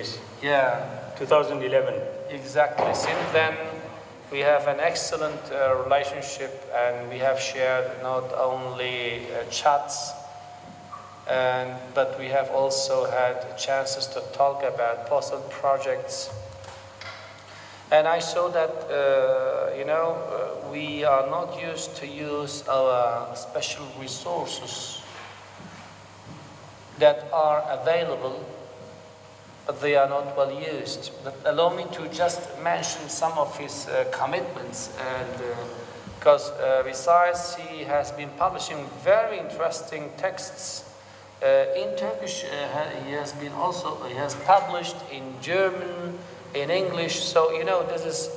Yes. Yeah. 2011. Exactly. Since then, we have an excellent relationship, and we have shared not only chats, but we have also had chances to talk about possible projects. And I saw that, we are not used to use our special resources that are available, but they are not well used. But allow me to just mention some of his commitments, and because besides he has been publishing very interesting texts in Turkish, he has published in German, in English. So this is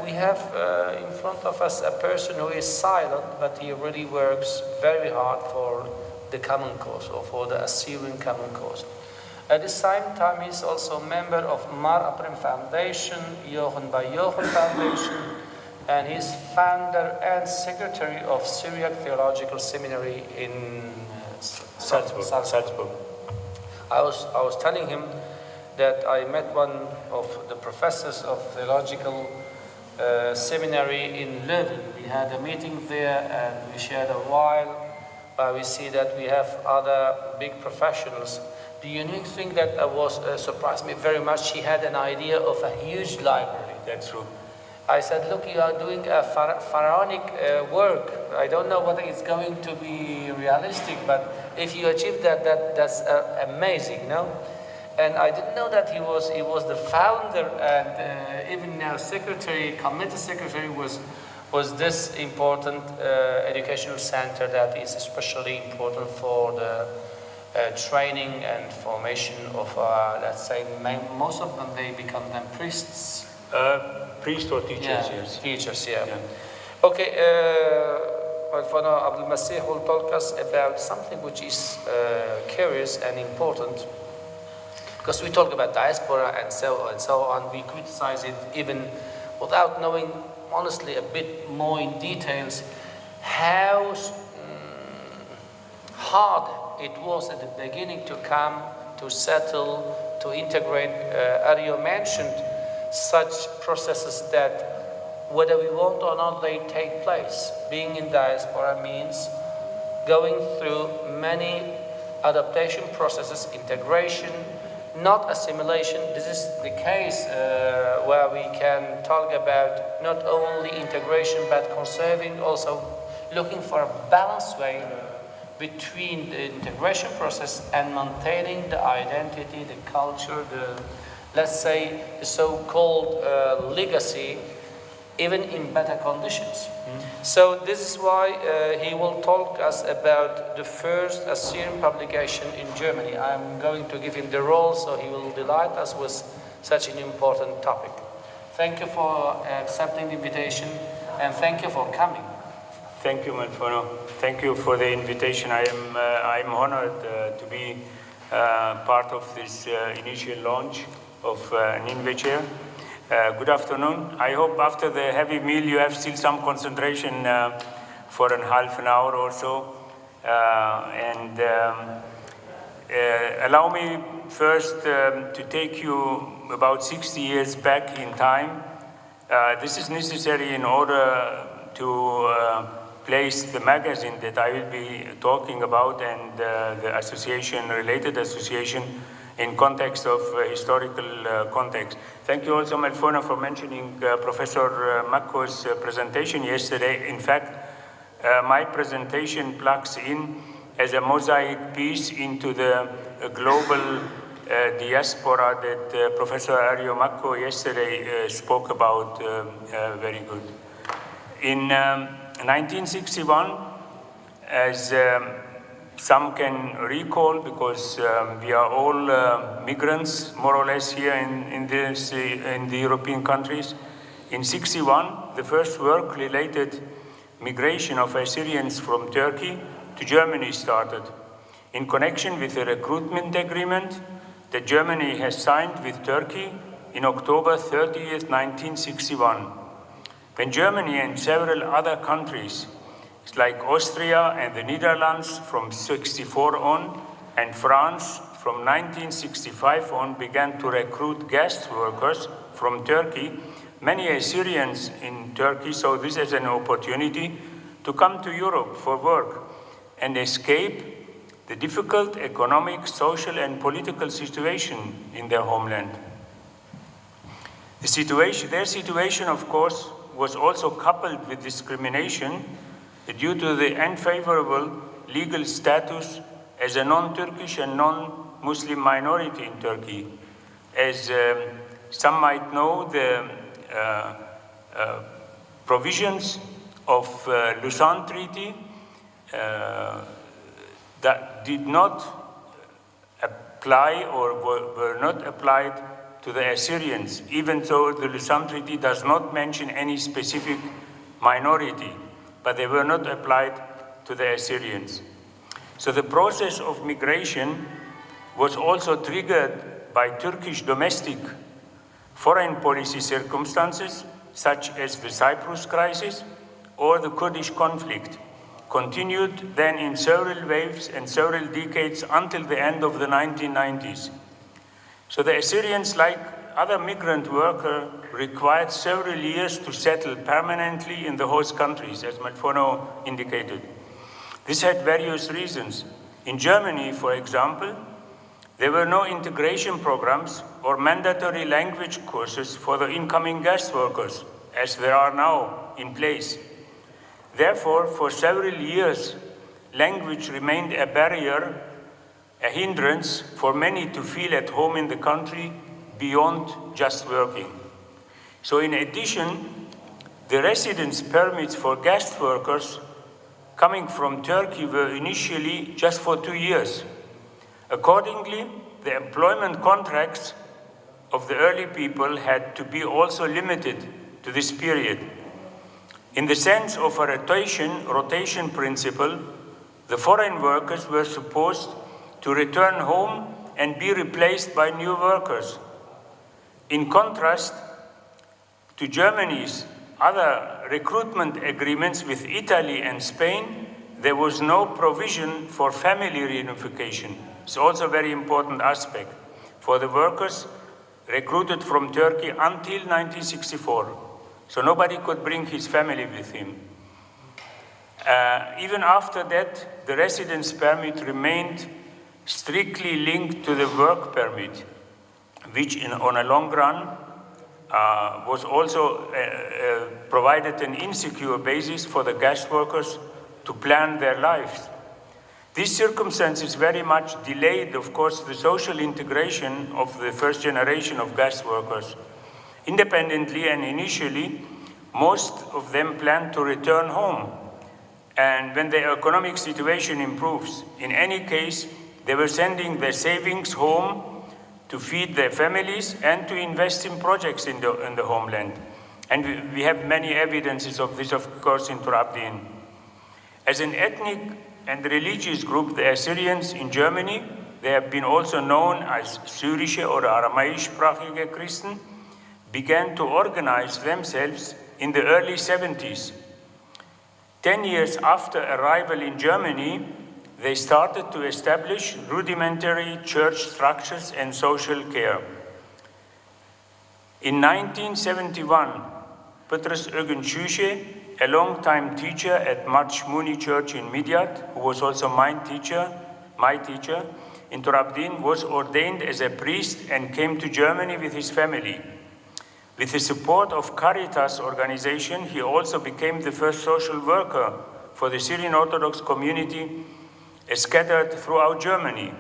we have in front of us a person who is silent, but he really works very hard for the common cause, or for the Assyrian common cause. At the same time, he is also a member of BarAbraham Foundation, Jochen by Jochen Foundation, and he is founder and secretary of Surayt Theological Seminary in Salzburg. I was telling him that I met one of the professors of theological seminary in Leuven. We had a meeting there, and we shared a while. We see that we have other big professionals. The unique thing that surprised me very much, he had an idea of a huge library. That's true. I said, look, you are doing a pharaonic work. I don't know whether it's going to be realistic, but if you achieve that's amazing, no? And I didn't know that he was the founder, and even now committee secretary was this important educational center that is especially important for the training and formation of, let's say, most of them, they become then priests. Priests or teachers, yes. Teachers, yeah. Okay, well, for now, Abdulmesih will talk us about something which is curious and important. Because we talk about diaspora and so on, we criticize it even without knowing, honestly, a bit more in details how hard it was at the beginning to come, to settle, to integrate. Aryo mentioned such processes that whether we want or not, they take place. Being in diaspora means going through many adaptation processes, integration, not assimilation. This is the case where we can talk about not only integration but conserving, also looking for a balanced way between the integration process and maintaining the identity, the culture, let's say the so-called legacy, even in better conditions. So this is why he will talk us about the first Assyrian publication in Germany. I'm going to give him the role, so he will delight us with such an important topic. Thank you for accepting the invitation, and thank you for coming. Thank you, Manfono. Thank you for the invitation. I'm honored to be part of this initial launch of Nineveh Chair. Good afternoon. I hope after the heavy meal you have still some concentration for half an hour or so. Allow me first to take you about 60 years back in time. This is necessary in order to place the magazine that I will be talking about and the association, related association, in context of historical context. Thank you also, Malfona, for mentioning Professor Makko's presentation yesterday. In fact, my presentation plugs in as a mosaic piece into the global diaspora that Professor Aryo Makko yesterday spoke about very good. In 1961, as some can recall, because we are all migrants, more or less, here in the European countries. In 61, the first work-related migration of Assyrians from Turkey to Germany started, in connection with a recruitment agreement that Germany has signed with Turkey in October 30th, 1961. When Germany and several other countries like Austria and the Netherlands from 64 on, and France from 1965 on, began to recruit guest workers from Turkey, many Assyrians in Turkey saw this as an opportunity to come to Europe for work and escape the difficult economic, social, and political situation in their homeland. Their situation, of course, was also coupled with discrimination due to the unfavorable legal status as a non-Turkish and non-Muslim minority in Turkey. As some might know, the provisions of Lausanne Treaty that did not apply or were not applied to the Assyrians, even though the Lausanne Treaty does not mention any specific minority, but they were not applied to the Assyrians. So the process of migration was also triggered by Turkish domestic foreign policy circumstances, such as the Cyprus crisis or the Kurdish conflict, continued then in several waves and several decades until the end of the 1990s. So the Assyrians, like other migrant workers, required several years to settle permanently in the host countries, as Malfono indicated. This had various reasons. In Germany, for example, there were no integration programs or mandatory language courses for the incoming guest workers, as there are now in place. Therefore, for several years, language remained a barrier, a hindrance for many to feel at home in the country beyond just working. So in addition, the residence permits for guest workers coming from Turkey were initially just for 2 years. Accordingly, the employment contracts of the early people had to be also limited to this period. In the sense of a rotation principle, the foreign workers were supposed to return home and be replaced by new workers. In contrast to Germany's other recruitment agreements with Italy and Spain, there was no provision for family reunification. It's also a very important aspect for the workers recruited from Turkey until 1964. So nobody could bring his family with him. Even after that, the residence permit remained strictly linked to the work permit, which on a long run was also provided an insecure basis for the guest workers to plan their lives. These circumstances very much delayed, of course, the social integration of the first generation of guest workers. Independently and initially, most of them planned to return home, and when their economic situation improves. In any case, they were sending their savings home to feed their families and to invest in projects in the homeland. And we have many evidences of this, of course, in Tur Abdin. As an ethnic and religious group, the Assyrians in Germany, they have been also known as Syrische or Aramäischsprachige Christen, began to organize themselves in the early 70s. 10 years after arrival in Germany, they started to establish rudimentary church structures and social care. In 1971, Petrus Ögün-Şüşe, a long-time teacher at Marchmuni Church in Midyat, who was also my teacher in Tur Abdin, was ordained as a priest and came to Germany with his family. With the support of Caritas organization, he also became the first social worker for the Syrian Orthodox community scattered throughout Germany.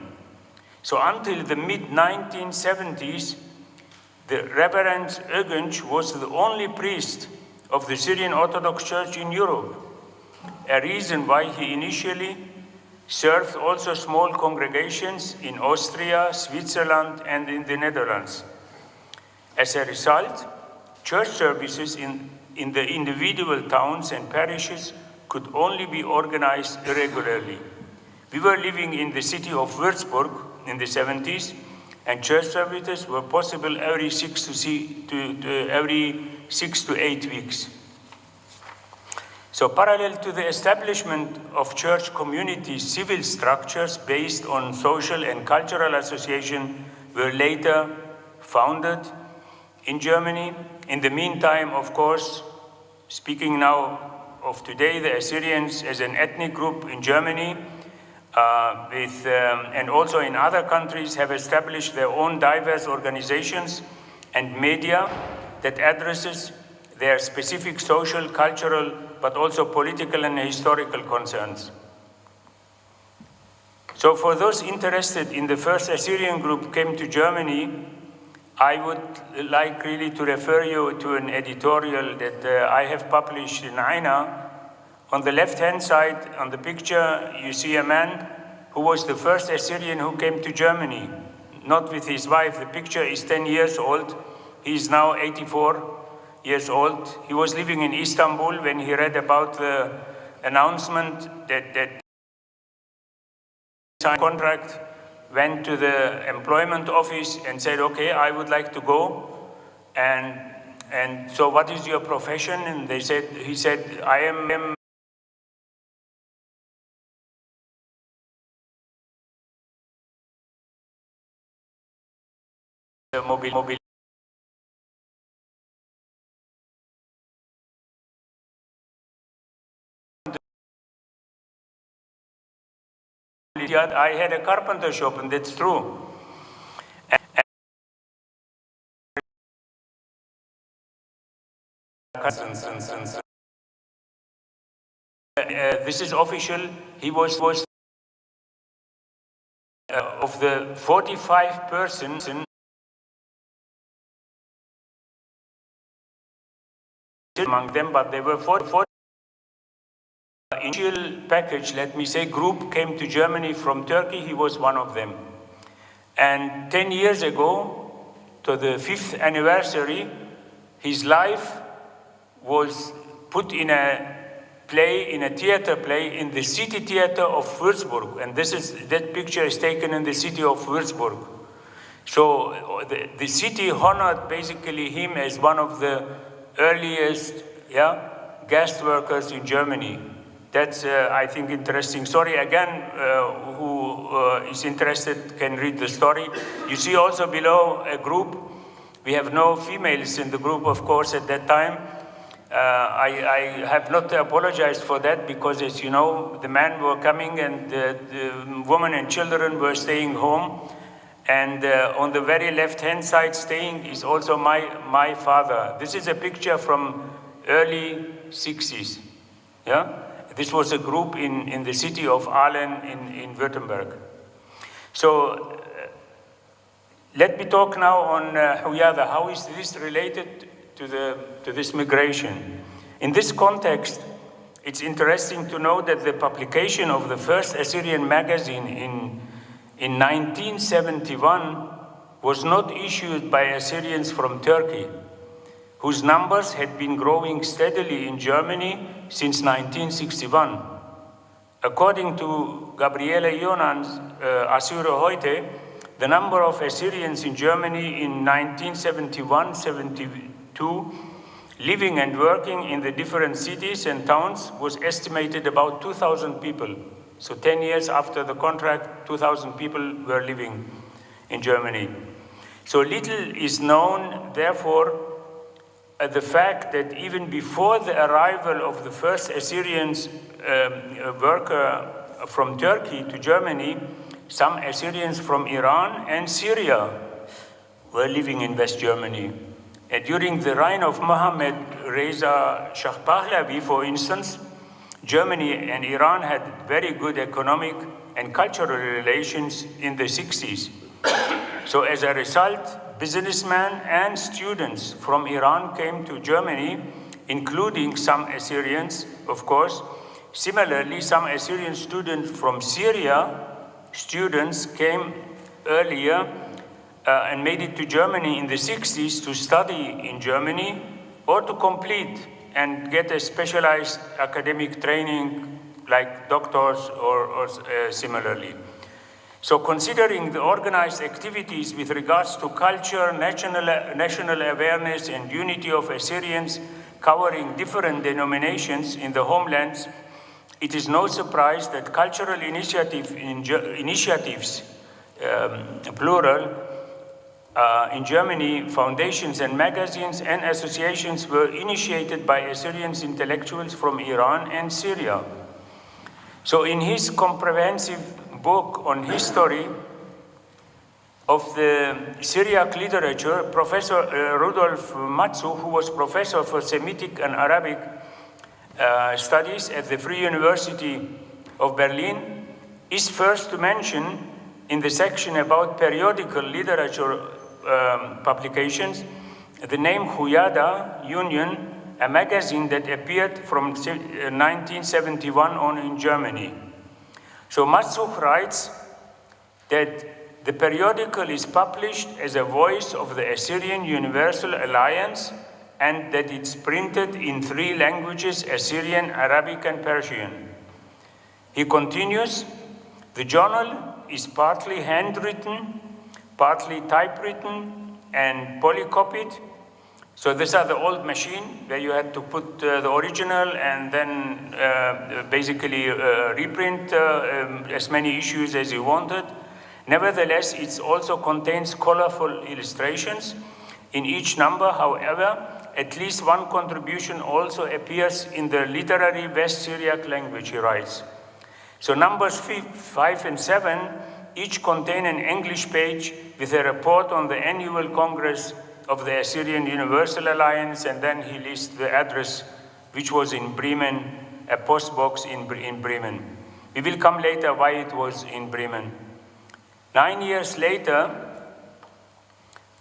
So until the mid-1970s, the Reverend Ögünç was the only priest of the Syrian Orthodox Church in Europe, a reason why he initially served also small congregations in Austria, Switzerland, and in the Netherlands. As a result, church services in the individual towns and parishes could only be organized irregularly. We were living in the city of Würzburg in the 70s, and church services were possible every 6 to 8 weeks. So parallel to the establishment of church communities, civil structures based on social and cultural association were later founded in Germany. In the meantime, of course, speaking now of today, the Assyrians as an ethnic group in Germany and also in other countries have established their own diverse organizations and media that addresses their specific social, cultural, but also political and historical concerns. So for those interested in the first Assyrian group came to Germany, I would like really to refer you to an editorial that I have published in Aina. On the left-hand side, on the picture, you see a man who was the first Assyrian who came to Germany, not with his wife. The picture is 10 years old. He is now 84 years old. He was living in Istanbul when he read about the announcement that contract, went to the employment office and said, okay, I would like to go. And so what is your profession? And he said, I am mobile. I had a carpenter shop, and that's true. This is official. He was of the 45 persons among them, but there were 40 initial package, let me say, group came to Germany from Turkey. He was one of them. And 10 years ago, to the 5th anniversary, his life was put in a play, in a theater play, in the city theater of Würzburg. And that picture is taken in the city of Würzburg. So the city honored basically him as one of the earliest guest workers in Germany. That's, I think, interesting story. Again, who is interested can read the story. You see also below a group. We have no females in the group, of course, at that time. I have not to apologize for that because, as you know, the men were coming and the women and children were staying home. And on the very left-hand side staying is also my father. This is a picture from early 60s. Yeah? This was a group in the city of Aalen in Württemberg. So let me talk now on Huyada. How is this related to this migration? In this context, it's interesting to know that the publication of the first Assyrian magazine in 1971 was not issued by Assyrians from Turkey, whose numbers had been growing steadily in Germany since 1961. According to Gabriele Jonans' Assyro heute, the number of Assyrians in Germany in 1971-72 living and working in the different cities and towns was estimated about 2,000 people. So 10 years after the contract, 2,000 people were living in Germany. So little is known, therefore, the fact that even before the arrival of the first Assyrians worker from Turkey to Germany, some Assyrians from Iran and Syria were living in West Germany. And during the reign of Mohammed Reza Shah Pahlavi, for instance, Germany and Iran had very good economic and cultural relations in the 60s. So as a result, businessmen and students from Iran came to Germany, including some Assyrians, of course. Similarly, some Assyrian students from Syria, students came earlier and made it to Germany in the 60s to study in Germany or to complete and get a specialized academic training like doctors or similarly. So considering the organized activities with regards to culture, national awareness and unity of Assyrians covering different denominations in the homelands, it is no surprise that cultural initiatives, plural, in Germany, foundations and magazines and associations were initiated by Assyrian intellectuals from Iran and Syria. So in his comprehensive book on history of the Syriac literature, Professor Rudolf Matsu, who was professor for Semitic and Arabic studies at the Free University of Berlin, is first to mention in the section about periodical literature publications the name Huyada Union, a magazine that appeared from 1971 on in Germany. So Matsu writes that the periodical is published as a voice of the Assyrian Universal Alliance and that it's printed in 3 languages, Assyrian, Arabic, and Persian. He continues, the journal is partly handwritten, partly typewritten, and polycopied. So these are the old machine where you had to put the original and then basically reprint as many issues as you wanted. Nevertheless, it also contains colorful illustrations. In each number, however, at least one contribution also appears in the literary West Syriac language, he writes. So numbers 5 and 7 each contain an English page with a report on the annual Congress of the Assyrian Universal Alliance, and then he lists the address, which was in Bremen, a post box in Bremen. We will come later why it was in Bremen. 9 years later,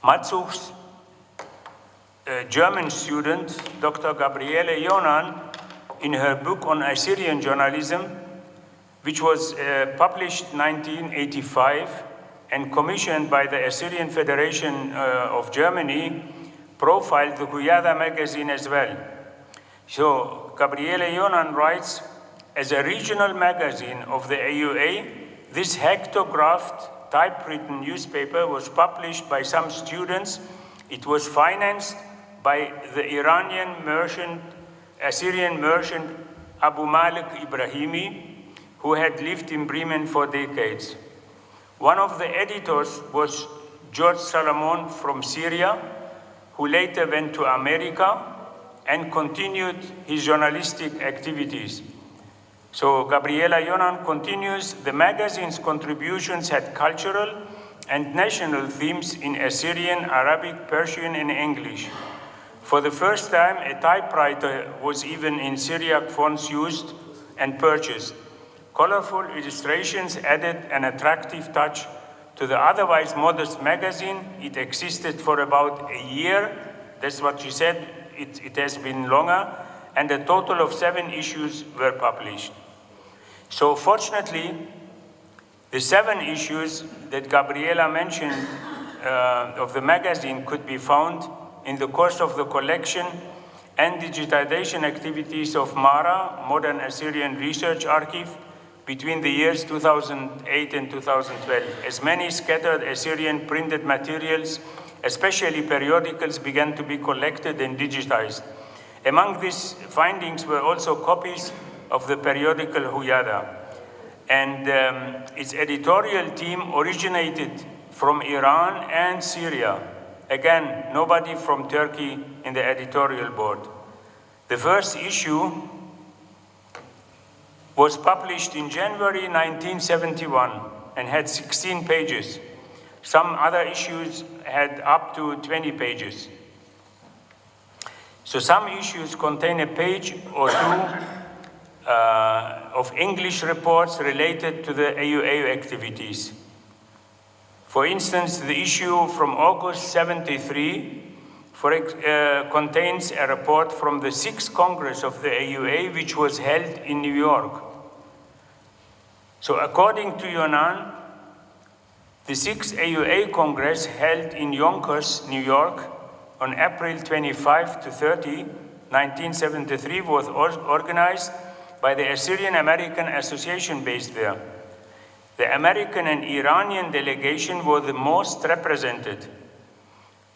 Matsu's German student, Dr. Gabriele Jonan, in her book on Assyrian journalism, which was published in 1985 and commissioned by the Assyrian Federation of Germany, profiled the Huyada magazine as well. So Gabriele Jonan writes, as a regional magazine of the AUA, this hectographed typewritten newspaper was published by some students. It was financed by the Assyrian merchant Abu Malik Ibrahimi, who had lived in Bremen for decades. One of the editors was George Salomon from Syria, who later went to America and continued his journalistic activities. So Gabriela Jonan continues, the magazine's contributions had cultural and national themes in Assyrian, Arabic, Persian, and English. For the first time, a typewriter was even in Syriac fonts used and purchased. Colorful illustrations added an attractive touch to the otherwise modest magazine. It existed for about a year. That's what she said. It has been longer. And a total of 7 issues were published. So fortunately, the 7 issues that Gabriela mentioned of the magazine could be found in the course of the collection and digitization activities of MARA, Modern Assyrian Research Archive, between the years 2008 and 2012. As many scattered Assyrian printed materials, especially periodicals, began to be collected and digitized. Among these findings were also copies of the periodical Huyada. And its editorial team originated from Iran and Syria. Again, nobody from Turkey in the editorial board. The first issue was published in January 1971 and had 16 pages. Some other issues had up to 20 pages. So some issues contain a page or 2 of English reports related to the AUA activities. For instance, the issue from August 73 contains a report from the 6th Congress of the AUA, which was held in New York. So according to Yonan, the 6th AUA Congress held in Yonkers, New York, on April 25 to 30, 1973, was organized by the Assyrian American Association based there. The American and Iranian delegation were the most represented.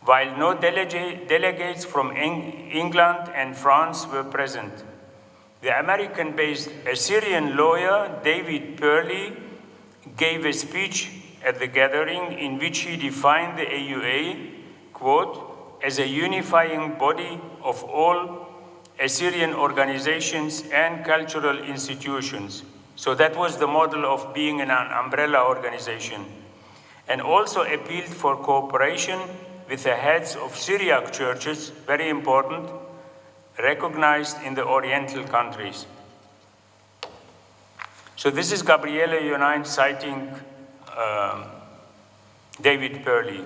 while no delegates from England and France were present. The American-based Assyrian lawyer David Perley gave a speech at the gathering in which he defined the AUA, quote, as a unifying body of all Assyrian organizations and cultural institutions. So that was the model of being an umbrella organization, and also appealed for cooperation with the heads of Syriac churches, very important, recognized in the Oriental countries. So this is Gabriele Ionain citing David Perley.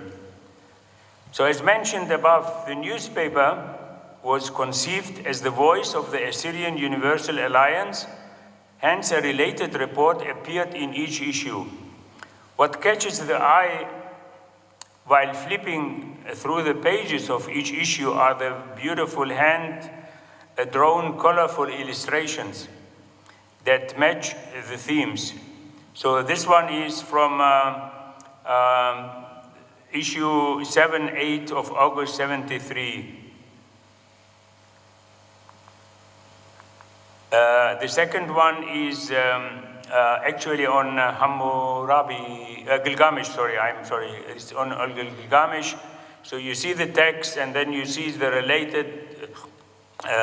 So as mentioned above, the newspaper was conceived as the voice of the Assyrian Universal Alliance, hence a related report appeared in each issue. What catches the eye while flipping through the pages of each issue are the beautiful hand-drawn colorful illustrations that match the themes. So this one is from issue 7-8 of August 73. The second one is actually on Gilgamesh, it's on Gilgamesh. So you see the text and then you see the related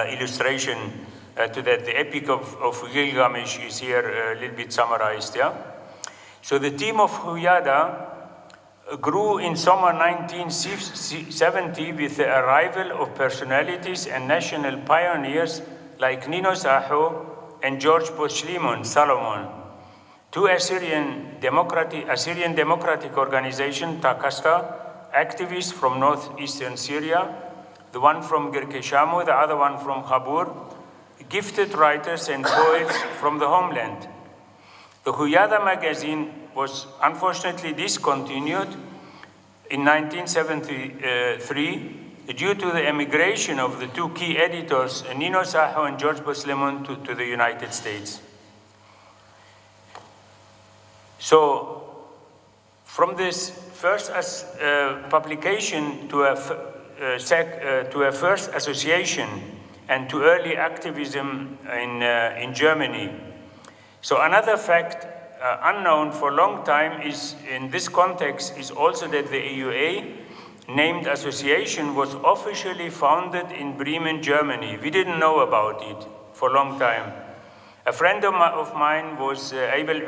illustration to that. The Epic of Gilgamesh is here a little bit summarized, yeah? So the team of Huyada grew in summer 1970 with the arrival of personalities and national pioneers like Nino Saho and George Poshlimon Solomon, two Assyrian Democratic Organization, Takasta, activists from northeastern Syria, the one from Girkeshamu, the other one from Khabur, gifted writers and poets from the homeland. The Huyada magazine was unfortunately discontinued in 1973 due to the emigration of the two key editors, Nino Saho and George Poshlimon, to the United States. So, from this first publication to a first association and to early activism in Germany. So another fact unknown for a long time is, in this context, is also that the AUA named association was officially founded in Bremen, Germany. We didn't know about it for a long time. A friend of mine was able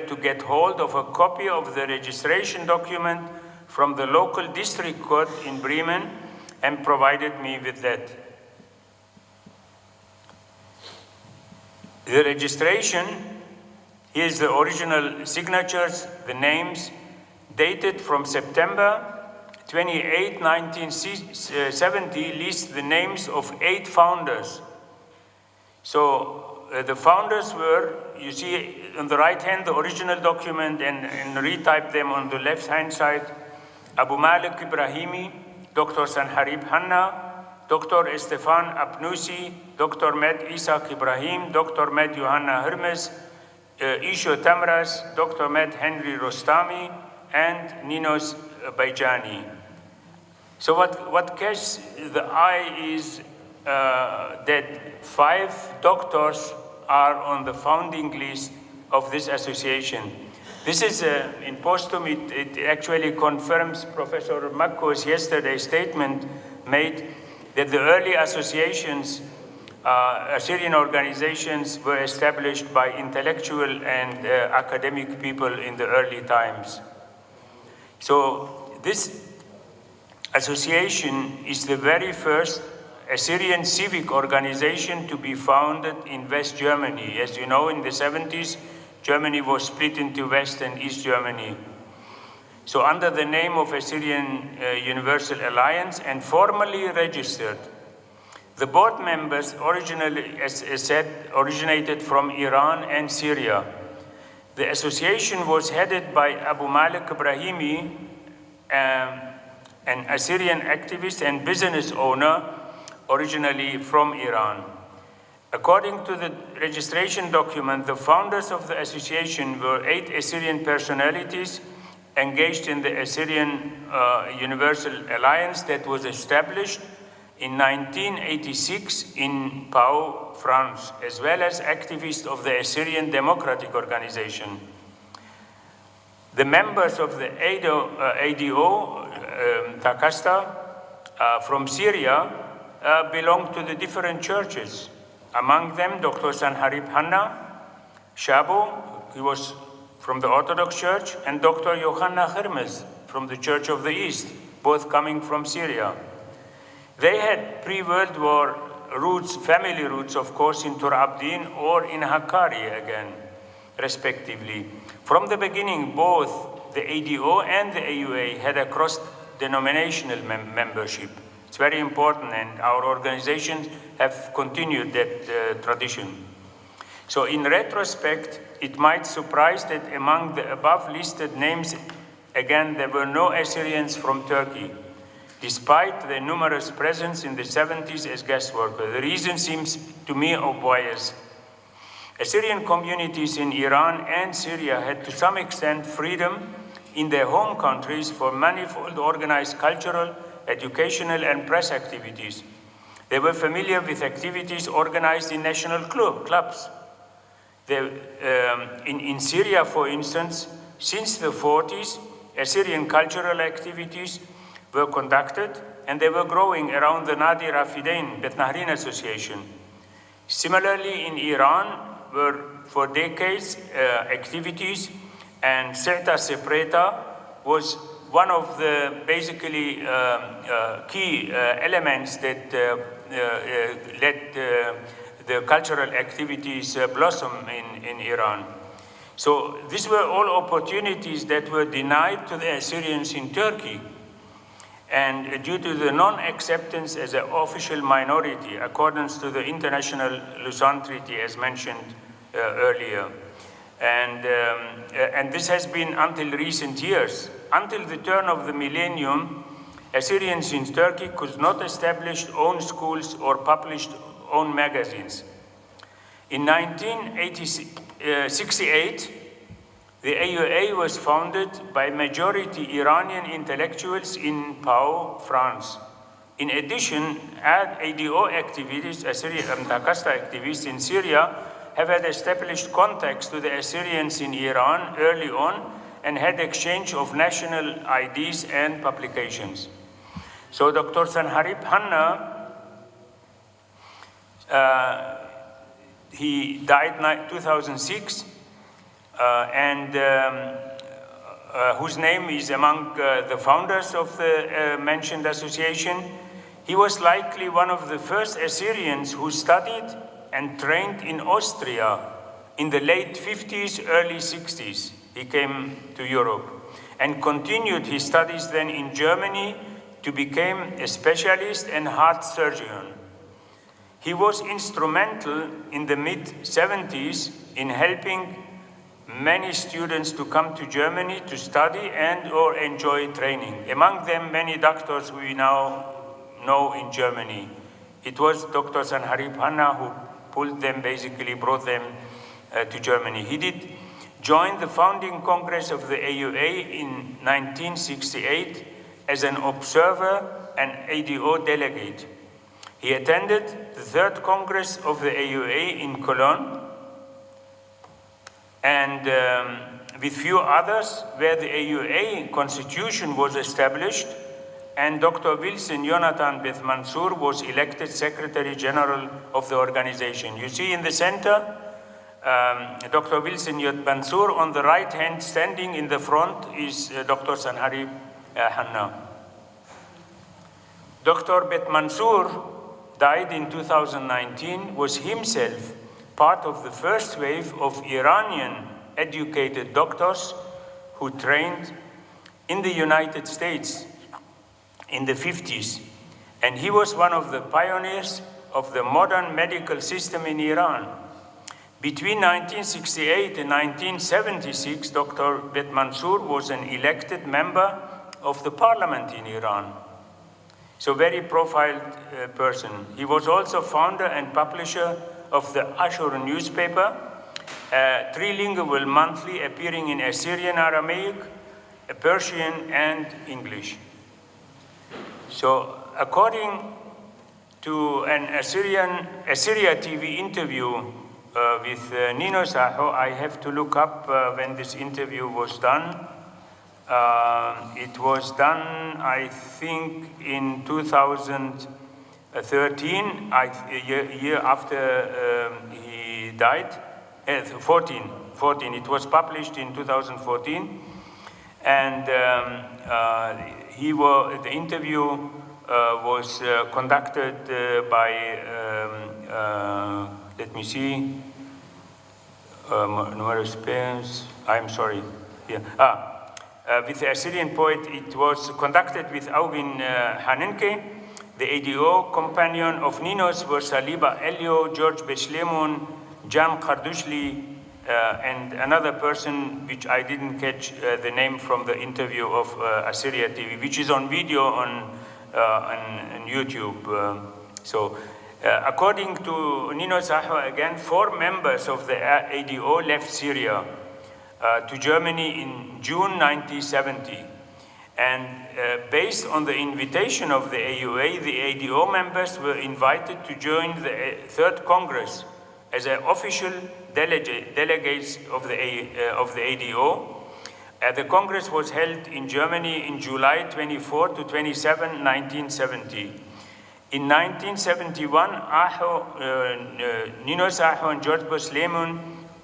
to get hold of a copy of the registration document from the local district court in Bremen and provided me with that. The registration, here's the original signatures, the names, dated from September 28, 1970, lists the names of 8 founders. So the founders were, you see on the right hand, the original document, and retype them on the left hand side: Abu Malik Ibrahimi, Dr. Sanharib Hanna, Dr. Estefan Apnusi, Dr. Med Isaac Ibrahim, Dr. Med Johanna Hermes, Isho Tamras, Dr. Med Henry Rostami, and Ninos Bajani. So what catches the eye is that 5 doctors are on the founding list of this association. This is, in postum, it actually confirms Professor Makko's yesterday's statement made that the early associations, Assyrian organizations, were established by intellectual and academic people in the early times. So this association is the very first Assyrian civic organization to be founded in West Germany. As you know, in the 70s, Germany was split into West and East Germany. So under the name of Assyrian Universal Alliance and formally registered. The board members originally, as said, originated from Iran and Syria. The association was headed by Abu Malik Ibrahimi, an Assyrian activist and business owner originally from Iran. According to the registration document, the founders of the association were 8 Assyrian personalities engaged in the Assyrian Universal Alliance that was established in 1986 in Pau, France, as well as activist of the Assyrian Democratic Organization. The members of the ADO, Takasta, from Syria, belong to the different churches. Among them, Dr. Sanharib Hanna Shabo, he was from the Orthodox Church, and Dr. Yohanna Hermes from the Church of the East, both coming from Syria. They had pre-World War roots, family roots, of course, in Tur Abdin or in Hakkari again, respectively. From the beginning, both the ADO and the AUA had a cross-denominational membership. It's very important, and our organizations have continued that tradition. So in retrospect, it might surprise that among the above listed names, again, there were no Assyrians from Turkey, despite their numerous presence in the 70s as guest workers. The reason seems to me obvious. Assyrian communities in Iran and Syria had to some extent freedom in their home countries for manifold organized cultural, educational, and press activities. They were familiar with activities organized in national clubs. In Syria, for instance, since the 40s, Assyrian cultural activities were conducted, and they were growing around the Nadi Rafidain, Beth Nahrin Association. Similarly, in Iran, were for decades activities, and Serta Sepreta was one of the basically key elements that let the cultural activities blossom in Iran. So these were all opportunities that were denied to the Assyrians in Turkey, and due to the non-acceptance as an official minority, accordance to the International Lausanne Treaty, as mentioned earlier. And this has been until recent years. Until the turn of the millennium, Assyrians in Turkey could not establish own schools or publish own magazines. In 1968, the AUA was founded by majority Iranian intellectuals in Pau, France. In addition, ADO activists, Assyrian Takasta activists in Syria, have had established contacts to the Assyrians in Iran early on and had exchange of national IDs and publications. So Dr. Sanharib Hanna, he died in 2006, whose name is among the founders of the mentioned association. He was likely one of the first Assyrians who studied and trained in Austria in the late 50s, early 60s. He came to Europe and continued his studies then in Germany to become a specialist and heart surgeon. He was instrumental in the mid-70s in helping many students to come to Germany to study and or enjoy training. Among them, many doctors we now know in Germany. It was Dr. Sanharib Hanna who pulled them, basically brought them to Germany. He did join the founding Congress of the AUA in 1968 as an observer and ADO delegate. He attended the third Congress of the AUA in Cologne, and with few others, where the AUA constitution was established, and Dr. Wilson Jonathan Beth Mansour was elected Secretary General of the organization. You see in the center, Dr. Wilson Mansour. On the right hand, standing in the front, is Dr. Sanharib Hanna. Dr. Beth Mansour died in 2019, was himself part of the first wave of Iranian educated doctors who trained in the United States in the 50s. And he was one of the pioneers of the modern medical system in Iran. Between 1968 and 1976, Dr. Beth Mansour was an elected member of the parliament in Iran. So very profiled person. He was also founder and publisher of the Ashur newspaper, trilingual monthly appearing in Assyrian, Aramaic, Persian, and English. So, according to an Assyria TV interview with Nino Saho, I have to look up when this interview was done. It was done, I think, in 2013, a year after he died. 14. It was published in 2014, and the interview was conducted by, let me see, I'm sorry. Yeah. With the Assyrian poet, it was conducted with Augin Hanenke. The ADO companion of Ninos were Saliba Elio, George Beshlemun, Jan Kardushli, and another person which I didn't catch the name from the interview of Assyria TV, which is on video on YouTube. According to Nino Saho, again, 4 members of the ADO left Syria to Germany in June 1970. And based on the invitation of the AUA, the ADO members were invited to join the Third Congress as an official delegates of the ADO. The Congress was held in Germany in July 24 to 27, 1970. In 1971, Nino Saho and George Beshlemun,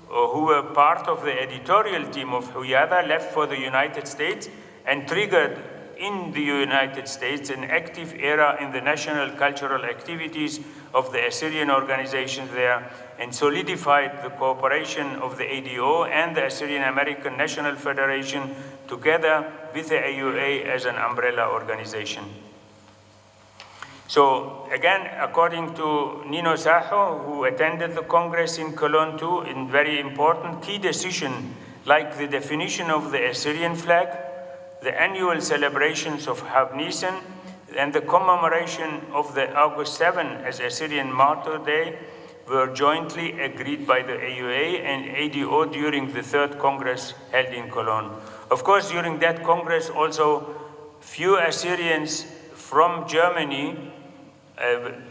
who were part of the editorial team of Huyada, left for the United States and triggered in the United States an active era in the national cultural activities of the Assyrian organizations there, and solidified the cooperation of the ADO and the Assyrian American National Federation together with the AUA as an umbrella organization. So again, according to Nino Saho, who attended the Congress in Cologne too, in very important key decision like the definition of the Assyrian flag, the annual celebrations of Havnisan, and the commemoration of the August 7 as Assyrian Martyr Day were jointly agreed by the AUA and ADO during the Third Congress held in Cologne. Of course, during that Congress also, few Assyrians from Germany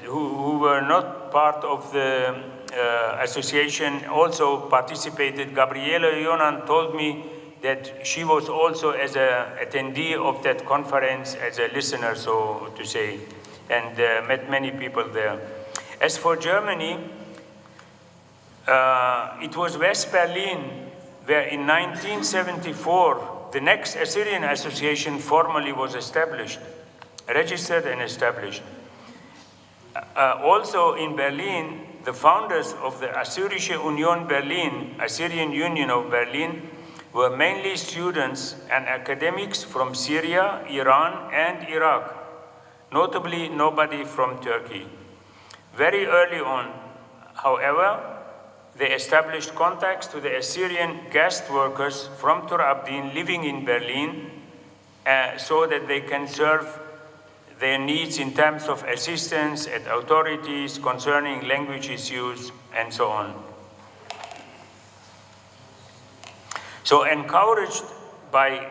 who were not part of the association also participated. Gabriela Yonan told me that she was also as an attendee of that conference, as a listener, so to say, and met many people there. As for Germany, it was West Berlin where in 1974, the next Assyrian Association formally was established, registered and established. Also in Berlin, the founders of the Assyrische Union Berlin, Assyrian Union of Berlin, were mainly students and academics from Syria, Iran, and Iraq, notably nobody from Turkey. Very early on, however, they established contacts to the Assyrian guest workers from Tur Abdin living in Berlin so that they can serve their needs in terms of assistance at authorities concerning language issues and so on. So encouraged by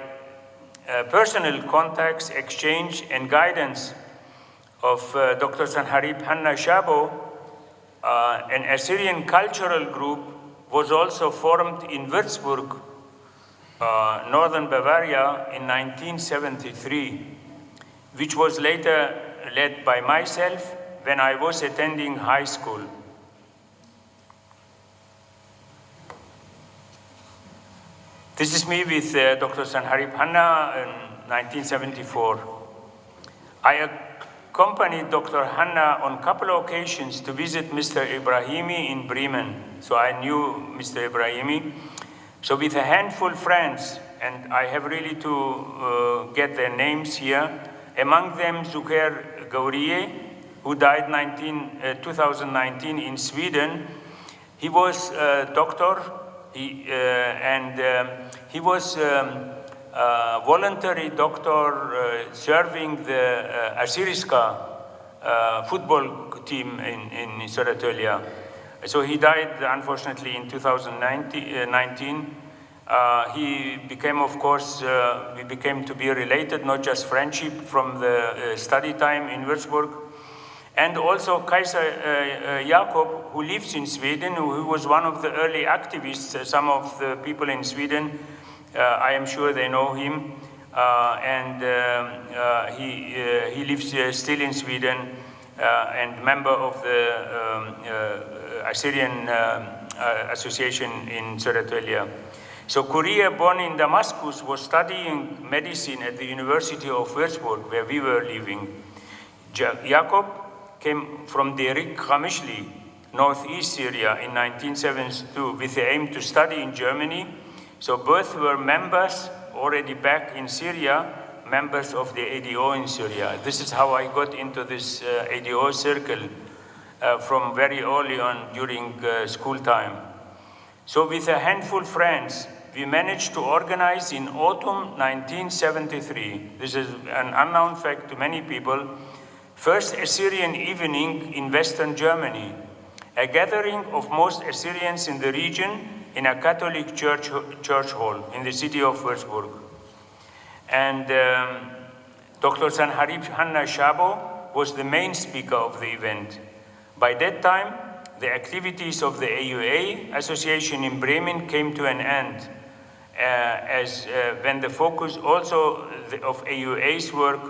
personal contacts, exchange, and guidance of Dr. Sanharib Hanna Shabo, an Assyrian cultural group was also formed in Würzburg, northern Bavaria, in 1973, which was later led by myself when I was attending high school. This is me with Dr. Sanharib Hanna in 1974. I accompanied Dr. Hanna on a couple of occasions to visit Mr. Ibrahimi in Bremen. So I knew Mr. Ibrahimi. So with a handful of friends, and I have really to get their names here, among them Zuhair Gaurie, who died 2019 in Sweden. He was a doctor, he was a voluntary doctor serving the Assyriska football team in Surayt. So he died, unfortunately, in 2019. He became, of course, we became to be related, not just friendship from the study time in Würzburg. And also Kaiser Jakob, who lives in Sweden, who was one of the early activists. Some of the people in Sweden, I am sure they know him. He lives still in Sweden and member of the Assyrian Association in Surayt. So Korea, born in Damascus, was studying medicine at the University of Würzburg, where we were living. Jakob came from Derik Kamishli, northeast Syria, in 1972, with the aim to study in Germany. So both were members, already back in Syria, members of the ADO in Syria. This is how I got into this ADO circle from very early on during school time. So with a handful of friends, we managed to organize in autumn 1973, this is an unknown fact to many people, first Assyrian evening in Western Germany, a gathering of most Assyrians in the region in a Catholic church hall in the city of Würzburg. And Dr. Sanharib Hanna Shabo was the main speaker of the event. By that time, the activities of the AUA Association in Bremen came to an end, when the focus also of AUA's work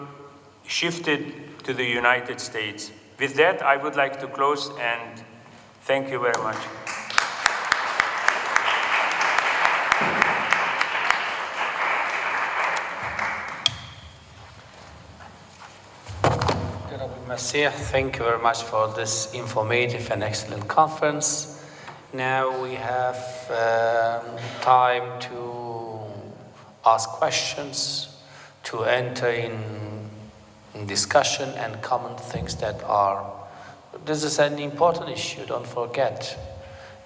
shifted to the United States. With that, I would like to close and thank you very much. Abdulmesih, thank you very much for this informative and excellent conference. Now we have time to ask questions, to enter in discussion and comment things that are. This is an important issue, don't forget.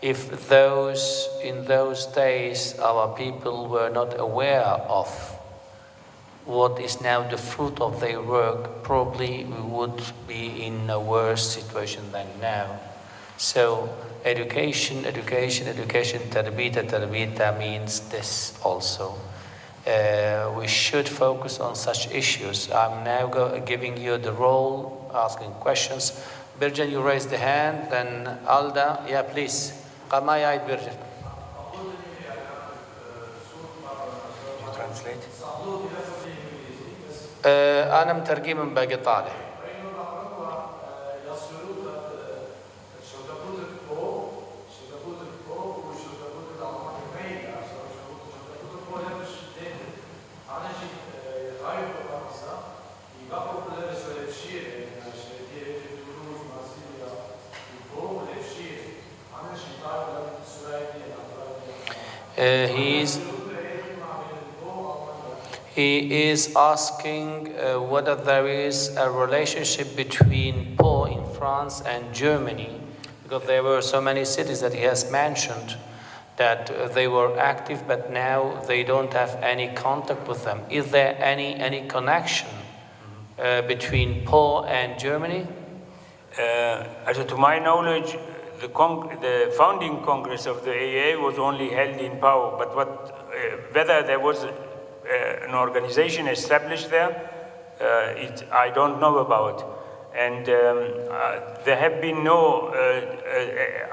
If those, in those days, our people were not aware of what is now the fruit of their work, probably we would be in a worse situation than now. So education, tarbita means this also. We should focus on such issues. I'm now giving you the role, asking questions. Birjan, you raise the hand, then Alda, yeah, please. Qamaya Birjan. You translate? أنا مترجم من باقي طالع. He is asking whether there is a relationship between Paul in France and Germany, because there were so many cities that he has mentioned that they were active, but now they don't have any contact with them. Is there any connection between Paul and Germany? To my knowledge, the founding congress of the AA was only held in Pau, but whether there was an organization established there, I don't know about. And there have been no,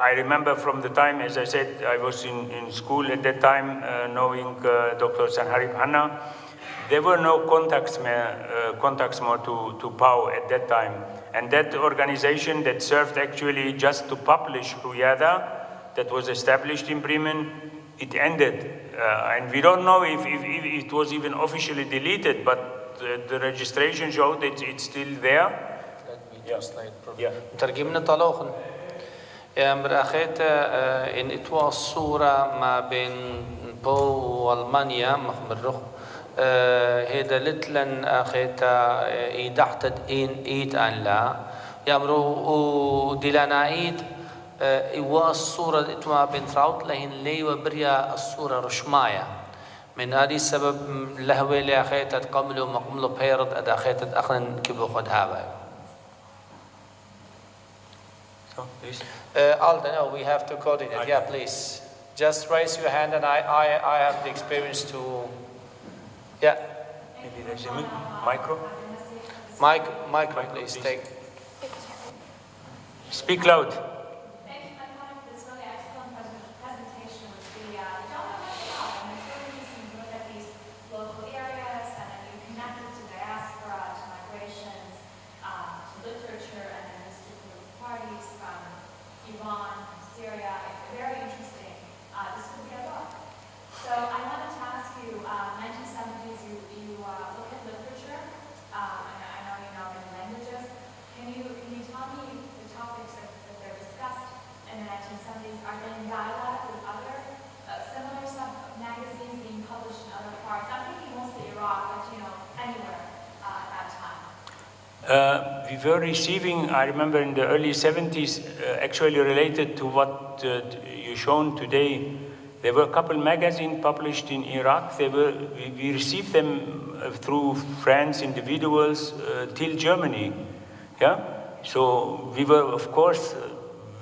I remember from the time, as I said, I was in school at that time, knowing Dr. Sanharib Hanna, there were no contacts more to Pau at that time. And that organization that served actually just to publish Huyada, that was established in Bremen, it ended. And we don't know if it was even officially deleted, but the registration showed that it's still there. ترجمنا طلاقا مرأخيت إن إتوا الصورة ما بين بو والمانيا مخمرخ هيدا لتلن أخيتا إيدحتد إن إيد أن لا يامرو ديلانا إيد إوا الصورة إتوا بين تراوت لهن لي وبريا الصورة رشمايا من هذه السبب لهوي اللي أخيتا تقملوا مقملوا بيرد أدا أخيتا أخلن كيبو خد هاوي. Please. Alda, no, we have to coordinate. Yeah, please. Just raise your hand, and I have the experience to, yeah. Maybe there's a micro. Micro, please take. Speak loud. Thank you, my comment for this really excellent presentation, which we don't know much about, and it's really interesting to look at these local areas, and then you connect it to diaspora, to migrations, to literature, and then these two political parties from Iran, from Syria. Very interesting. This could be a book. So I wanted to ask you, 1970s, you look at literature, and I know you know many languages. Can you tell me the topics that they're discussed in the 1970s? Are they in dialogue with other similar magazines being published in other parts? I'm thinking mostly Iraq, but anywhere at that time. We were receiving, I remember in the early 70s, actually related to what you shown today. There were a couple magazines published in Iraq. We received them through friends, individuals, till Germany. Yeah? So we were, of course,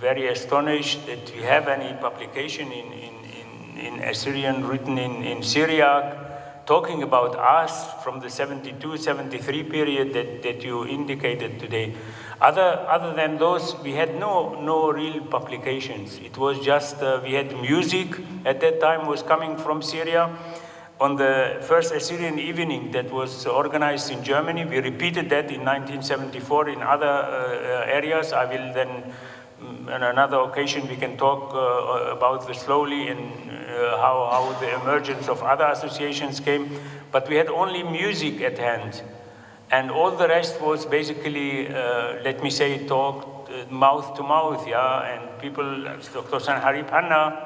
very astonished that we have any publication in Assyrian written in Syriac, talking about us from the 72, 73 period that you indicated today. Other than those, we had no real publications. It was just, we had music at that time was coming from Syria. On the first Assyrian evening that was organized in Germany, we repeated that in 1974 in other areas. I will then, on another occasion, we can talk about this slowly and how the emergence of other associations came. But we had only music at hand. And all the rest was basically, let me say, talk mouth to mouth, yeah. And people, Dr. Sanharib Hanna,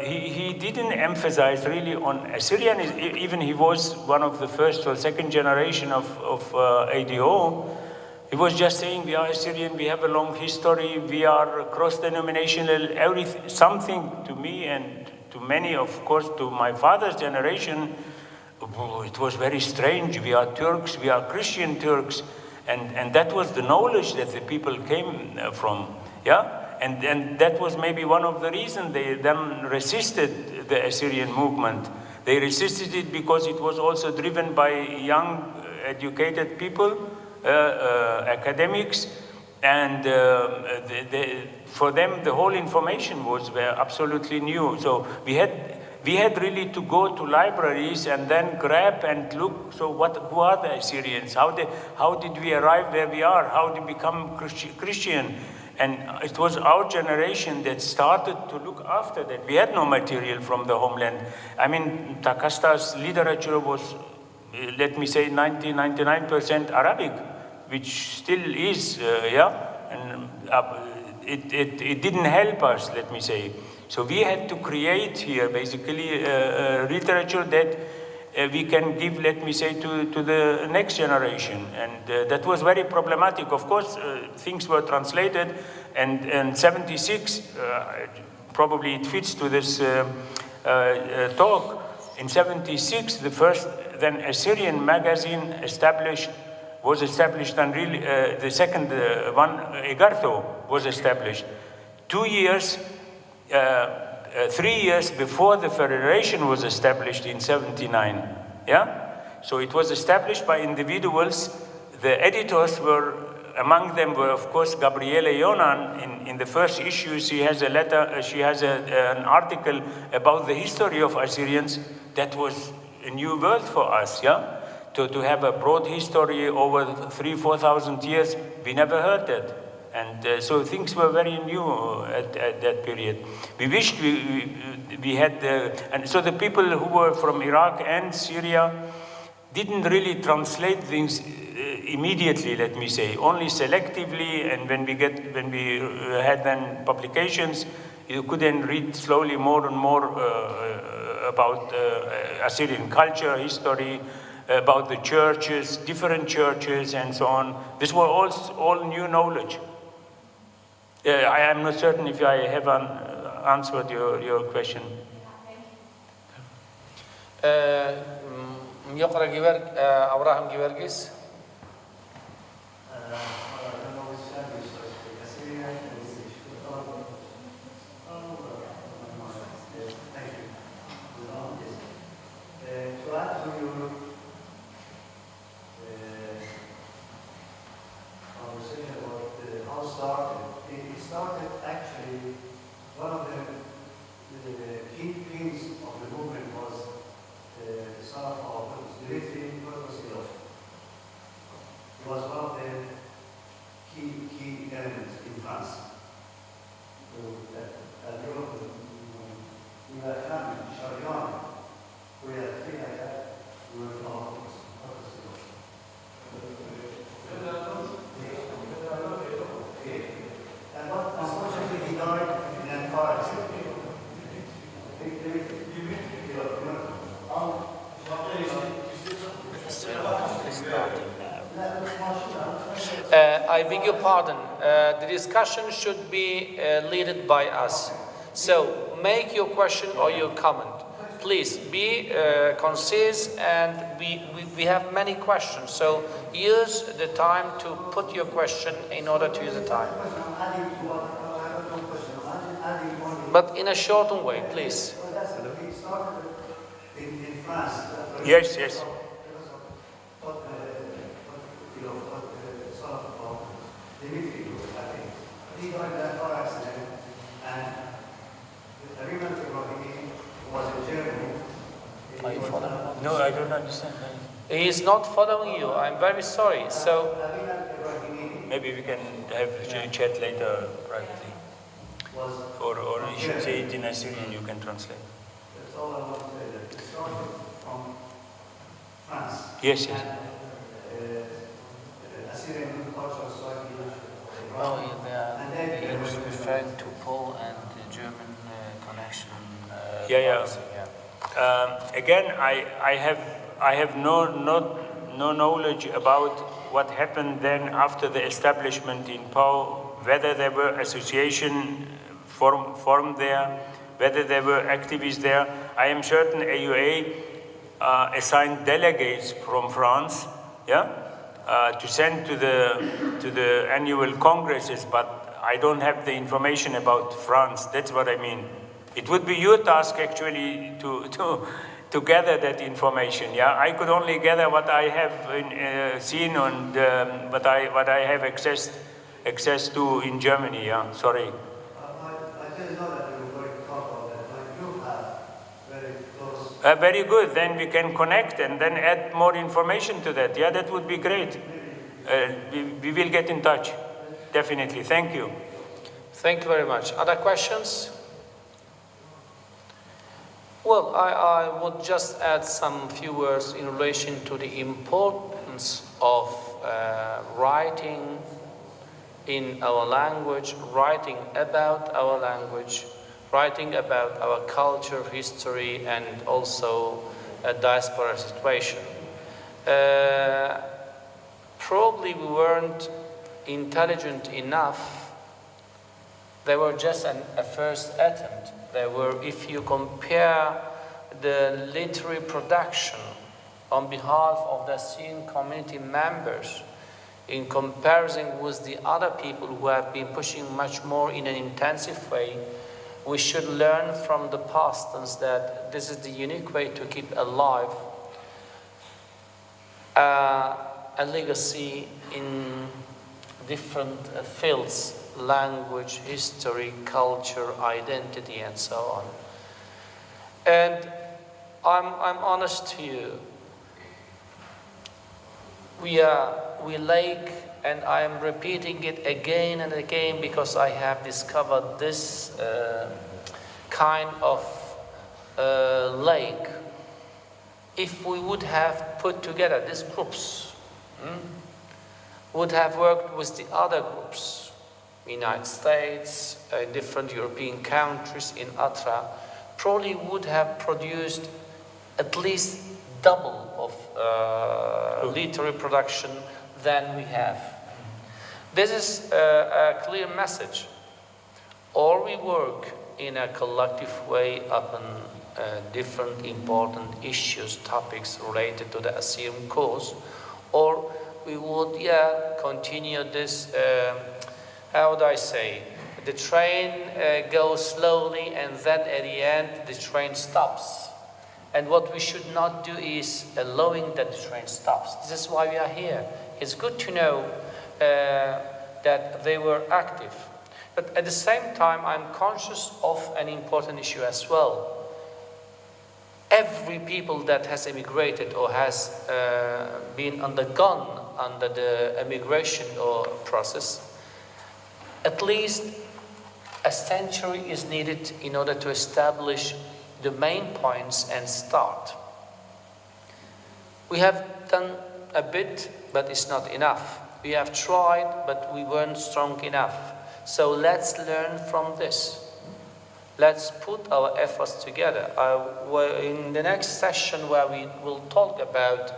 he didn't emphasize really on Assyrian. Even he was one of the first or second generation of ADO. He was just saying, we are Assyrian, we have a long history, we are cross-denominational, everything, something to me and to many, of course, to my father's generation. It was very strange. We are Turks, we are Christian Turks, and that was the knowledge that the people came from, yeah? And that was maybe one of the reasons they then resisted the Assyrian movement. They resisted it because it was also driven by young, educated people, academics, and for them the whole information was absolutely new. So we had really to go to libraries and then grab and look, so who are the Assyrians? How did we arrive where we are? How did we become Christian? And it was our generation that started to look after that. We had no material from the homeland. I mean, Takasta's literature was, let me say, 99% Arabic, which still is, yeah? And it didn't help us, let me say. So we had to create here basically literature that we can give, let me say, to the next generation. And that was very problematic. Of course, things were translated, and 76, probably it fits to this talk. In 76, the first then Assyrian magazine was established, and really the second one, Egartho, was established. 3 years before the Federation was established in 79, yeah? So it was established by individuals. The editors among them were, of course, Gabriele Yonan. In the first issue, she has a letter, she has an article about the history of Assyrians. That was a new world for us, yeah? To have a broad history over 3,000-4,000 years, we never heard that. And so things were very new at that period. We wished we had, and so the people who were from Iraq and Syria didn't really translate things immediately, let me say, only selectively. And when we had then publications, you could then read slowly more and more about Assyrian culture, history, about the churches, different churches, and so on. This were all new knowledge. I am not certain if I have answered your question. Abraham Givergis. Dimitri Prokofiev. He was one of the key elements in France. And what unfortunately he died in a car accident. I beg your pardon. The discussion should be led by us. So make your question or your comment. Please be concise, and we have many questions. So use the time to put your question in order to use the time. But in a shortened way, please. In France. Yes, yes. He got in that car accident, and I remember he was in Germany. Are you following? No, I don't understand. He is not following you. I'm very sorry. So Maybe we can have a chat later privately. Or you should say it in Assyrian, you can translate. That's all I want to say. That it started from France. Yes, yes. Assyrian cultural society. oh, he was referring to Paul and the German connection. Policy, yeah. Again, I have no knowledge about what happened then after the establishment in Pau, whether there were associations formed there, whether there were activists there. I am certain AUA assigned delegates from France, to send to the annual congresses, but I don't have the information about France. That's what I mean. It would be your task actually to gather that information. Yeah, I could only gather what I have seen and what I have access to in Germany. Yeah, sorry. I didn't know that we were going to talk about that. I do have very close. Very good. Then we can connect and then add more information to that. Yeah, that would be great. We will get in touch. Definitely. Thank you. Thank you very much. Other questions? Well, I would just add some few words in relation to the importance of writing in our language, writing about our language, writing about our culture, history, and also a diaspora situation. Probably we weren't intelligent enough. They were just a first attempt. They were, if you compare the literary production on behalf of the Assyrian community members in comparison with the other people who have been pushing much more in an intensive way, we should learn from the past that this is the unique way to keep alive a legacy in different fields: language, history, culture, identity, and so on. And I'm honest to you, we lack, and I'm repeating it again and again because I have discovered this kind of lack. If we would have put together these groups, would have worked with the other groups, United States, different European countries, in ATRA, probably would have produced at least double of literary production than we have. This is a clear message. Or we work in a collective way upon different important issues, topics related to the Assyrian cause, or we would continue this, how would I say, the train goes slowly and then at the end the train stops. And what we should not do is allowing that the train stops. This is why we are here. It's good to know that they were active. But at the same time, I'm conscious of an important issue as well. every people that has immigrated or has been undergone under the immigration or process, at least a century is needed in order to establish the main points and start. We have done a bit, but it's not enough. We have tried, but we weren't strong enough. So let's learn from this. Let's put our efforts together. In the next session where we will talk about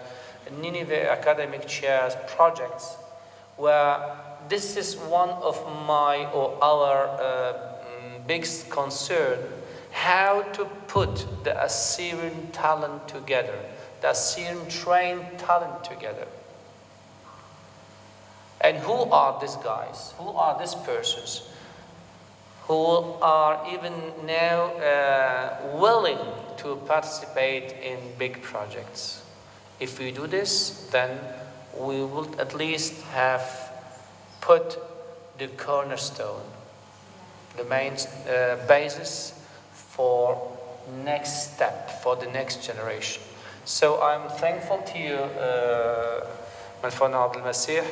Nineveh Academic Chair's projects, where this is one of my or our biggest concern, how to put the Assyrian talent together, the Assyrian trained talent together. And who are these guys? Who are these persons who are even now willing to participate in big projects? If we do this, then we will at least have put the cornerstone, the main basis for next step, for the next generation. So I'm thankful to you, my friend Abdulmesih,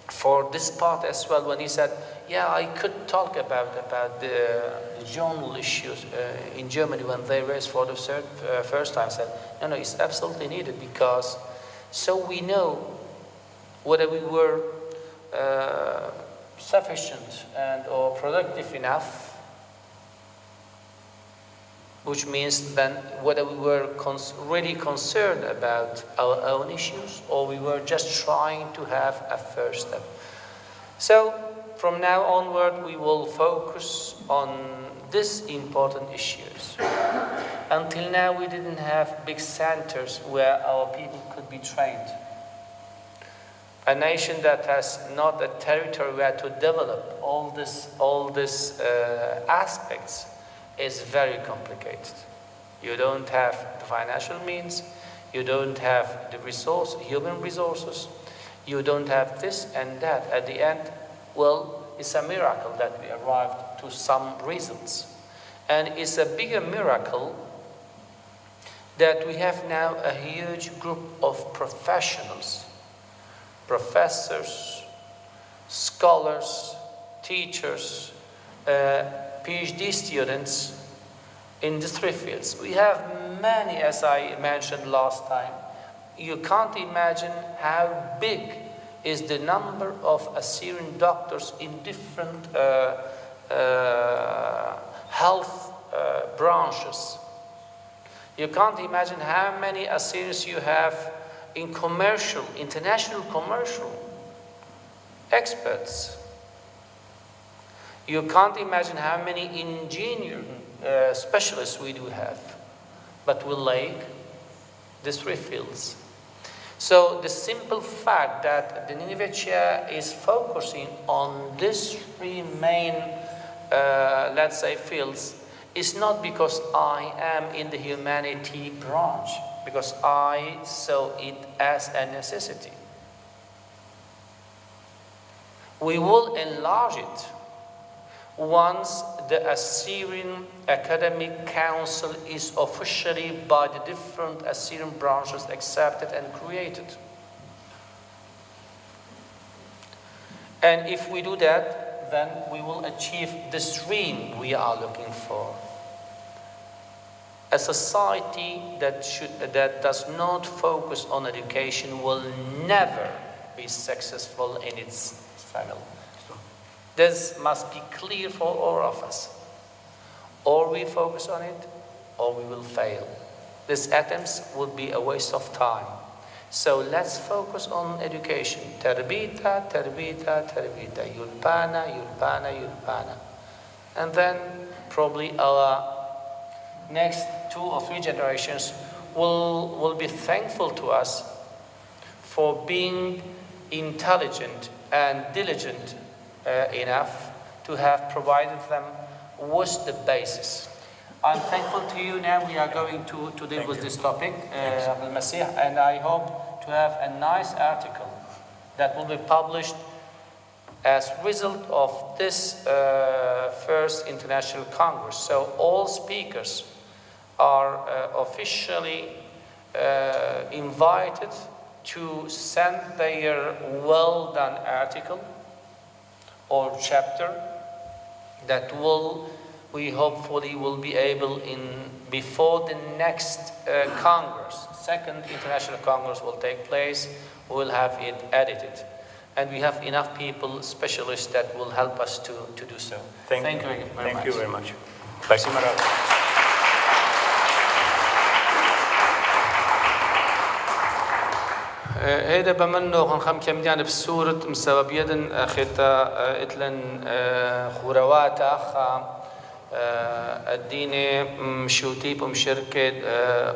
for this part as well, when he said, yeah, I could talk about the journal issues in Germany when they raised for the first time. I said, no, it's absolutely needed, because so we know whether we were sufficient and or productive enough, which means then whether we were really concerned about our own issues or we were just trying to have a first step. So from now onward, we will focus on these important issues. Until now, we didn't have big centers where our people could be trained. A nation that has not a territory where to develop all these aspects is very complicated. You don't have the financial means, you don't have the human resources, you don't have this and that. At the end, well, it's a miracle that we arrived to some results. And it's a bigger miracle that we have now a huge group of professionals, professors, scholars, teachers, PhD students in these three fields. We have many, as I mentioned last time. You can't imagine how big is the number of Assyrian doctors in different health branches. You can't imagine how many Assyrians you have in international commercial experts. You can't imagine how many engineering specialists we do have, but we lack these three fields. So the simple fact that the Nineveh Chair is focusing on these three main, let's say, fields is not because I am in the humanity branch, because I saw it as a necessity. We will enlarge it once the Assyrian Academic Council is officially by the different Assyrian branches accepted and created. And if we do that, then we will achieve the dream we are looking for. A society that does not focus on education will never be successful in its struggle. This must be clear for all of us. Or we focus on it, or we will fail. These attempts would be a waste of time. So let's focus on education. Tarbita, tarbita, tarbita. Yulpana, yulpana, yulpana. And then probably our next 2 or 3 generations will be thankful to us for being intelligent and diligent enough to have provided them with the basis. I'm thankful to you. Now we are going to deal with this topic, Abdulmesih, and I hope to have a nice article that will be published as a result of this first International Congress. So all speakers are officially invited to send their well-done article or chapter that we hopefully will be able before the next Congress, second International Congress will take place, we'll have it edited. And we have enough people, specialists, that will help us to do so. Thank you very much. Thank you very much. Спасибо. هيدا بمنو خم كم يعني بسورة مسبب يدن أخيتا إتلن خوروات خا الديني مشوتي بمشركة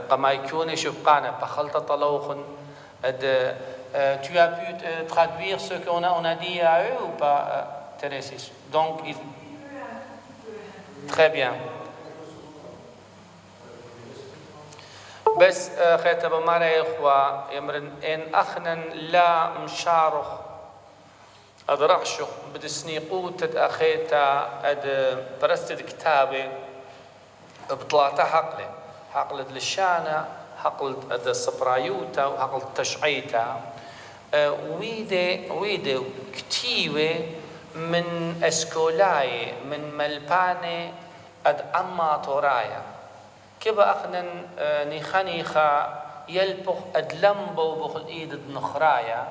قمايكوني شبقانا بخلطة طلوخن tu as pu traduire ce qu'on a dit à eux ou pas, Thérèse? Donc, très bien. بس خيتب مرة يا إخوة يمرن إن أخنا لا مشارخ أدرعشخ بدسني قوتة أخيتا أد برستد كتابي بطلعتا حقلة للشانة حقلة أد الصبرايوتا وحقلة تشعيتا ويدي كتيوة من اسكولاي من ملباني أد أما تورايا كيبا أخنا نيخانيخا يلبخ أدلمبو بخل إيد النخرايا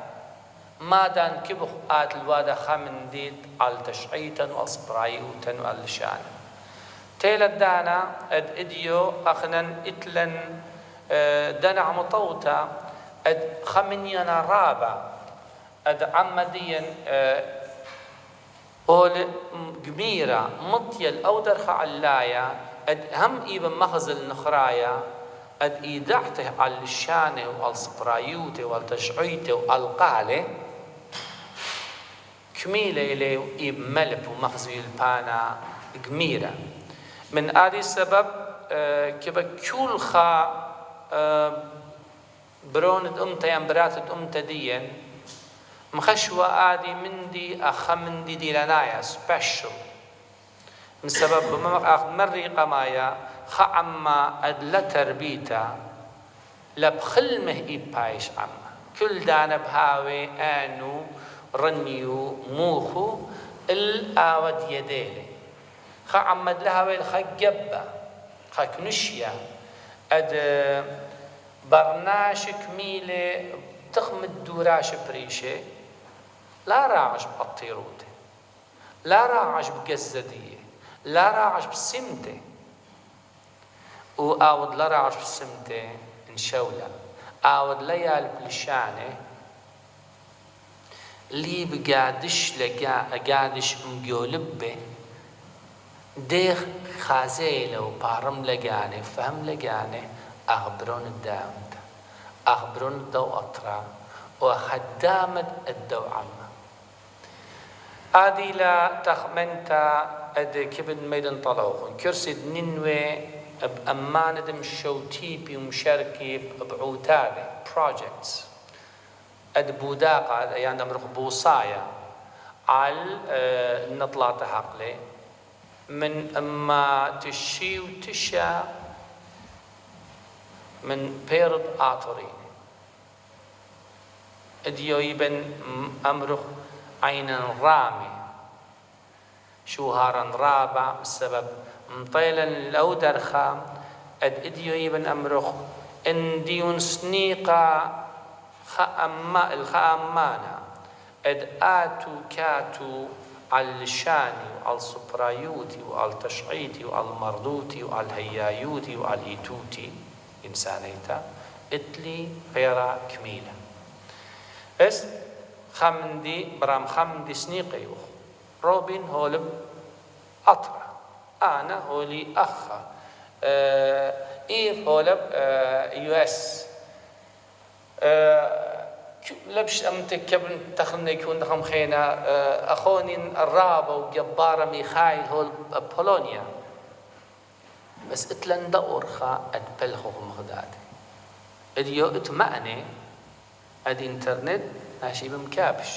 مادان كيبخ آت الوادا خامن ديد على تشعيتا والصبرايوتا واللشان تيلا دانا أد إديو أخنا إتلن دانا مطوتا أد خمنينا رابا أد عمديا أول قميرة مطيل أو درخ علايا أد هم إيبن مخزل نخرايا أد إيدعته على الشانة والصبرايوته والتشعيته والقالة كميلة إليه إيب ملب ومخزل البانا قميرة من هذا السبب كبا كل خا برونت أمتا ينبراتت أمتا ديا مخشوة آدي مندي أخمندي ديلانايا سبيشل من سبب مري قمايا خعما أدلا تربيتا لبخلمه إيبايش عما كل دانا بهاوي آنو رنيو موخو الآود يديلي خعما دلهاوي الخجبة خكنشيا أد برناش كميلة تخم الدوراش بريشة لا راعش بقطيروته لا راعش بقزدية لا راعش بسمته وآود لا راعش بسمته انشولة آود ليال بلشانه لي بقادش قادش مقولبه ديخ خازيله وبارم لقانه فهم لقانه أخبرون الدامت أخبرون الدو أطرا وخدامة الدو عما هذه لا تخمنتا أد كبن ميدان طلوخن كرسي نينوي بأمانة مشوتي بمشاركي بعوتاده projects أد بوداقة يعني مرخ بوصايا على نطلع حقلي من أما تشي وتشا من بيرد آطرين اديو يبن أمرخ عينا رامي شوهارا رابع السبب مطيلا لو درخا اد اديو يبن أمرخ ان ديون سنيقا الخامانا اد آتو كاتو على الشاني وعلى الصبرايوتي وعلى التشعيتي وعلى المردوتي وعلى الهيايوتي وعلى الإيتوتي إنسانيتا إتلي غيرا كميلة بس خمندي برام خمندي سنيقيوخ روبين هولب أطرا أنا هولي أخا إيف هولب US لبش أمتك كبن تخلنا يكون دخم خينا أخوني الرابة وجبارة ميخايل هول بولونيا بس اتلن دور خا اتبلخو مغداد اديو اتمعني اد انترنت ماشي بمكابش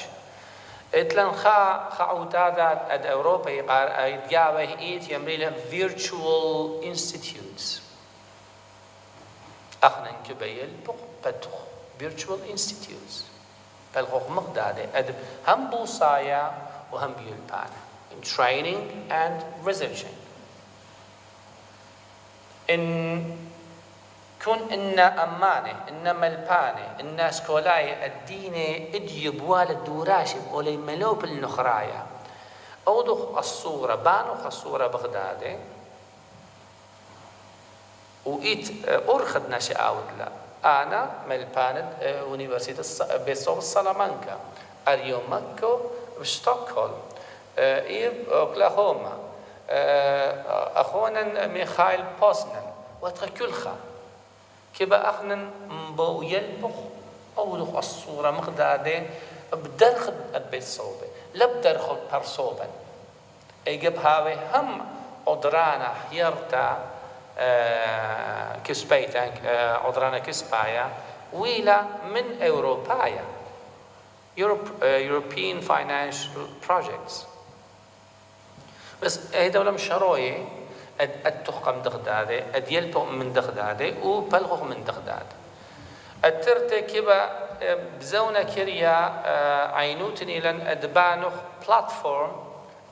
اتلن خا عودادات اد اوروبا يقار يتجاوه ايت يمريلا virtual institutes أخنا كبيل بتخ virtual institutes بالغوغ مقدادة أد هم بوصايا وهم بيلبانا in training and researching إن كون إن أمانة إن ملبانة إن سكولاي الدين إديب والد دوراشب ولي ملوب النخرايا أوضخ الصورة بانوخ الصورة بغدادة وإيت أرخد ناشي أود لا أنا ملبانة أونيفرسيتي بيسوغ سالامانكا اليوم مكو بستوكهولم إيب أوكلاهوما أخونا ميخائيل بوزنان وتخكلخا كيبا أخنا مبو يلبخ أولخ الصورة مقدادة بدرخد البيت صوبة لا بدرخد برصوبا يجب هاوي هم أدرانا حيرتا كسبيتا أدرانا كسبايا ويلا من أوروبايا European Financial Projects بس هي دولة مش شروية التخم دغدادة اليلبو من دغدادة وبلغو من دغدادة الترتكب بزونا كريا عينوتني لن أدبانوخ بلاتفورم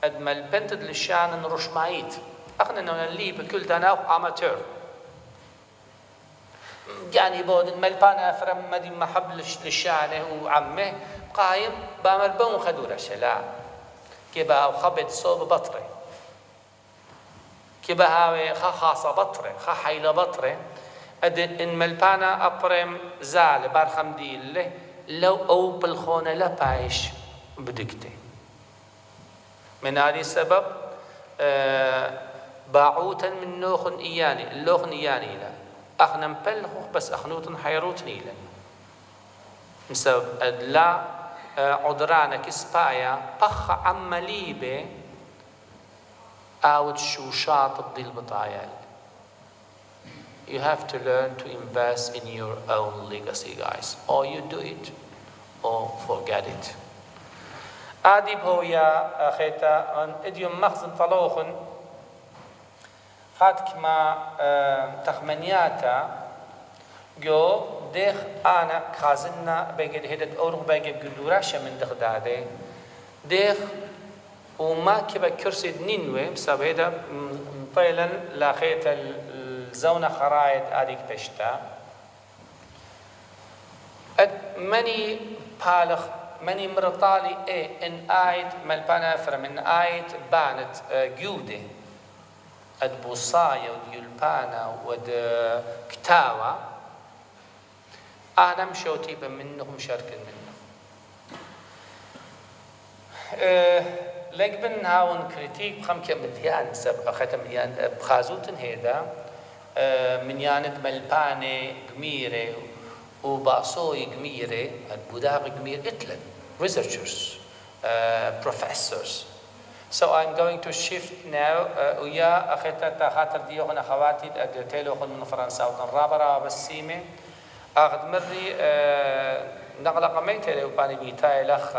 أدمل بنتد للشان رشمايت أخنا نولي بكل داناوخ أماتور يعني بود ملبانا فرم مدي محب للشانه وعمه قايم بامر بون خدورة شلا كيبا خبط صوب بطري كيبا هاوي خاصة بطري حيلة بطري إن ملبانا أبرم زال بارخم ديله لو أو بالخونة لا بايش بدكتي من هذه السبب باعوتا من نوخن إياني اللوخن إياني لا أخنا مبلغوخ بس أخنوتن حيروتني لن بسبب لا عدرانا كسبايا بخ عمليبه أو شوشات الضي البطايال. You have to learn to invest in your own legacy, guys. Or you do it, or forget it. آدي بهويا أخيتا أن إديوم مخزن طلوخن خاتك ما تخمنياتا جو ديخ أنا خازنا بيجي هيدا أوروخ بيجي بقدوراشة من دغدادة ديخ وما كبا كرسي نينوي بسبب هيدا مطيلا لاخيتا الزونة خرايط آديك بشتا مني بالغ مني مرطالي إن آيت ملبانا فرمن آيت بانت جودة أد بوصايا وديولبانا ود كتاوة أنا مشوتي منهم شركة منهم لك بن هاون كريتيك بخم كم مليان سب أخذت مليان بخازوتن هيدا من ياند ملبانة جميرة وباصوي جميرة البوداغ جمير إتلن researchers professors. So I'm going to shift now ويا أخذت خاطر ديوخن أخواتي تيلوخن من فرنسا وتنرابرا بالسيمة أخذ مري نقلق ميتة لو باني بيتاي لخ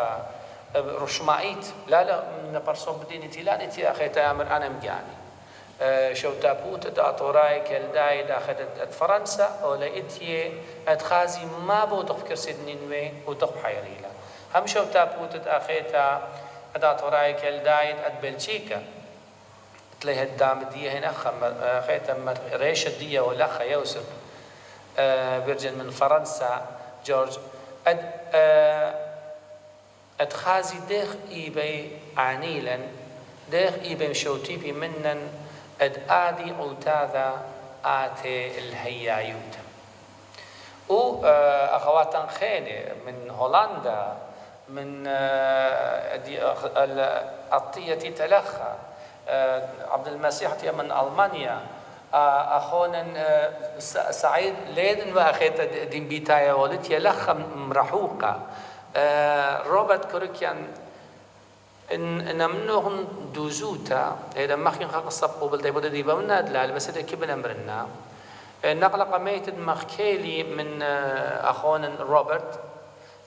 رشمائيت لا نبرصو بديني تيلاني تي أخذت أمر أنا مجاني شو تابوت داتوراي كالداي داخلت فرنسا ولا إتي أتخازي ما بو تفكر سيدنينوي وتخ حيريلا هم شو تابوت داخلت داتوراي كالداي أت بلجيكا تلاقي الدام دي هنا خيت ريشة دي ولا خ يوسف برجل من فرنسا جورج أتخازي ديخ إيبي عنيلا ديخ إيبي مشوتي بي منن آدي أوتاذا آتي الهيايوت و أخواتن خيني من هولندا من الطية تلخى عبدالمسيح من ألمانيا أخونا سعيد ليدن وأخيت دين بيتايا ولتيا لخى مرحوقة روبرت كوريكيان إن منهم دوزوتا إذا ما خين خلق الصب قبل تيبود ديبا من نادلال بس إذا كبنا مرنا نقل قميت مخكيلي من أخونا روبرت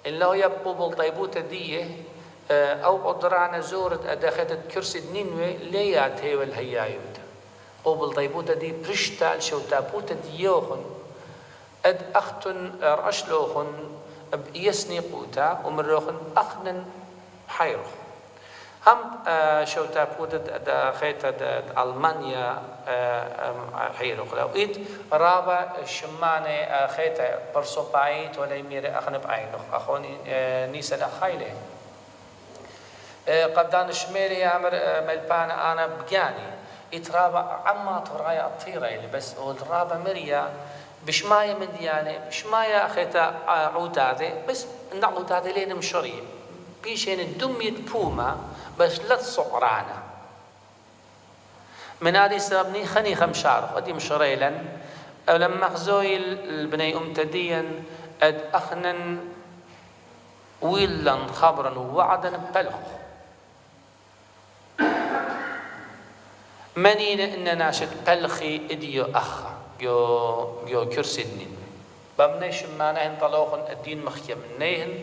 إن لو يبقوا بالطيبوت ديه أو قدرانا زورت أدخلت كرسي نينوي ليات هي والهيايوت قبل طيبوت دي برشتال شو تابوت ديوخن اد أختن رأشلوخن بيسني قوتا ومروخن أخنن حيرخ هم شوتا بودت دا خيتا دا ألمانيا حيرخ لو إيد رابا شماني خيتا برسو بعيد ولا يمير أخن بعينخ أخوني نيسا لخايله قدان شميري عمر ملبانا أنا بجاني إترابا عما ترايا الطيرة اللي بس والرابا مريا بشماية من ديانة بشماية أخيتا عودادي بس نعودادي لين مشري بيشين الدمية بوما بس لا تصعرانا من هذه السبب خني خمشار ودي مشريلا أو لما خزوي البني أمتديا أد أخنن ويلا خبرا ووعدا بلخ منين إن ناشد بلخي إديو أخا جو كرسدنين بمنيش معناهن طلوخن الدين مخيا منيهن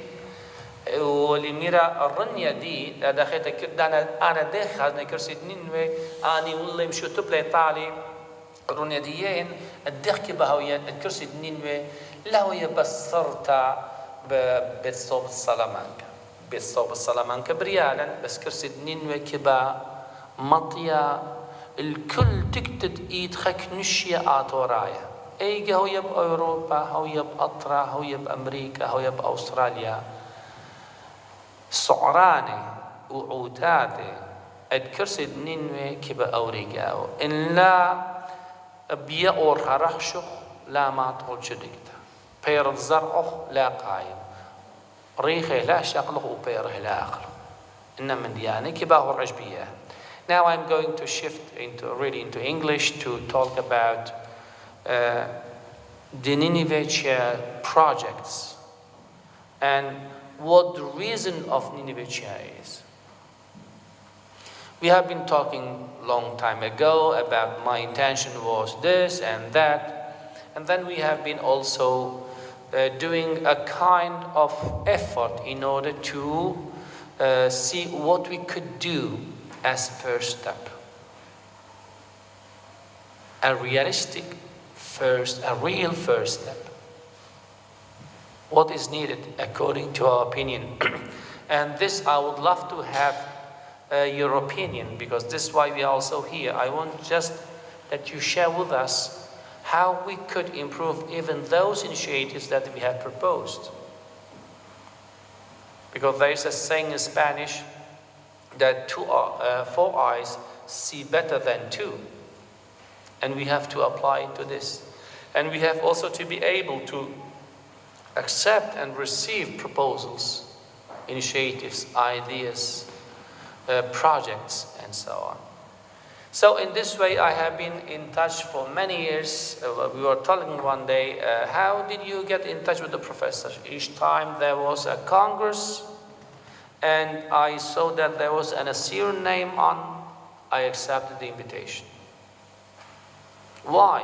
ولميرا الرنيا دي دخلت كده أنا داخل كرسدنين وأني والله مشو تبلي طالي الرنيا ديين الدخك بهوية الكرسدنين له يبصرتا بصوب السلامانكا بصوب السلامانكا بريالا بس كرسدنين وكبا مطيا الكل تكتد ايد خك نشيا آتورايا ايجا هو يب اوروبا هو يب اطرا هو يب امريكا هو يب استراليا صعراني وعوتاتي الكرسد نينوي كبا اوريجاو ان لا بيا اور خرخشخ لا ما تقول شدكتا بير الزرعخ لا قايم ريخه لا شقلخ وبيره لا اخر انما دياني كبا هو الرجبيه. Now I'm going to shift into English to talk about the Nineveh Chair projects and what the reason of Nineveh Chair is. We have been talking long time ago about my intention was this and that, and then we have been also doing a kind of effort in order to see what we could do as first step. A realistic first, a real first step. What is needed according to our opinion. And this I would love to have your opinion, because this is why we are also here. I want just that you share with us how we could improve even those initiatives that we have proposed. Because there is a saying in Spanish that four eyes see better than two. And we have to apply it to this. And we have also to be able to accept and receive proposals, initiatives, ideas, projects, and so on. So in this way, I have been in touch for many years. We were talking one day, how did you get in touch with the professor? Each time there was a congress, and I saw that there was an Assyrian name on, I accepted the invitation. Why?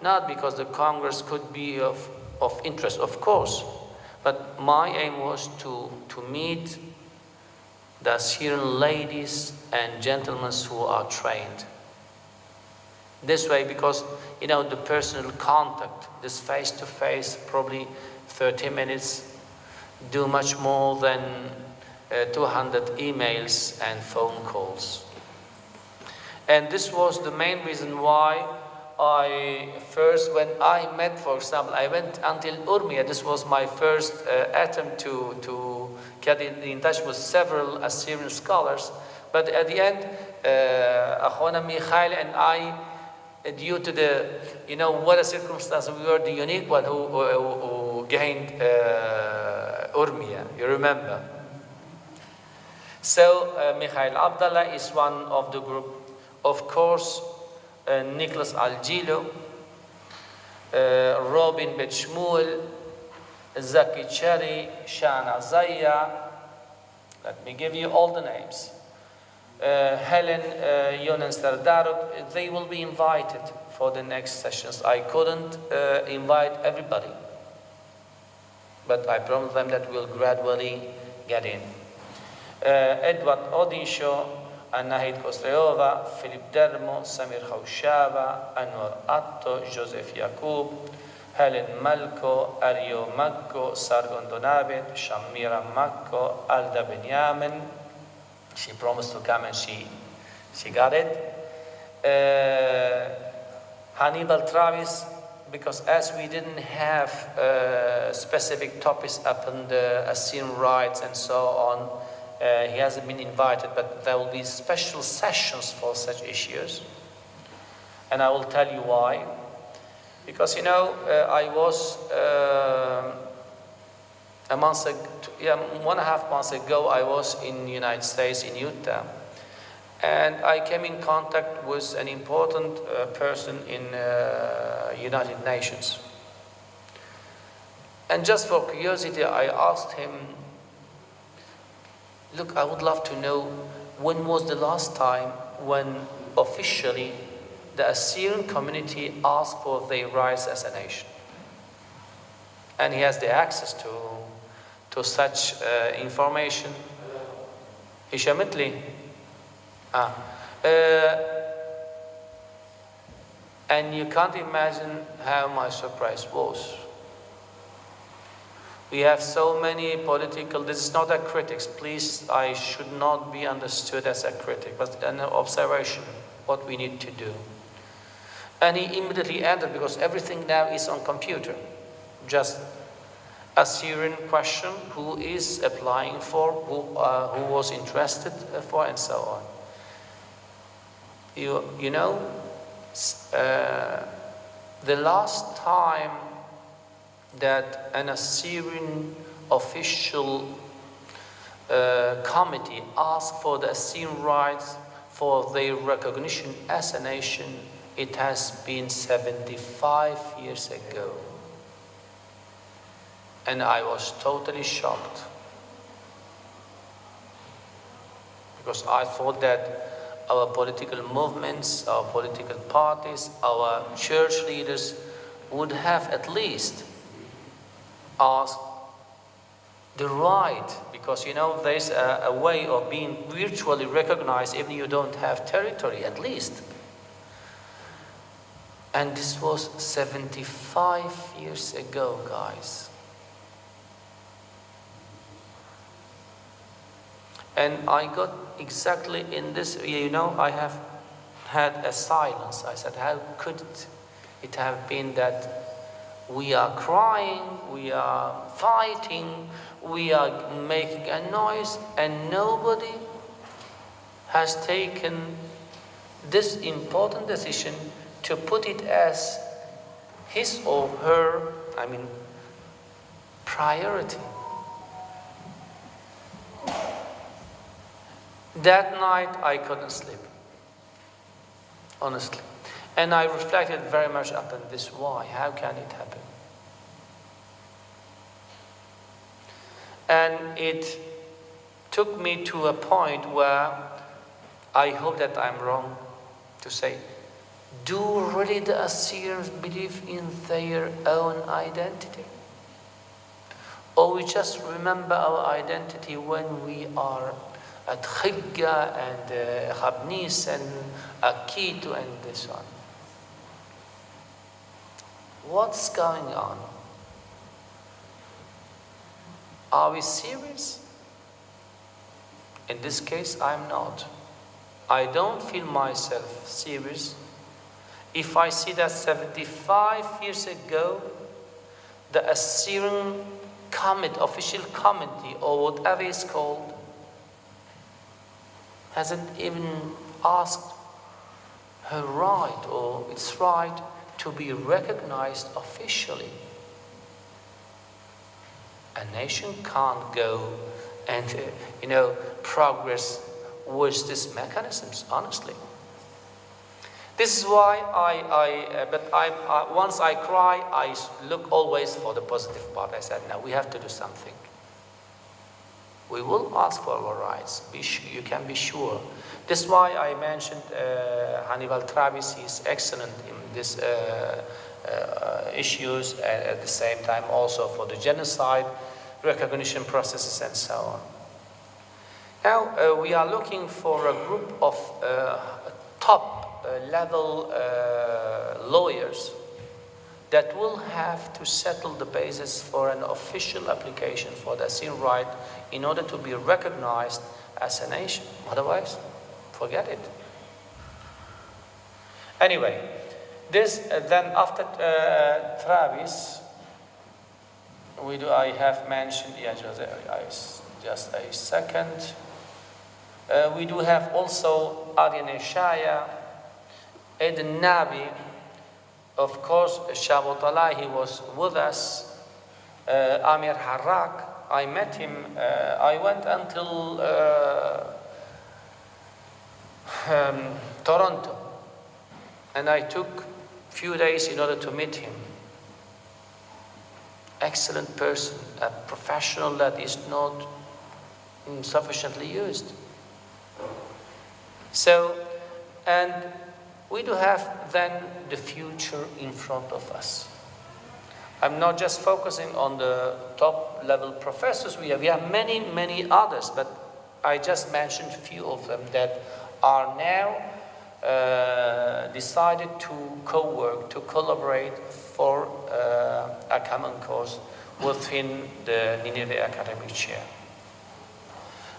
Not because the Congress could be of interest, of course, but my aim was to meet the Assyrian ladies and gentlemen who are trained. This way, because, you know, the personal contact, this face-to-face, probably 30 minutes, do much more than 200 emails and phone calls. And this was the main reason why when I met, for example, I went until Urmia. This was my first attempt to get in touch with several Assyrian scholars. But at the end, Akhwana Mikhail and I, due to the, you know, what a circumstance, we were the unique one who gained Urmia, you remember. So Mikhail Abdallah is one of the group. Of course, Nicholas Algilo, Robin Betshmuel, Zaki Cherry, Shana Zaya. Let me give you all the names. Helen Yonan Sardaruk, they will be invited for the next sessions. I couldn't invite everybody, but I promised them that we'll gradually get in. Edward Odisho, Anahid Kosleova, Philip Dermo, Samir Khaushava, Anwar Atto, Joseph Yakub, Helen Malko, Ario Makko, Sargon Donabit, Shamira Makko, Alda Benyamin. She promised to come and she got it. Hannibal Travis, because as we didn't have specific topics upon the Assyrian rights and so on, he hasn't been invited, but there will be special sessions for such issues. And I will tell you why. Because, I was a month ago, 1.5 months ago, I was in the United States, in Utah. And I came in contact with an important person in United Nations. And just for curiosity, I asked him, look, I would love to know when was the last time when officially the Assyrian community asked for their rights as a nation. And he has the access to such information. Hishamitli. And you can't imagine how my surprise was. We have so many political, this is not a critic, please, I should not be understood as a critic, but an observation, what we need to do. And he immediately entered, because everything now is on computer. Just Assyrian question, who is applying for, who was interested for, and so on. You know, the last time that an Assyrian official committee asked for the Assyrian rights for their recognition as a nation, it has been 75 years ago. And I was totally shocked. Because I thought that our political movements, our political parties, our church leaders would have at least asked the right, because there's a way of being virtually recognized even if you don't have territory, at least. And this was 75 years ago, guys. And I got exactly in this, I have had a silence. I said, how could it have been that we are crying, we are fighting, we are making a noise, and nobody has taken this important decision to put it as his or her, priority. That night I couldn't sleep, honestly. And I reflected very much upon this. Why? How can it happen? And it took me to a point where I hope that I'm wrong to say, do really the Assyrians believe in their own identity? Or we just remember our identity when we are at Khigga and Khabnis and Akitu and this one? What's going on? Are we serious? In this case, I'm not. I don't feel myself serious if I see that 75 years ago, the Assyrian official committee, or whatever it's called, hasn't even asked her right or its right to be recognized officially. A nation can't go and, progress with these mechanisms, honestly. This is why once I cry, I look always for the positive part. I said, no, we have to do something. We will ask for our rights. You can be sure. This is why I mentioned Hannibal Travis. He's excellent in these issues, and at the same time also for the genocide recognition processes and so on. Now we are looking for a group of top level lawyers that will have to settle the basis for an official application for the Assyrian right in order to be recognized as a nation. Otherwise, forget it. Anyway, this then after Travis, I have mentioned, just a second. We do have also Aryan Shaya, Ed Nabi, of course, Shabbat Allah, he was with us. Amir Harrak, I met him. I went until Toronto, and I took a few days in order to meet him. Excellent person, a professional that is not sufficiently used. So, and we do have then the future in front of us. I'm not just focusing on the top level professors we have many, many others, but I just mentioned a few of them that are now decided to co-work, to collaborate for a common cause within the Nineveh Academic Chair.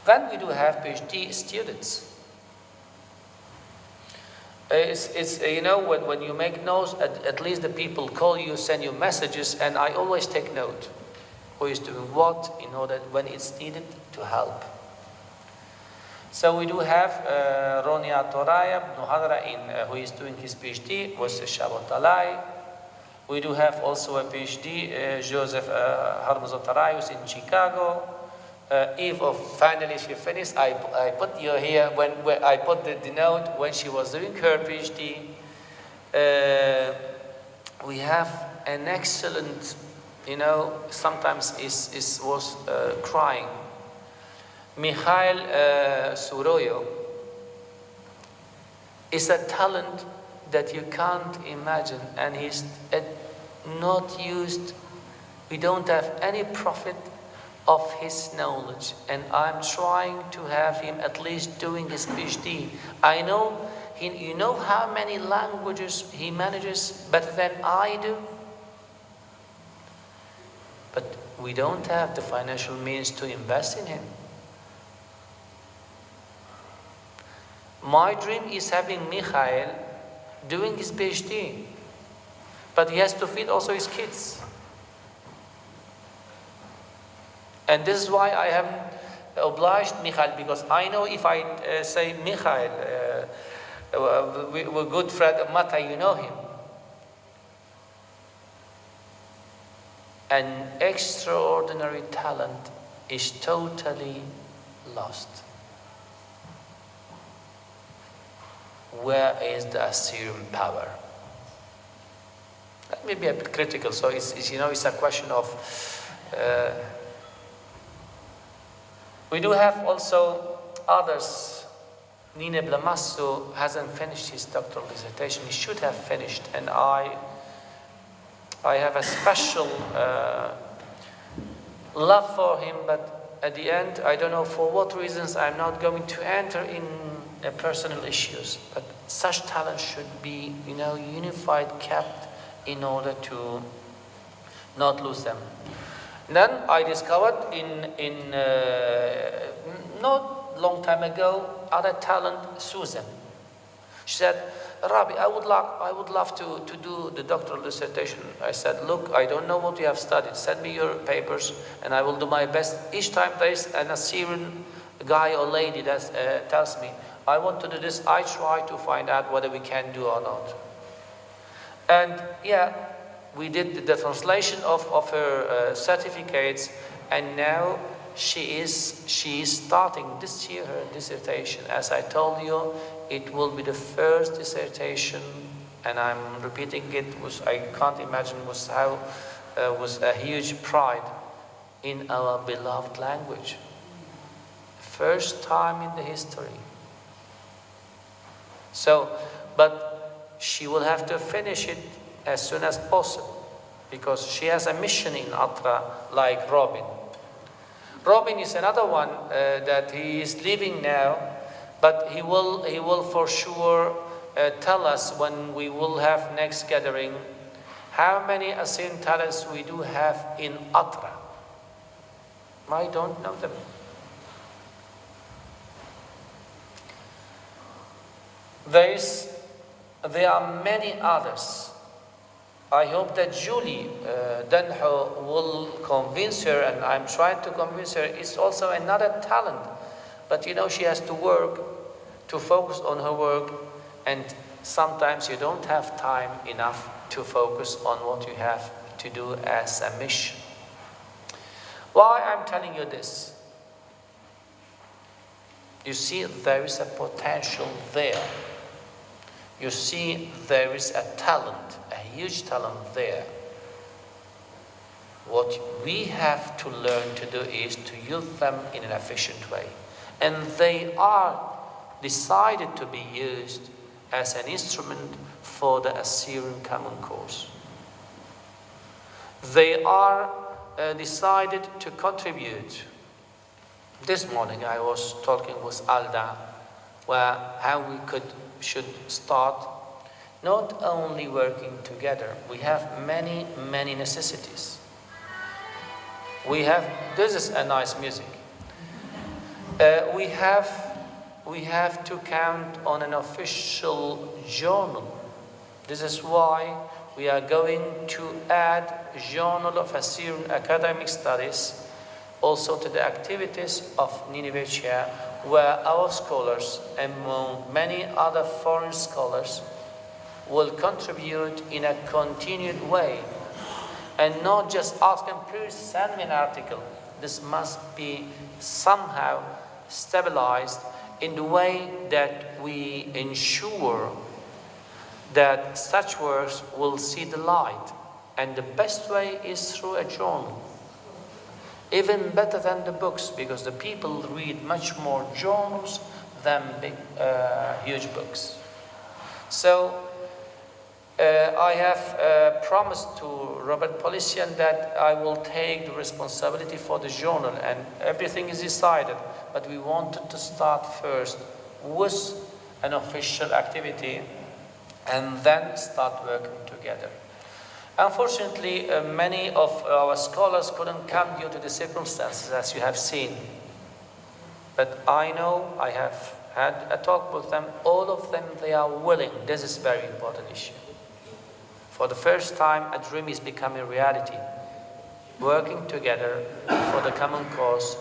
Then we do have PhD students. It's you know, when you make notes, at least the people call you, send you messages, and I always take note who is doing what in order when it's needed to help. So we do have Ronia Toraya who is doing his PhD, was Shabbat Alai. We do have also a PhD, Joseph Harmzotarayus in Chicago. Eve, finally she finished. I put you here when I put the note when she was doing her PhD. We have an excellent, you know, sometimes was crying. Mikhail Suroyo is a talent that you can't imagine, and he's not used. We don't have any profit of his knowledge, and I'm trying to have him at least doing his PhD. I know, you know how many languages he manages better than I do? But we don't have the financial means to invest in him. My dream is having Mikhail doing his PhD, but he has to feed also his kids. And this is why I haven't obliged Mikhail, because I know if I say Mikhail, we're good friend Mata, you know him. An extraordinary talent is totally lost. Where is the Assyrian power? That may be a bit critical, so it's you know, it's a question of we do have also others. Nine Blamasso hasn't finished his doctoral dissertation. He should have finished, and I have a special love for him, but at the end, I don't know for what reasons, I'm not going to enter in personal issues. But such talent should be, you know, unified, kept in order to not lose them. Then I discovered in not long time ago other talent, Susan. She said, Rabbi, I would love to do the doctoral dissertation. I said, look, I don't know what you have studied. Send me your papers and I will do my best. Each time there is an Assyrian guy or lady that tells me, I want to do this, I try to find out whether we can do or not. And yeah, we did the translation of her certificates, and now she is starting this year her dissertation. As I told you, it will be the first dissertation, and I'm repeating it, which I can't imagine was a huge pride in our beloved language. First time in the history. So, but she will have to finish it as soon as possible, because she has a mission in Atra like Robin. Robin is another one that he is leaving now, but he will for sure tell us when we will have next gathering How many Assyrian talents we do have in Atra? I don't know them. There are many others. I hope that Julie Denho will convince her, and I'm trying to convince her, it's also another talent. But you know, she has to work, to focus on her work, and sometimes you don't have time enough to focus on what you have to do as a mission. Why I'm telling you this? You see, there is a potential there. You see, there is a talent, a huge talent there. What we have to learn to do is to use them in an efficient way. And they are decided to be used as an instrument for the Assyrian Common Cause. They are decided to contribute. This morning I was talking with Alda how we should start not only working together. We have many necessities. This is a nice music. We have to count on an official journal. This is why we are going to add Journal of Assyrian Academic Studies also to the activities of Nineveh Chair, where our scholars, among many other foreign scholars, will contribute in a continued way, and not just ask them, please send me an article. This must be somehow stabilized in the way that we ensure that such works will see the light. And the best way is through a journal. Even better than the books, because the people read much more journals than big, huge books. So I have promised to Robert Polician that I will take the responsibility for the journal, and everything is decided. But we wanted to start first with an official activity and then start working together. Unfortunately, many of our scholars couldn't come due to the circumstances, as you have seen. But I know, I have had a talk with them, all of them, they are willing. This is a very important issue. For the first time, a dream is becoming reality. Working together for the common cause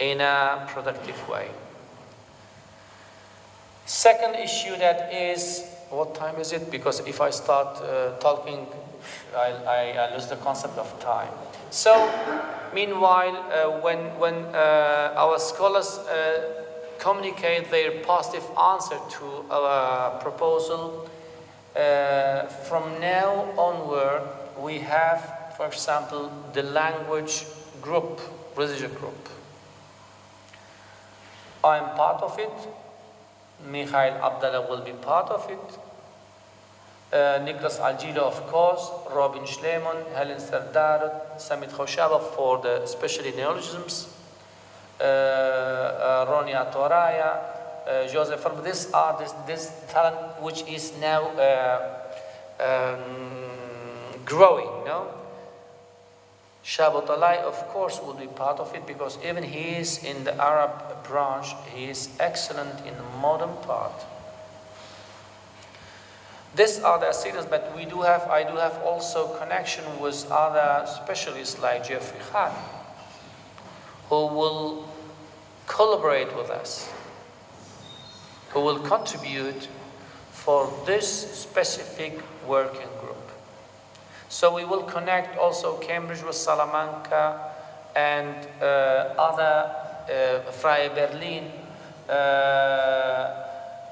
in a productive way. Second issue that is, what time is it? Because if I start talking, I lose the concept of time. So, meanwhile, when our scholars communicate their positive answer to our proposal, from now onward, we have, for example, the language group, religious group. I am part of it. Mikhail Abdallah will be part of it. Nicholas Algilo, of course, Robin Schlemon, Helen Serdar, Samit Khoshaba for the especially neologisms, Ronia Toraya, Joseph Farb. These are this talent which is now growing, no? Shabotalai, of course, will be part of it, because even he is in the Arab branch, he is excellent in the modern part. These are the Assyrians, but I do have also connection with other specialists like Jeffrey Khan, who will collaborate with us, who will contribute for this specific working group. So we will connect also Cambridge with Salamanca and other Freie Berlin.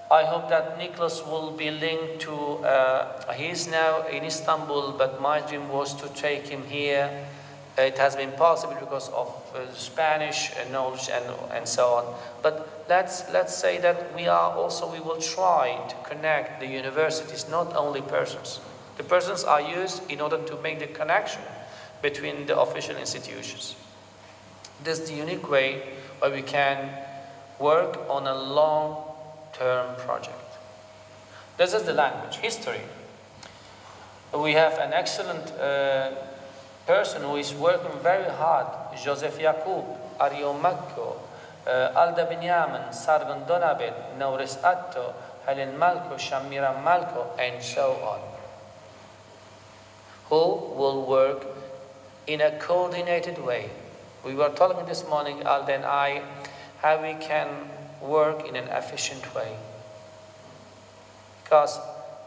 I hope that Nicholas will be linked to, he is now in Istanbul, but my dream was to take him here. It has been possible because of Spanish knowledge and so on. But let's say that we will try to connect the universities, not only persons. The persons are used in order to make the connection between the official institutions. This is the unique way where we can work on a long-term project. This is the language, history. We have an excellent person who is working very hard, Joseph Yaqub, Ario Makko, Alda Binyamin, Sargon Donabet, Nauris Atto, Helen Malko, Shamira Malko, and so on, who will work in a coordinated way. We were talking this morning, Alda and I, how we can work in an efficient way. Because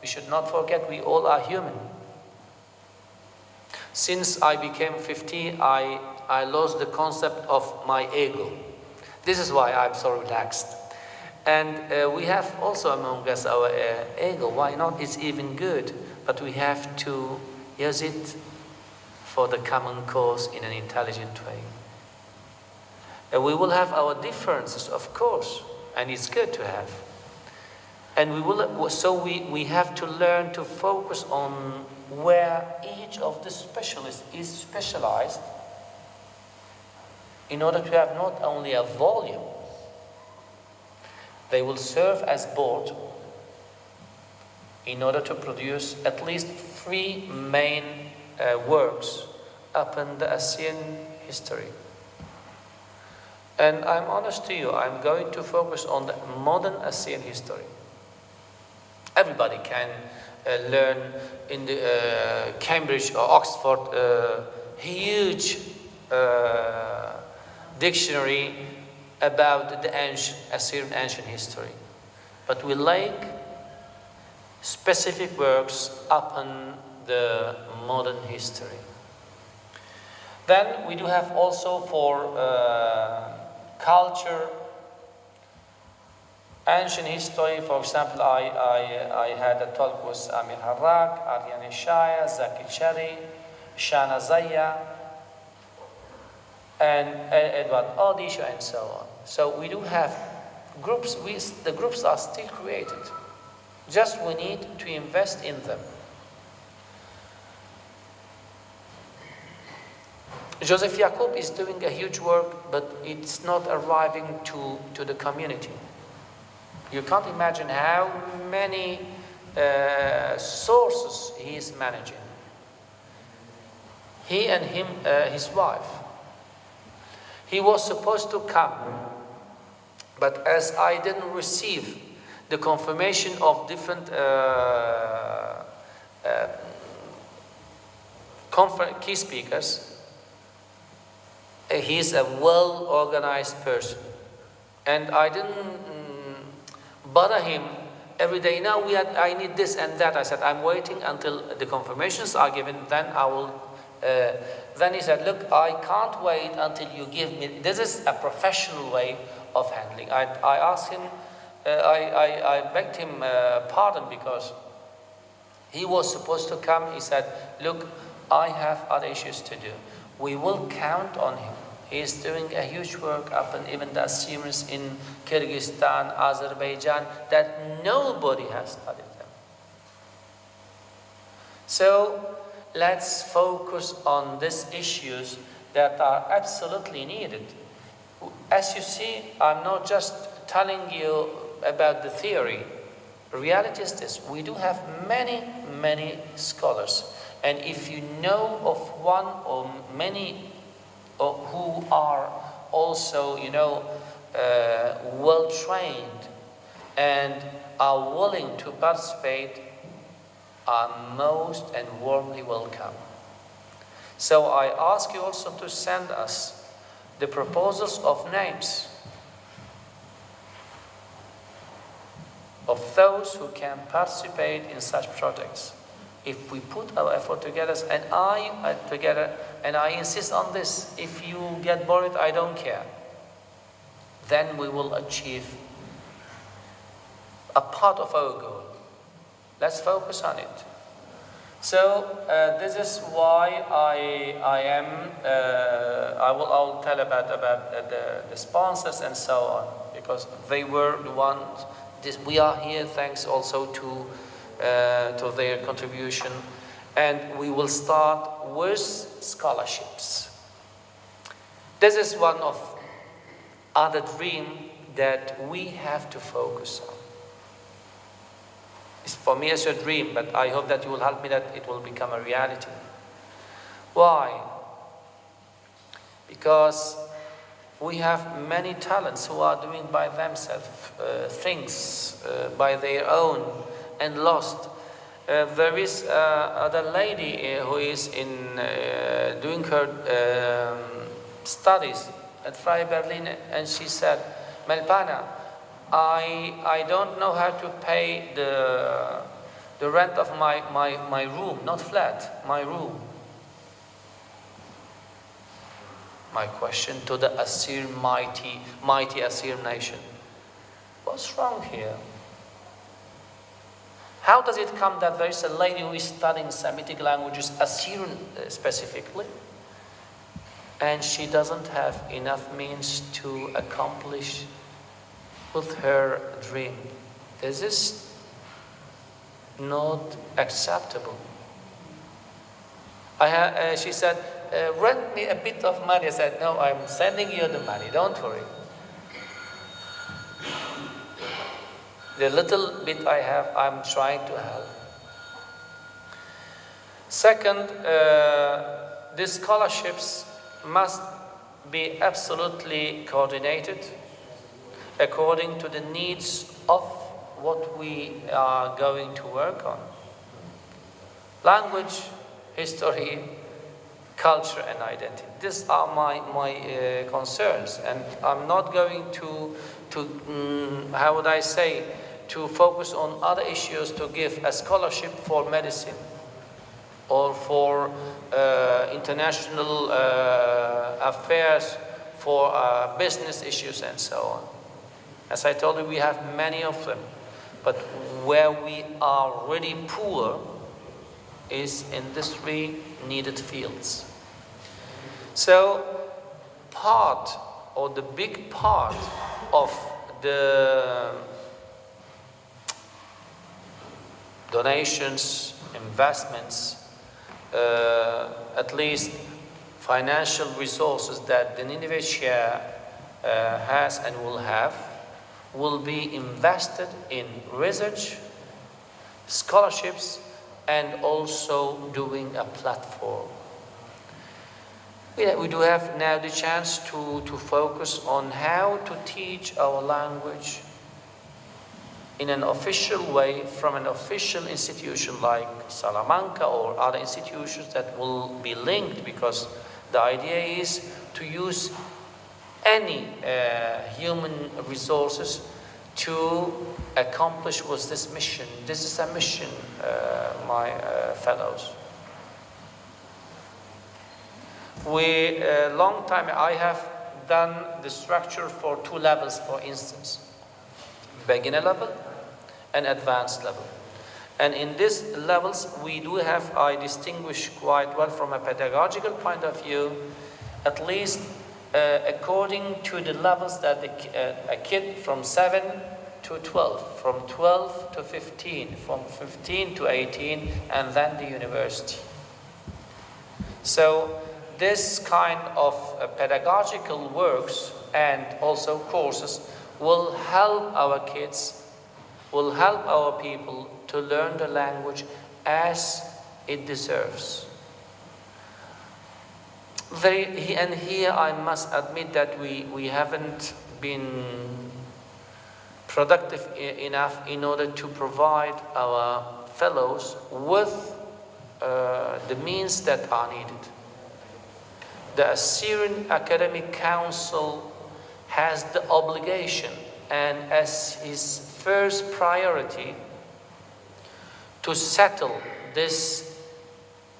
we should not forget we all are human. Since I became 50, I lost the concept of my ego. This is why I'm so relaxed. And we have also among us our ego. Why not? It's even good. But we have to use it for the common cause in an intelligent way. And we will have our differences, of course, and it's good to have. And we have to learn to focus on where each of the specialists is specialized in order to have not only a volume, they will serve as board in order to produce at least 3 main works upon the Assyrian history. And I'm honest to you, I'm going to focus on the modern Assyrian history. Everybody can learn in the Cambridge or Oxford huge dictionary about the Assyrian ancient history. But we lack specific works upon the modern history. Then we do have also for culture, ancient history. For example, I had a talk with Amir Harrak, Aryan Shaya, Zaki Chari, Shana Zaya, and Edward Odisha, and so on. So we do have groups. The groups are still created. Just we need to invest in them. Joseph Yaqub is doing a huge work, but it's not arriving to the community. You can't imagine how many sources he is managing. He and his wife. He was supposed to come, but as I didn't receive the confirmation of different key speakers, he's a well-organized person. And I didn't bother him every day. Now I need this and that. I said, I'm waiting until the confirmations are given, then I will. Then he said, look, I can't wait until you give me. This is a professional way of handling. I asked him, I begged him pardon because he was supposed to come. He said, look, I have other issues to do. We will count on him. He is doing a huge work up in even the Assyrians in Kyrgyzstan, Azerbaijan, that nobody has studied them. So let's focus on these issues that are absolutely needed. As you see, I'm not just telling you about the theory. Reality is this: we do have many, many scholars. And if you know of one or many who are also, well-trained and are willing to participate, are most and warmly welcome. So I ask you also to send us the proposals of names of those who can participate in such projects. If we put our effort together, and I insist on this, if you get bored, I don't care, then we will achieve a part of our goal. Let's focus on it. So this is why I will tell about the sponsors and so on, because they were the ones. We are here thanks also to their contribution, and we will start with scholarships. This is one of other dream that we have to focus on. For me, it's a dream, but I hope that you will help me that it will become a reality. Why? Because we have many talents who are doing by themselves things by their own and lost. There is other lady who is doing her studies at Freie Berlin, and she said, Melpana, I don't know how to pay the rent of my room, not flat, my room. My question to the Assyrian mighty Assyrian nation, what's wrong here? How does it come that there is a lady who is studying Semitic languages, Assyrian specifically, and she doesn't have enough means to accomplish with her dream? This is not acceptable. She said, rent me a bit of money. I said, no, I'm sending you the money, don't worry. The little bit I have, I'm trying to help. Second, these scholarships must be absolutely coordinated according to the needs of what we are going to work on. Language, history, culture and identity. These are my concerns, and I'm not going to how would I say, to focus on other issues to give a scholarship for medicine or for international affairs, for business issues and so on. As I told you, we have many of them, but where we are really poor is in these three needed fields. So part, or the big part of the donations, investments, at least financial resources that the Nineveh Chair has and will have, will be invested in research, scholarships, and also doing a platform. We do have now the chance to focus on how to teach our language in an official way from an official institution like Salamanca or other institutions that will be linked, because the idea is to use any human resources to accomplish with this mission. This is a mission, my fellows. Long time I have done the structure for 2 levels, for instance, beginner level and advanced level. And in these levels we do have, I distinguish quite well from a pedagogical point of view, at least according to the levels that a kid from 7 to 12, from 12 to 15, from 15 to 18, and then the university. So this kind of pedagogical works and also courses will help our kids, will help our people to learn the language as it deserves. And here I must admit that we haven't been productive enough in order to provide our fellows with the means that are needed. The Assyrian Academic Council has the obligation and as his first priority to settle this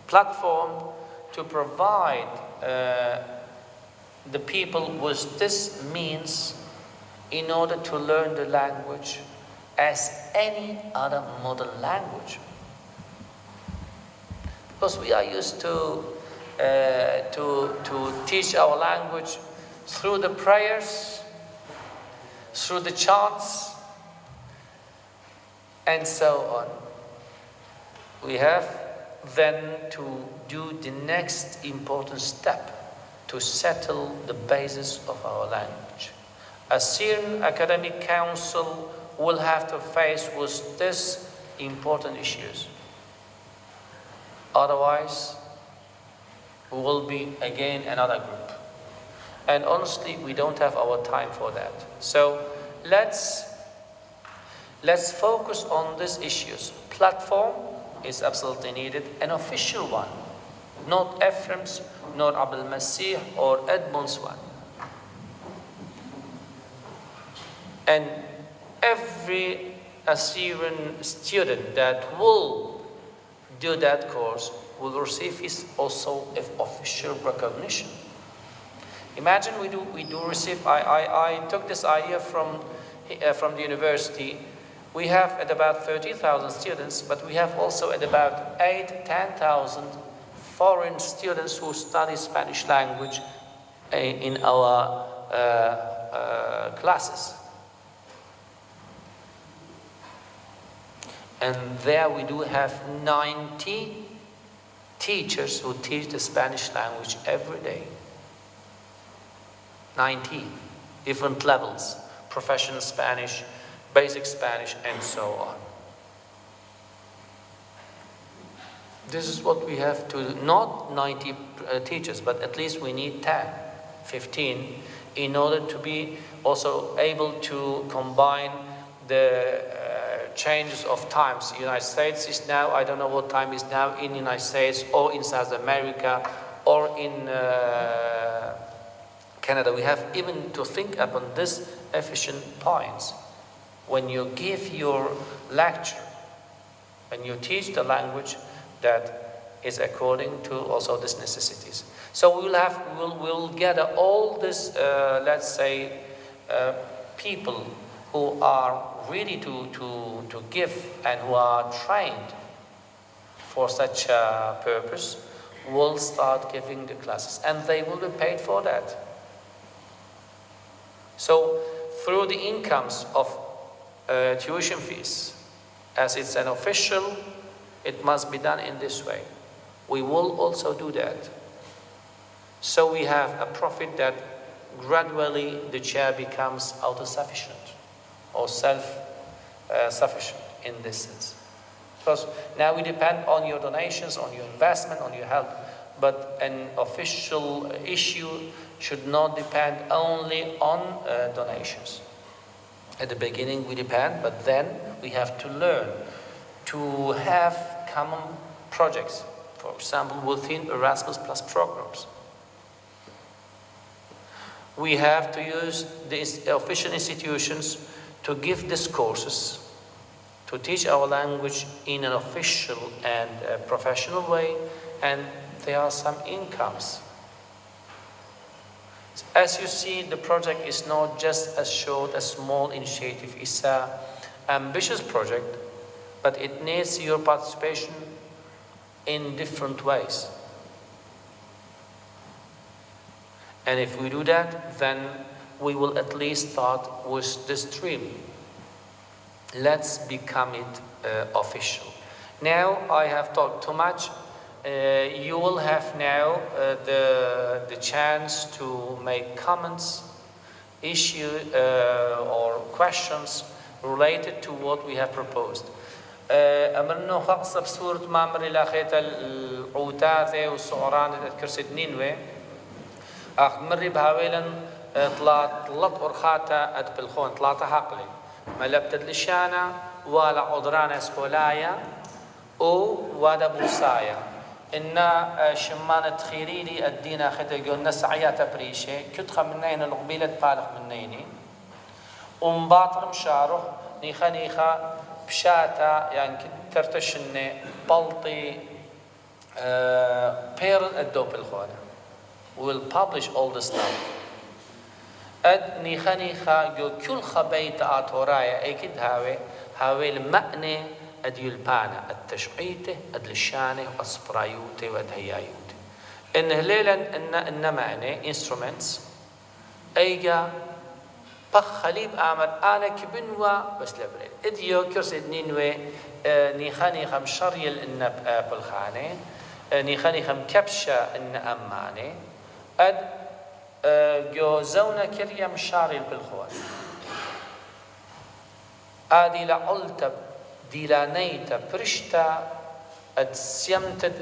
platform, to provide the people with this means in order to learn the language as any other modern language. Because we are used to teach our language through the prayers, through the chants, and so on. We have then to do the next important step to settle the basis of our language. Assyrian Academic Council will have to face with this important issues. Otherwise, we will be again another group. And honestly, we don't have our time for that. So let's focus on these issues. Platform is absolutely needed, an official one, not Ephraim's, nor Abdulmesih or Edmund's one. And every Assyrian student that will do that course will receive is also official recognition. Imagine we do receive. I took this idea from the university. We have at about 30,000 students, but we have also at about 10,000 foreign students who study Spanish language in our classes. And there we do have 90 teachers who teach the Spanish language every day. 90 different levels, professional Spanish, basic Spanish, and so on. This is what we have to, not 90 teachers, but at least we need 10, 15, in order to be also able to combine the changes of times. The United States is now, I don't know what time is now in the United States or in South America or in Canada. We have even to think upon this efficient points. When you give your lecture, when you teach the language that is according to also these necessities. So we'll gather all this, let's say, people who are ready to give and who are trained for such a purpose will start giving the classes, and they will be paid for that. So through the incomes of tuition fees, as it's an official, it must be done in this way. We will also do that. So we have a profit that gradually the chair becomes autosufficient or self-sufficient in this sense. Because now we depend on your donations, on your investment, on your help, but an official issue should not depend only on donations. At the beginning we depend, but then we have to learn to have common projects, for example, within Erasmus Plus programs. We have to use these official institutions to give these courses, to teach our language in an official and professional way, and there are some incomes. As you see, the project is not just a short, a small initiative. It's an ambitious project, but it needs your participation in different ways. And if we do that, then we will at least start with this dream. Let's become it official. Now I have talked too much. You will have now the chance to make comments, or questions related to what we have proposed. أمرنا خاصة بصورة ما مر إلى خيط العوتاثة والصعران كرسي نينوي أمر بهاويلا طلعت أرخاتا أتبلخون طلعت حقلي ملبت لشانا ولا عذران اسكولايا أو ولا بوسايا إن شمان تخيريلي الدينا خدجون نسعيات بريشة كتخ منين القبيلة بالغ منيني ومباطر مشارخ نيخا بشاتا يعني ترتشني بلطي بير الدوب الخونة will publish all the stuff اد نيخا جو كل خبيت آتورايا اكيد هاوي المعنى اد يلبانا التشقيته اد للشانه والسبرايوته واد هيايوته ان هليلا ان معنى instruments ايجا بخليب آمر أنا كبنوا بس لبريد إديو كرسي نينوي نيخاني خم شريل إن بالخانة نيخاني خم كبشة إن أمانة أد جو زونا كريا مشاريل بالخوان آدي لعلت ديلانيتا برشتا ادسيمتد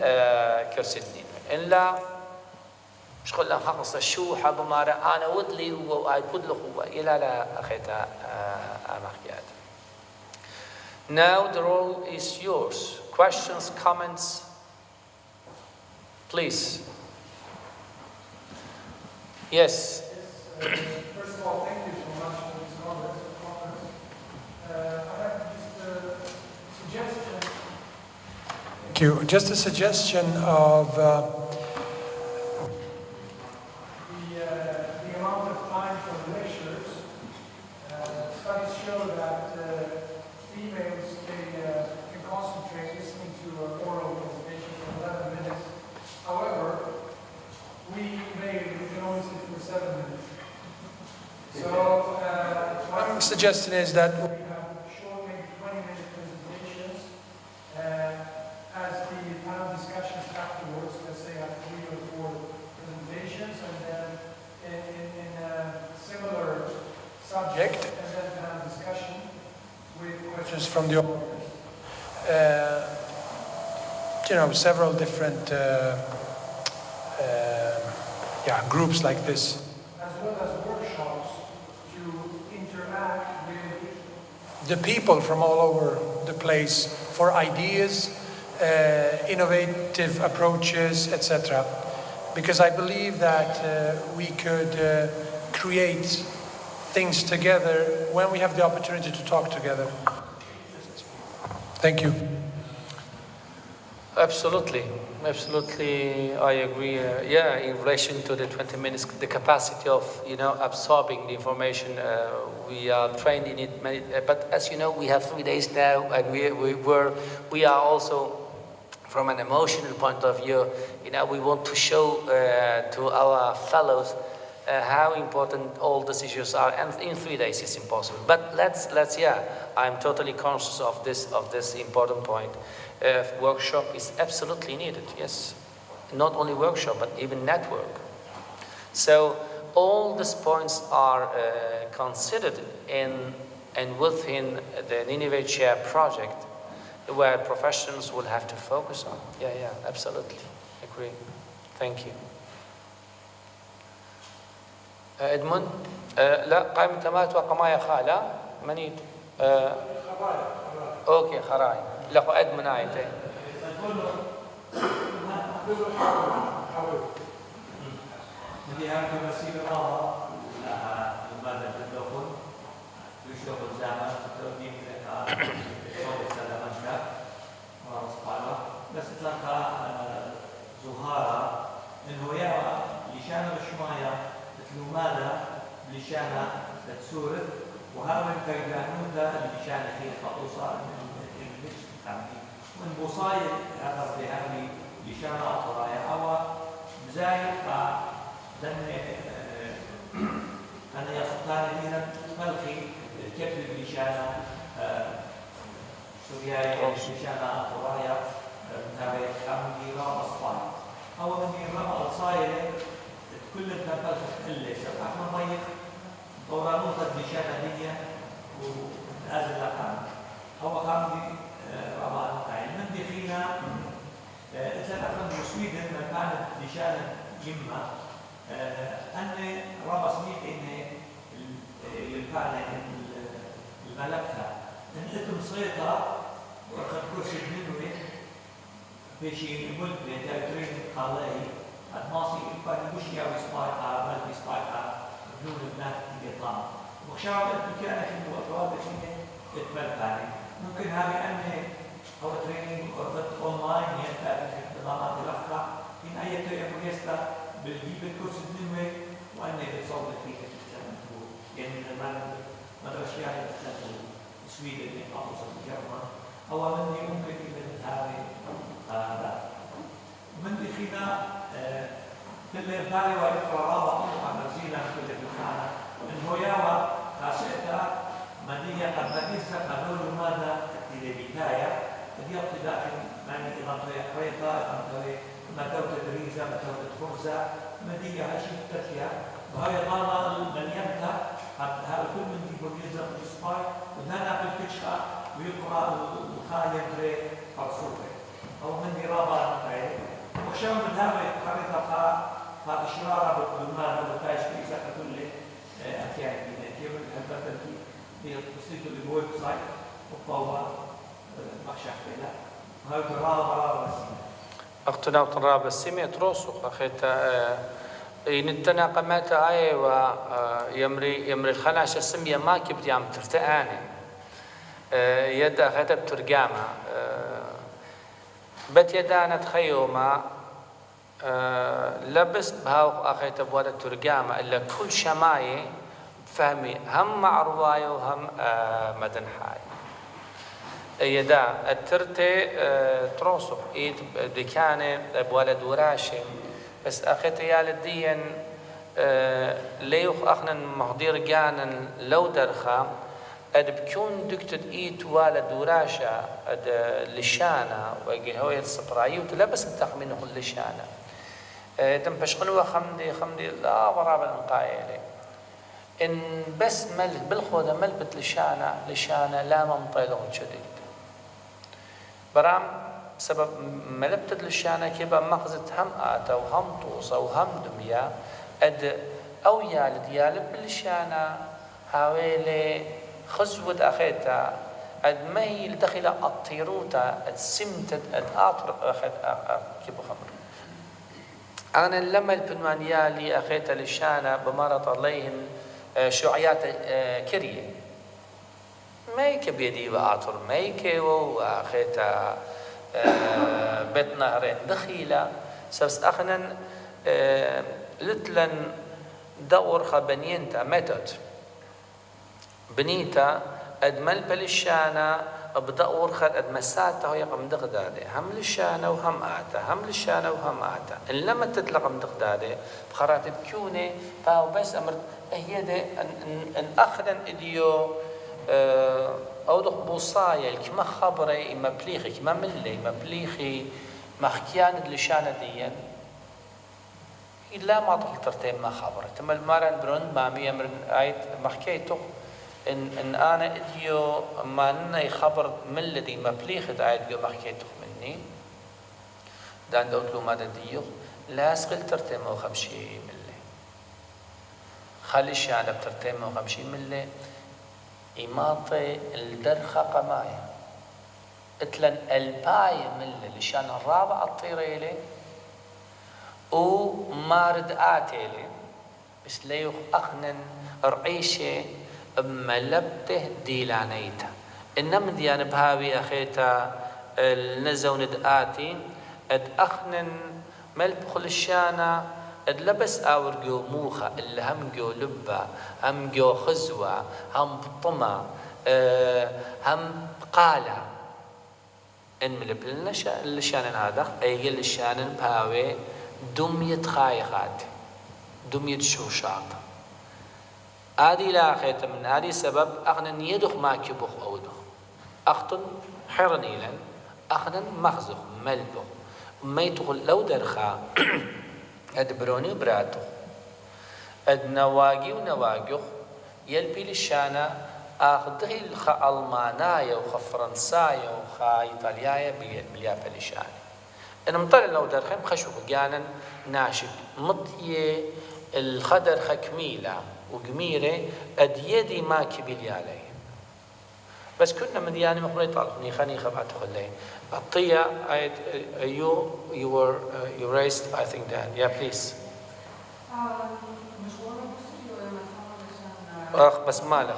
كرسدنين إلا مش قول لهم حقص شو حاب مارا أنا ودلي وأي بدل هو إلى لا أخيتا أمحكيات. Now the role is yours. Questions, comments, please. Yes. First of all, thank you so much for this conference. I have just a suggestion. Thank you. Just a suggestion of the amount of time for the lectures. Studies show that females can concentrate listening to an oral presentation for 11 minutes. However, we can only sit for 7 minutes. So what I'm suggesting is that we have short, maybe 20-minute presentations as the panel discussions afterwards. Let's say have 3 or 4 presentations, and then in a similar subject, and then panel discussion with questions from the audience. Several different groups like this, as well as workshops to interact with the people from all over the place for ideas, innovative approaches, etc. Because I believe that we could create things together when we have the opportunity to talk together. Thank you. Absolutely, I agree. In relation to the 20 minutes, the capacity of absorbing the information, we are trained in it. But as you know, we have 3 days now, and we are also, from an emotional point of view, we want to show to our fellows how important all these issues are, and in 3 days it's impossible. But let's I'm totally conscious of this important point. Workshop is absolutely needed, yes. Not only workshop, but even network. So all these points are considered in and within the Nineveh Chair project, where professionals will have to focus on. Yeah, absolutely. Agree. Thank you. Edmund? لا قائمة ما أتوقع ما يخالى منيت أوكي خراي لقوا أدمن آيتين بس تلقى زهارة إنه يا لشان الشماية لماذا لشان تسورد وهذا كيدانودا لشان خير خطوصا من المش من بوصايد هذا بهذه لشان أطرايا أو زايد دم أنا يسطان لنا ملخي الكبد لشان سوريا لشان أطرايا متابعة حمدي رابط صايد أو من رابط صايد كل التنفس اللي احنا ضيق دورانو تدشان دنيا ونازل لقام هو قام دي ربعان قايل من دي فينا إذا أخذ سويدن من كانت دشان يمة أن ربع سنين إن ينفعنا الملكة إن إتم صيطة وأخذ كرسي منه بشي الملك لتأكرين قالي الماضي يبقى المشكلة ويسمعها بل يسمعها بدون الناس يطلع وخشاوة المكانة في الوطوات فيه تتبلغ ممكن هذه أنه أو ترينينج أونلاين ينتهي في النظامات الأخرى إن أي تيموريستا بالجيب الكورس الدنوي وأنه يتصور فيه تتسلمه يعني المدرسيات تتسلمه سويدن أو الجرمن أو مني ممكن يبدأ هذا من فينا كل يبتالي ويقرأ رابط عن رزيلا كل يبتالي من هوياوة خاصئتا مدية قد نجزة قدول ماذا تبتايا هي ابتداء معني إضانتوية قريطة إضانتوية مدوة تدريزة مدوة فرزة مدية هاشي تتيا وهي طالة المليانتا هذا كل من دي بوليزة ويسباي ودانا بالكشفة ويقرأ خالي بري فرصوبة أو من رابع نقاي وشام من هذا خريطة فإشارة بالمال وتايش في سكة كل أحيان كيف الحبة في تصير الويب سايت وطوها مخشى بلا هاي رابع السنة اقتناع رابع السنة تروسخ أخيتا ينتنا قمات آية ويمري الخلاش السمية ما كبت يام ترتآني يد أخيتا بترجامة بت يدانا تخيوما لبس بهاو أخيتا بولا ترجامة إلا كل شماية فهمي هم مع رواية وهم مدن حاي يدا الترتي تروسخ إيد دكانة بولا دوراشي بس أخيت يال الدين ليوخ أخنا مهدير جانا لو درخا أد بكون دكتد إيت والا دوراشا أد لشانا وأجي هو يتصبرايو تلبس التخمين كل لشانا دم بشقنوا خمدي لا ورا بالنقايلي إن بس مل بالخوذة ملبت لشانا لا منطيلهم شديد برام سبب ملبتد للشانة كيبا مخزت هم آتا وهم طوصة وهم دمية أد أو يالد يالب للشانة هاويلي خزود أخيتا أد مهي لدخل الطيروتا أد سمتد أد آطر أخيت كيبو خمر أنا لما البنوان يالي أخيتا للشانة بمرض عليهم شعيات كريه مايك بيدي وآطر مايك وأخيتا بيت نهرين دخيلة سبس أخنا لتلن دور خبنينتا ميثود بنيتا أدمل بلشانا بدور خد أدمساتا وهي قم دغدادي هم للشانا وهم آتا هم للشانا وهم آتا إن لما تطلق قم دغدادي بخراتب كوني فهو بس أمر هي دي أن أخنا إديو أو دخ بوصايا كما خبري إما بليخي كما ملي إما بليخي مخكيان لشانة ديا إلا ما دخل ترتين ما خبري تم المارن برون مامي أمر آيت مخكيتو إن أنا إديو ما نني خبر ملدي ما بليخي آيت جو مخكيتو مني دان دوتلو ما ديو لا سقل ترتين ما خمشي ملي خلي الشانة بترتين ما خمشي ملي إماطي الدرخة قماية اتلن الباية من لشان الرابع الطيريلي ومارد آتيلي بس ليوخ أخنن رعيشي ملبته ديلانيتا إنما ديان بهاوي أخيتا النزوند آتي اد أخنن ملبخل الشانة اد لبس آور جو موخة اللي هم جو لبا هم جو خزوة هم طمع هم قالة إن ملب اللشان هذا أي اللشان بهاوي دمية خايخات دمية شوشاط آدي لا خيت من آدي سبب أخنن يدخ ما كبخ أو دخ أخطن حرنيلا أخنن مخزخ ملبخ ما يدخل لو درخا أد بروني وبراتو أد نواقي ونواقيخ يلبي للشانة أخذه الخا ألمانايا وخا فرنسايا وخا إيطاليايا بليابا للشانة أنا مطلع لو درخم خشوق جانا ناشب مطية الخدر خكميلة وقميرة أد يدي ما كبيل عليه بس كنا مدياني مخلوق طالقني خاني خبعت خلين الطية you raised I think that yeah please أخ بس مالك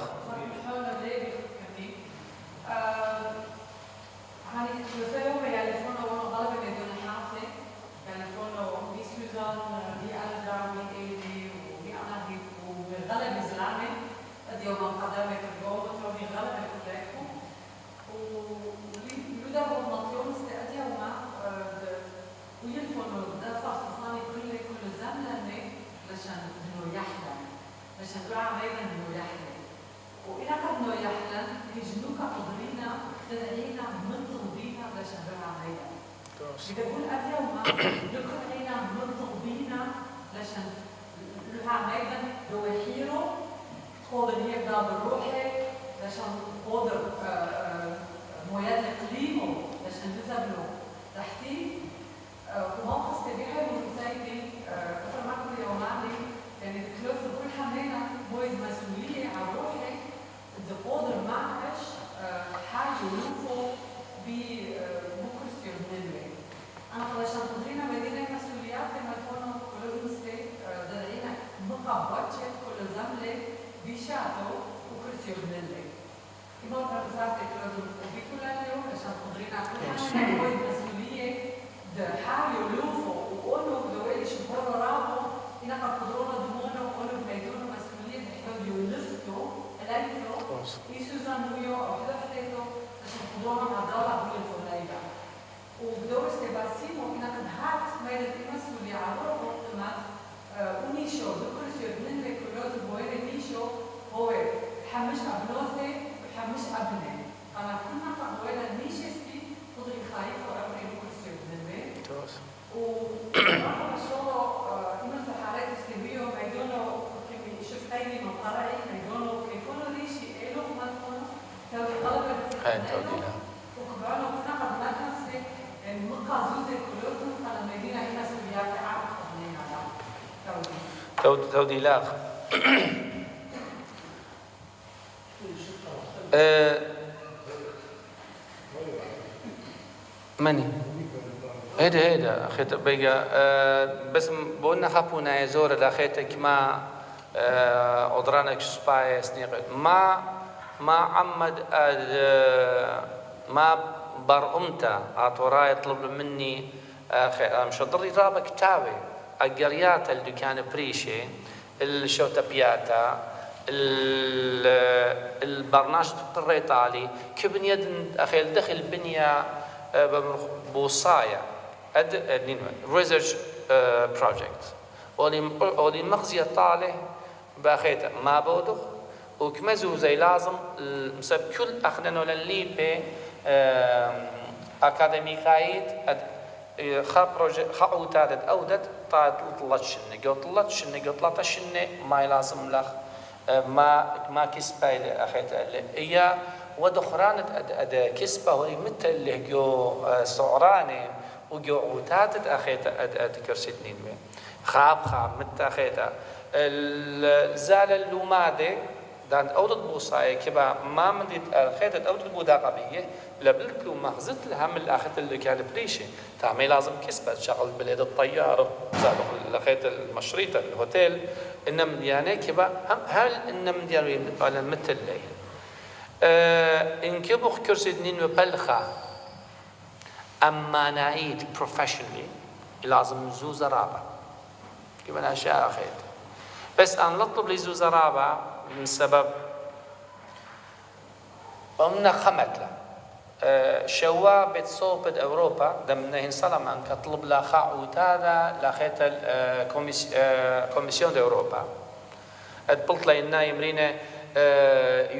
بقول اليوم لكم علينا منطقبينا لشان لها ميدا لو هيرو قادر هيك دا بروحي لشان قادر مويات الإقليمو لشان تزبلو تحتي وموقف تبيعي ومسايدي أفر ما كل يوم عالي يعني تكلوث كل حمينا بويز مسؤولية على روحي الدقودر معكش حاجة ونوفو بمكرسيو بنلوي أنا علشان تدرينا مدينة مسؤوليات لما يكونوا كلهم ستيت دارينا مقابلات كل زملة بيشاتو وكرسيو بنلوي كما رفضت لازم بكل اليوم عشان تدرينا كل حاجة هو المسؤولية ده حاجة يلوفو وقولوا دوالي شبورو رابو إنا قدرونا دمونا وقولوا بيدونوا مسؤولية بيحتاجوا يلفتوا الألفو يسوزان ويو أو كده حتيتو عشان قدرونا مع الدولة كل الفضايلة وبدور استباسيمو إنا قد هات ميلة المسؤولية عبارة وقتمات ونيشو دكتور سيدنا لكل لازم بوين نيشو هو حمش أبنوثي مش أبني أنا كنا قبلنا نيشستي تضري خايف وأبني كرسي بنمي وأنا شغله إنه في حالات استبيو ما يدونو كيف يشوف أي مقارعي ما يدونو كيفونو ريشي إلو ما تكونو تودي طلبة تودينا وقبلنا كنا قبلنا نفسي المقازوزة كلهم على المدينة هنا سوريات عام قبلنا على تودي لاغ مني هيدا اخيت بيجا بس بقولنا خابونا يزور الاخيتك ما اضرانك سباي سنيق ما عمد ما برأمتا عطوراي يطلب مني مش ضري رابك تاوي القريات اللي كان بريشي الشوتا بياتا البرنامج الإيطالي كبنية أخي دخل بنية بوصايا ريسيرش بروجكت ولي مغزية طالع باخيت ما بودخ وكمزو زي لازم مسب كل أخذنا للليبي أكاديميكايت خا بروجكت خا تادت أودت طلعت شنة ما لازم لخ ما كسبة أخيت هي ودخرانة أد كسبة وهي مثل اللي جو سعرانة وجو عوتات أخيت أد كرسيتنين من خاب مثل أخيت الزال اللومادة دان أودت بوصاية كبا ما مديت أخيت أودت بوداقبية لبلت له مخزت لها من الأخيت اللي كان بريشة تعمي لازم كسبة شغل بلاد الطيارة زادوا الأخيت المشريطة الهوتيل إنما يعني كبا هل إنما ديالو على مثل ليه إن كبخ كرسي دنين وبلخا أما نعيد professionally لازم نزوز رابع كما أشياء أخيت بس أنا نطلب لي زوز رابع من سبب أمنا خمتلا شوا بتصوب أوروبا دمنا سلامانكا طلب لا خاعوت هذا لاخيت كوميسيون أوروبا قلت لنا يمرينا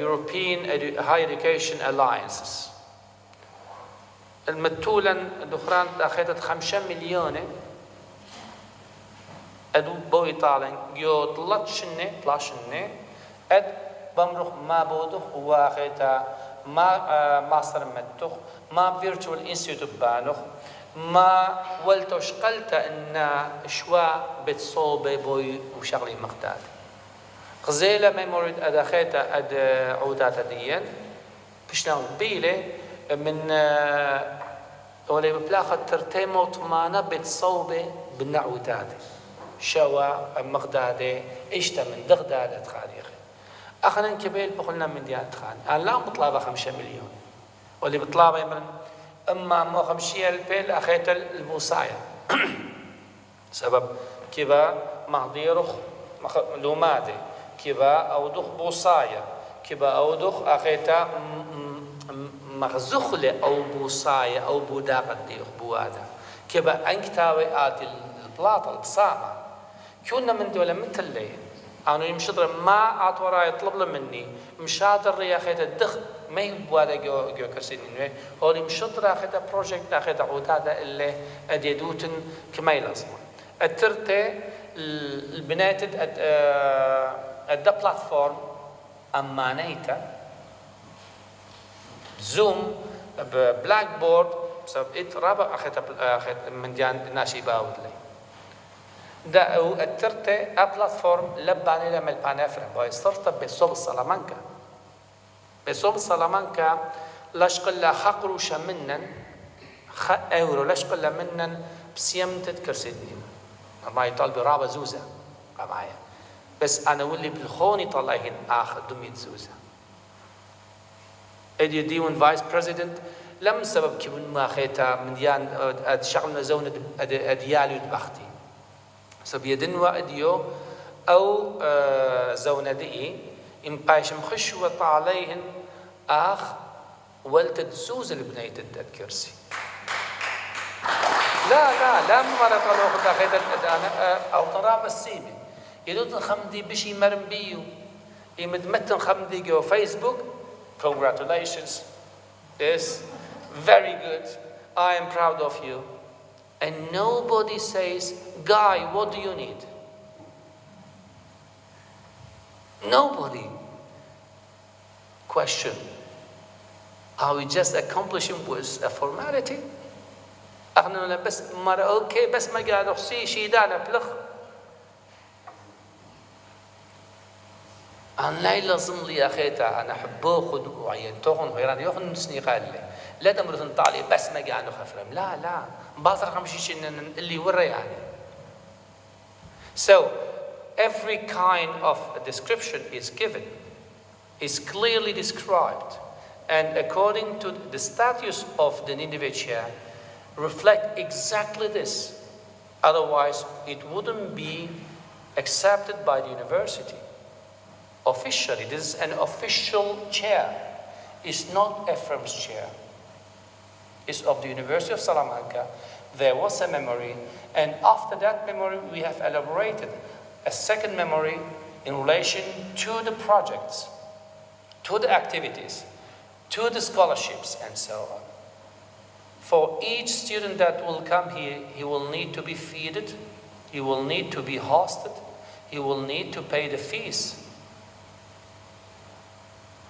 European Higher Education Alliances المتولا دخران أخذت 5 مليون أدو بوي طالن جو طلت شنة أد بمرخ ما بودخ واخيتا ما ماستر متخ ما فيرتشوال انستيتوت بانخ ما ولتوش قلت ان شوا بتصوب بوي وشغلي مقداد غزيلة ميموريد ادخيتا اد عودات ديان بشناو بيلي من ولي ببلاخة ترتيمو طمانة بتصوب بالنعودات شوا مقدادة اشتا من دغدادة خاريخ أخنا كبير بقولنا من ديانة خان أنا لا بطلابة 5 مليون واللي بطلابة يمرن أما مو 5 البيل أخيت البوصاية سبب كبا مهديرخ لومادي كبا أودخ بوصاية كبا أودخ أخيتا مغزخلة أو بوصاية أو بوداقة ديخ بوادا كبا أنكتاوي آتي البلاطة البصامة كنا من دولة مثل ليه أنا يمشطر ما عطورا يطلب له مني مشاطر يا أخي الدخل ما يبغى جو كرسيني هو يمشطر أخي بروجكت أخي عود هذا اللي أديدوتن كما يلازم الترتة البنات الدا بلاتفورم أمانيته زوم بلاك بورد بسبب إت رابع أخذت من ديان ناشي باود لي ده أو الترتة بلاتفورم لباني لما البانافرا باي صرت بصوب سلامانكا بصوب سلامانكا لاش قل خقرو شمنن اورو لاش قل منن بسيمتت كرسيدني ما يطالب رابع زوزة معايا بس أنا واللي بالخوني طلعين آخر 200 زوزة ادي ديون فايس بريزيدنت لم سبب كيون ما خيتا من ديان شغلنا زون اديالي ودبختي سب يدن واديو او زون دي ام بايش مخش وطالعين اخ ولتد زوز البنية الكرسي لا مرة طلعوا خدا خيتا او طراب السيمي يدوتن خمدي بشي مرمبيو يمدمتن خمدي جو فيسبوك congratulations. Yes, very good. I am proud of you. And nobody says, Guy, what do you need? Nobody. Question. Are we just accomplishing with a formality? أنا بس مرة أوكي بس ما قاعد أحصي شيء دانا بلخ. أنا لا يلزم لي أخيتا أنا حبوه خد وعين توخن غيران يوخن نسني قال لي لا تمرثن طالي بس ما قاعد نخفرم لا باطر خمشيش إن اللي ورا يعني. So every kind of description is given, is clearly described, and according to the status of the Nineveh Chair, reflect exactly this. Otherwise, it wouldn't be accepted by the university. Officially, this is an official chair. It's not Ephraim's chair. It's of the University of Salamanca. There was a memory, and after that memory, we have elaborated a second memory in relation to the projects, to the activities, to the scholarships, and so on. For each student that will come here, he will need to be fed, he will need to be hosted, he will need to pay the fees.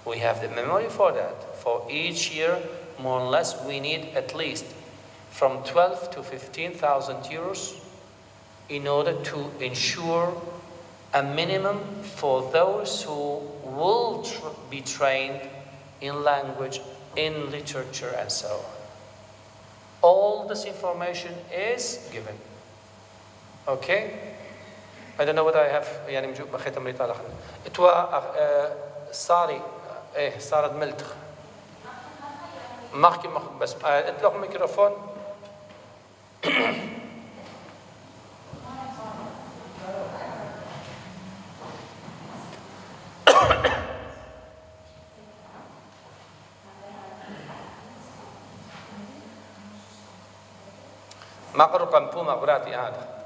We have the memory for that. For each year, more or less, we need at least from 12 to 15,000 euros in order to ensure a minimum for those who will be trained in language, in literature, and so on. All this information is given. Okay? I don't know what I have. يعني مجوب بختم لي طالع. صاري صارت ملتخ. ماخي بس اطلق الميكروفون. ما قرب قنبومة براتي هذا.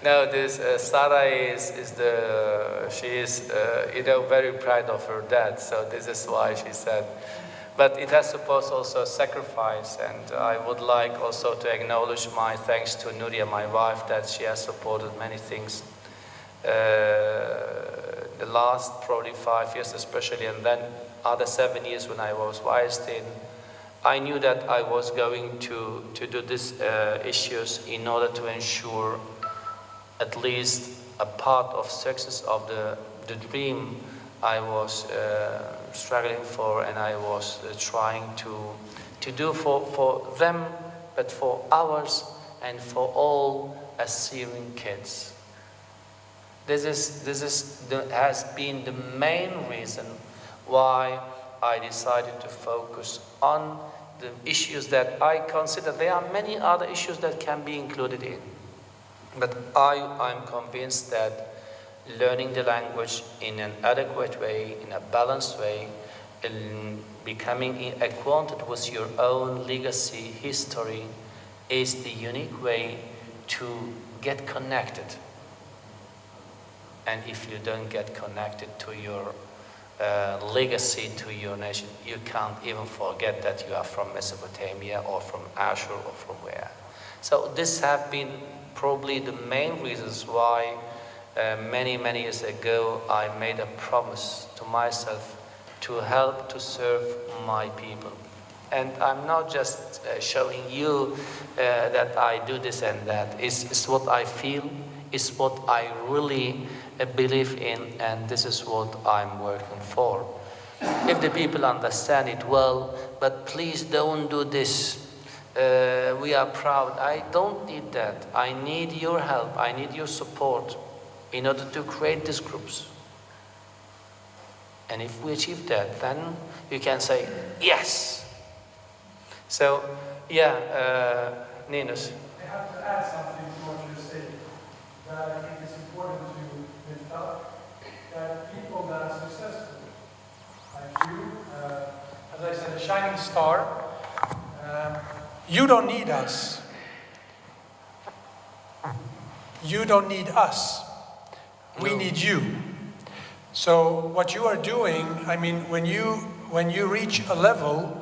No, this Sarah she is very proud of her dad, so this is why she said. But it has supposed also sacrifice, and I would like also to acknowledge my thanks to Nuria, my wife, that she has supported many things. The last probably 5 years especially, and then other 7 years when I was wised in, I knew that I was going to do these issues in order to ensure at least a part of success of the dream I was struggling for, and I was trying to do for them, but for ours and for all Assyrian kids. This has been the main reason why I decided to focus on the issues that I consider. There are many other issues that can be included in. But I'm convinced that learning the language in an adequate way, in a balanced way, becoming acquainted with your own legacy, history, is the unique way to get connected. And if you don't get connected to your legacy, to your nation, you can't even forget that you are from Mesopotamia or from Ashur or from where. So this have been probably the main reasons why many years ago I made a promise to myself to help to serve my people. And I'm not just showing you that I do this and that. It's what I feel, it's what I really believe in, and this is what I'm working for. If the people understand it well, but please don't do this. We are proud. I don't need that. I need your help. I need your support in order to create these groups. And if we achieve that, then you can say, yes. So, yeah, Ninus. I have to add something to what you're saying that I think is important to lift up, that people that are successful, like you, as I said, a shining star, you don't need us. You don't need us. We need you. So what you are doing, I mean, when you reach a level,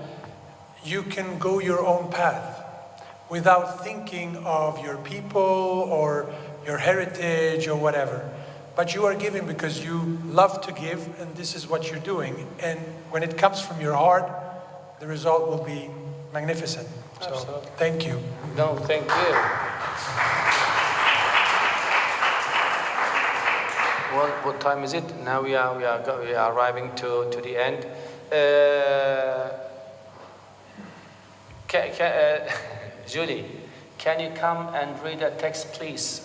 you can go your own path without thinking of your people or your heritage or whatever. But you are giving because you love to give, and this is what you're doing. And when it comes from your heart, the result will be magnificent. So Absolutely. thank you. No, thank you. Well, what time is it? Now we are arriving to the end. Julie, can you come and read a text, please?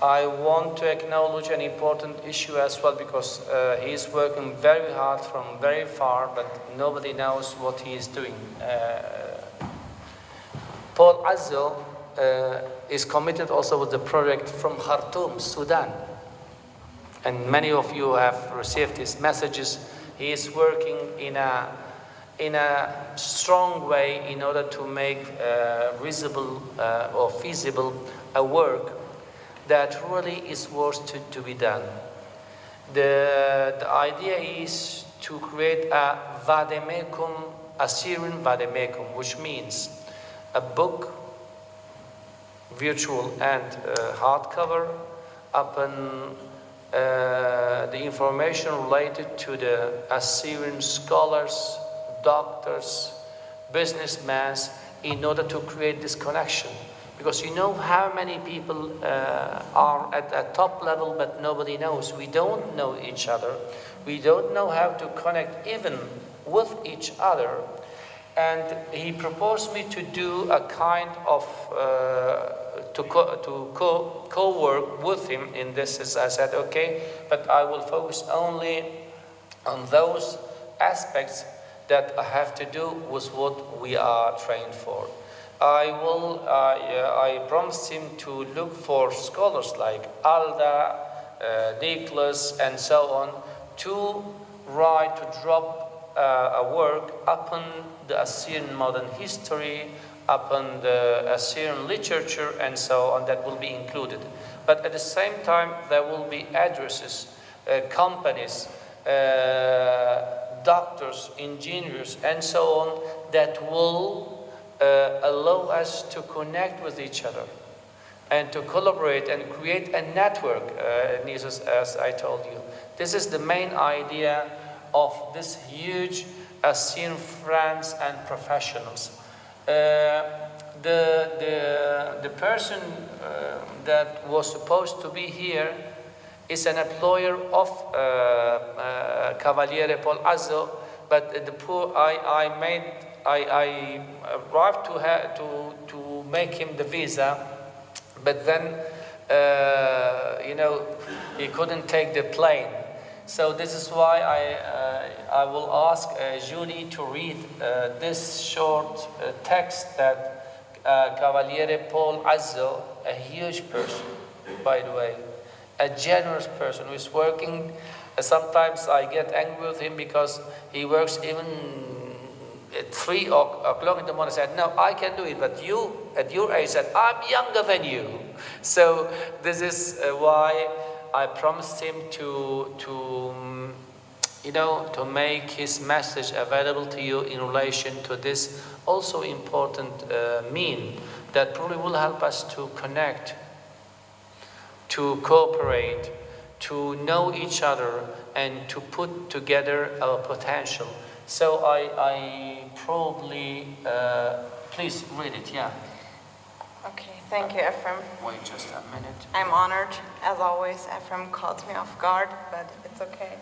I want to acknowledge an important issue as well, because he is working very hard from very far, but nobody knows what he is doing. Paul Azzo is committed also with the project from Khartoum, Sudan. And many of you have received his messages. He is working in a strong way in order to make visible or feasible a work that really is worth to be done. The idea is to create a Vademekum, Assyrian Vademekum, which means a book, virtual and hardcover, upon the information related to the Assyrian scholars, doctors, businessmen, in order to create this connection. Because you know how many people are at a top level, but nobody knows. We don't know each other. We don't know how to connect even with each other. And he proposed me to do a kind of co-work with him in this. As I said, okay, but I will focus only on those aspects that have to do with what we are trained for. I promised him to look for scholars like Alda, Nicholas, and so on, to drop a work upon the Assyrian modern history, upon the Assyrian literature, and so on, that will be included. But at the same time, there will be addresses, companies, doctors, engineers, and so on, that will allow us to connect with each other and to collaborate and create a network, as I told you. This is the main idea of this huge Assyrian friends and professionals. The person that was supposed to be here is an employer of Cavaliere Paul Azzo, but I arrived to make him the visa, but then he couldn't take the plane. So this is why I will ask Julie to read this short text that Cavaliere Paul Azzo, a huge person, by the way, a generous person who is working sometimes I get angry with him because he works even at 3 o'clock in the morning. I said, no, I can do it, but you, at your age, said, I'm younger than you. So this is why I promised him to make his message available to you in relation to this also important mean that probably will help us to connect, to cooperate, to know each other, and to put together our potential. So I probably, please read it, yeah. Okay, thank you, Ephraim. Wait just a minute. I'm honored, as always. Ephraim caught me off guard, but it's okay.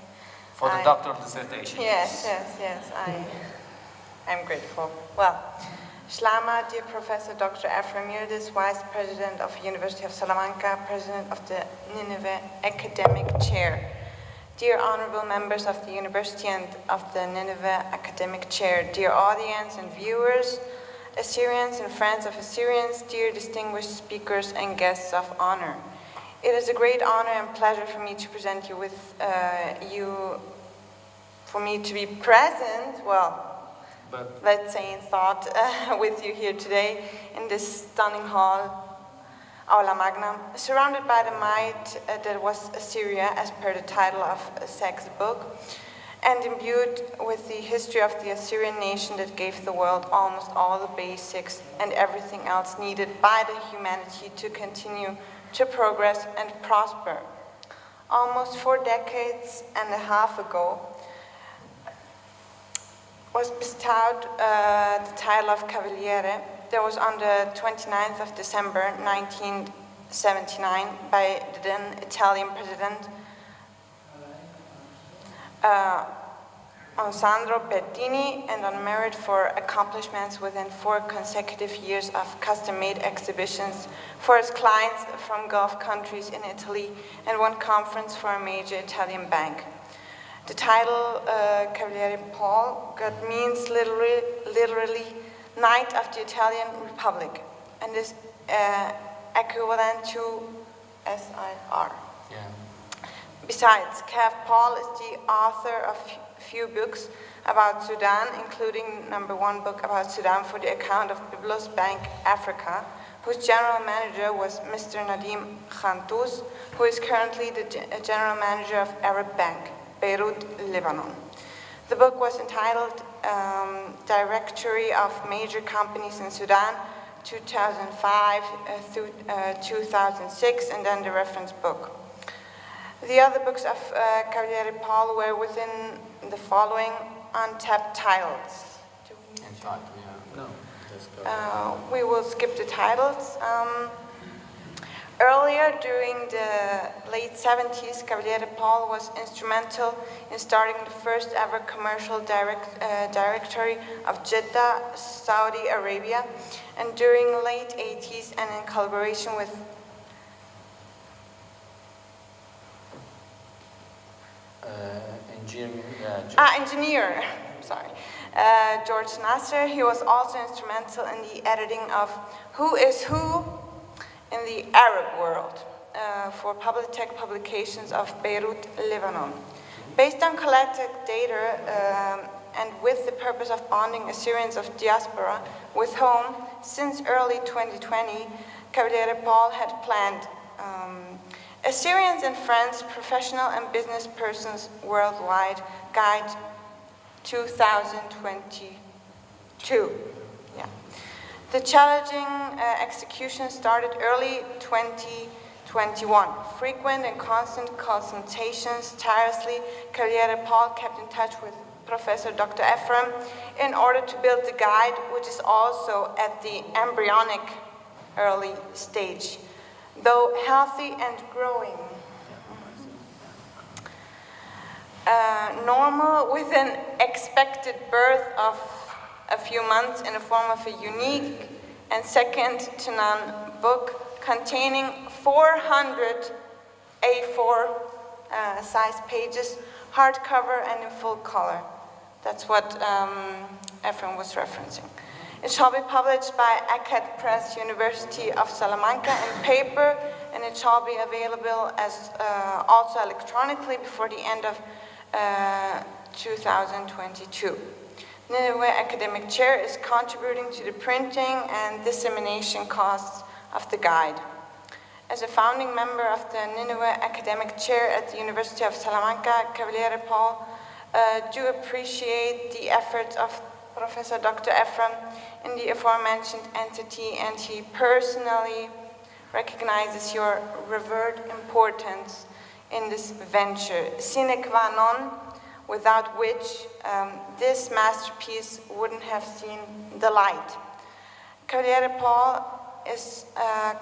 For the doctoral dissertation. Yes. I'm grateful. Well, Shlama, dear Professor Dr. Ephraim Yildiz, Vice President of the University of Salamanca, President of the Nineveh Academic Chair. Dear honorable members of the University and of the Nineveh Academic Chair, dear audience and viewers, Assyrians and friends of Assyrians, dear distinguished speakers and guests of honor. It is a great honor and pleasure for me to present you with for me to be present, but let's say in thought, with you here today in this stunning hall, Aula Magna, surrounded by the might that was Assyria, as per the title of Sachs' book, and imbued with the history of the Assyrian nation that gave the world almost all the basics and everything else needed by the humanity to continue to progress and prosper. Almost 4 decades and a half ago was bestowed the title of Cavaliere. That was on the 29th of December 1979 by the then Italian president Sandro Pertini, and on merit for accomplishments within 4 consecutive years of custom-made exhibitions for his clients from Gulf countries in Italy and 1 conference for a major Italian bank. The title Cavaliere Paul means literally Knight of the Italian Republic, and is equivalent to SIR. Yeah. Besides, Cav Paul is the author of few books about Sudan, including #1 book about Sudan for the account of Biblos Bank Africa, whose general manager was Mr. Nadim Khantouz, who is currently the general manager of Arab Bank, Beirut, Lebanon. The book was entitled Directory of Major Companies in Sudan, 2005 through 2006, and then the reference book. The other books of Cavaliere Paul were within the following untapped titles. We will skip the titles. Earlier, during the late 70s, Cavaliere Paul was instrumental in starting the first ever commercial directory of Jeddah, Saudi Arabia, and during the late 80s, and in collaboration with engineer, George Nasser, he was also instrumental in the editing of Who is Who in the Arab World for Public Tech Publications of Beirut, Lebanon. Based on collected data and with the purpose of bonding Assyrians of diaspora with home, since early 2020, Cavaliere Paul had planned Assyrians and Friends, Professional and Business Persons Worldwide Guide 2022. Yeah. The challenging execution started early 2021. Frequent and constant consultations, tirelessly, Cavaliere Paul kept in touch with Professor Dr. Ephraim in order to build the guide, which is also at the embryonic early stage, though healthy and growing. Normal with an expected birth of a few months in the form of a unique and second to none book containing 400 A4 size pages, hardcover and in full color. That's what Ephraim was referencing. It shall be published by ACAD Press, University of Salamanca, in paper and it shall be available as also electronically before the end of 2022. Nineveh Academic Chair is contributing to the printing and dissemination costs of the guide. As a founding member of the Nineveh Academic Chair at the University of Salamanca, Cavaliere Paul do appreciate the efforts of Professor Dr. Ephraim in the aforementioned entity, and he personally recognizes your revered importance in this venture, sine qua non, without which this masterpiece wouldn't have seen the light. Cavaliere Paul is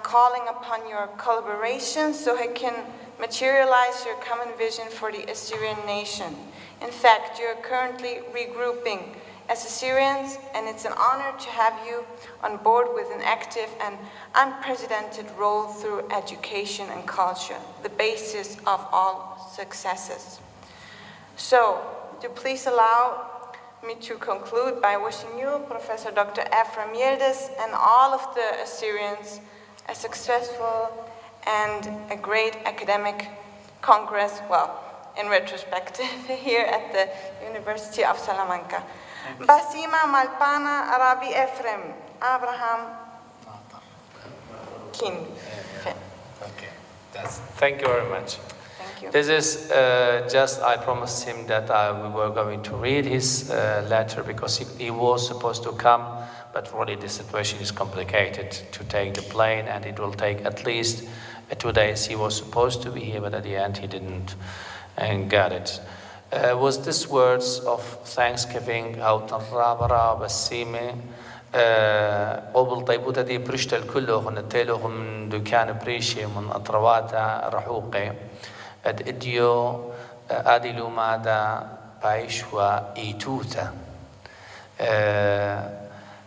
calling upon your collaboration so he can materialize your common vision for the Assyrian nation. In fact, you're currently regrouping as Assyrians, and it's an honor to have you on board with an active and unprecedented role through education and culture, the basis of all successes. So, do please allow me to conclude by wishing you, Professor Dr. Ephraim Yildiz, and all of the Assyrians a successful and a great academic congress, well, in retrospective, here at the University of Salamanca. Basima Malpana Arabi Ephraim, Abraham King. Okay, thank you very much. Thank you. This is just, I promised him that we were going to read his letter because he was supposed to come, but really the situation is complicated to take the plane, and it will take at least 2 days. He was supposed to be here, but at the end he didn't and got it. Was this words of thanksgiving out of BarAbraham Bassime قبل طيبوتا دي برشتا الكله نتيلو من دكان بريشي من أطرواتا رحوقي اد إديو أدلو مادا بايشوا إيتوتا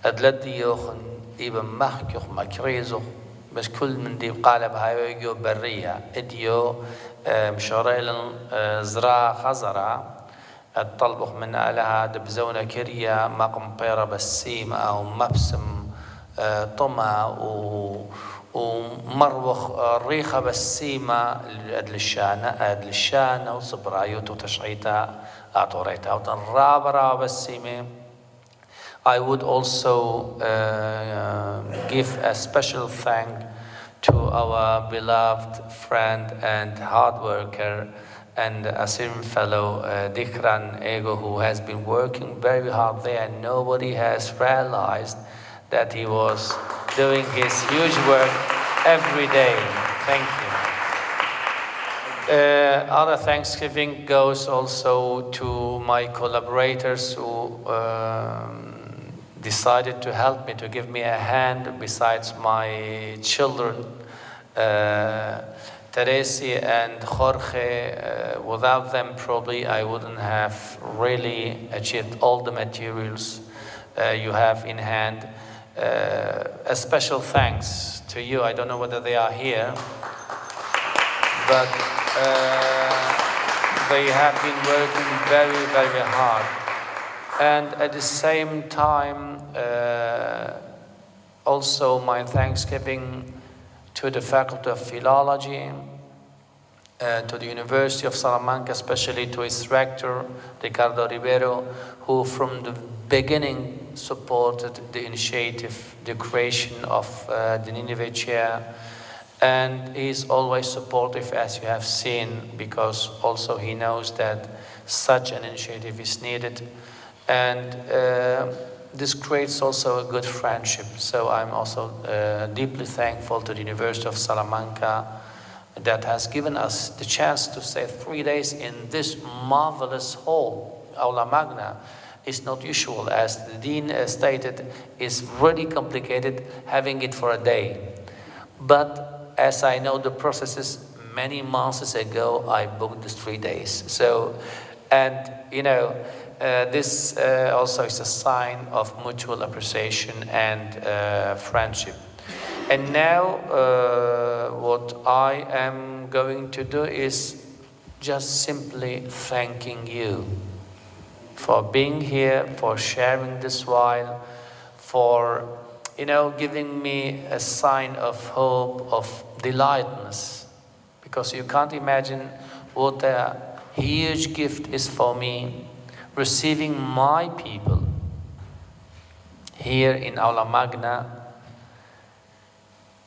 أدلدي يوخن إيبا مخيوخ مكريزوخ بس كل من دي قالب هايو برية إديو مشاريل زرا خزرا الطلبخ من لها دبزونة كريا مقم بيرا بسيم أو مبسم طمع ومروخ ريخة بسيمة أدلشانة وصبرايوت وتشعيتا أعطوريتا وتنرابرا بسيمة. I would also give a special thank to our beloved friend and hard worker and Assyrian fellow Dikran Ego, who has been working very hard there, and nobody has realized that he was doing his huge work every day. Thank you. Other thanksgiving goes also to my collaborators who decided to help me, to give me a hand besides my children. Teresi and Jorge, without them probably I wouldn't have really achieved all the materials you have in hand. A special thanks to you. I don't know whether they are here, but they have been working very, very hard. And at the same time, also my thanksgiving to the Faculty of Philology, to the University of Salamanca, especially to its rector, Ricardo Rivero, who from the beginning supported the initiative, the creation of the Nineveh Chair. And he's always supportive, as you have seen, because also he knows that such an initiative is needed. And this creates also a good friendship. So I'm also deeply thankful to the University of Salamanca that has given us the chance to stay 3 days in this marvelous hall. Aula Magna is not usual, as the Dean stated, is really complicated having it for a day. But as I know the processes, many months ago I booked this 3 days. So, and you know, this also is a sign of mutual appreciation and friendship. And now what I am going to do is just simply thanking you for being here, for sharing this while, for giving me a sign of hope, of delightness, because you can't imagine what a huge gift is for me receiving my people here in Aula Magna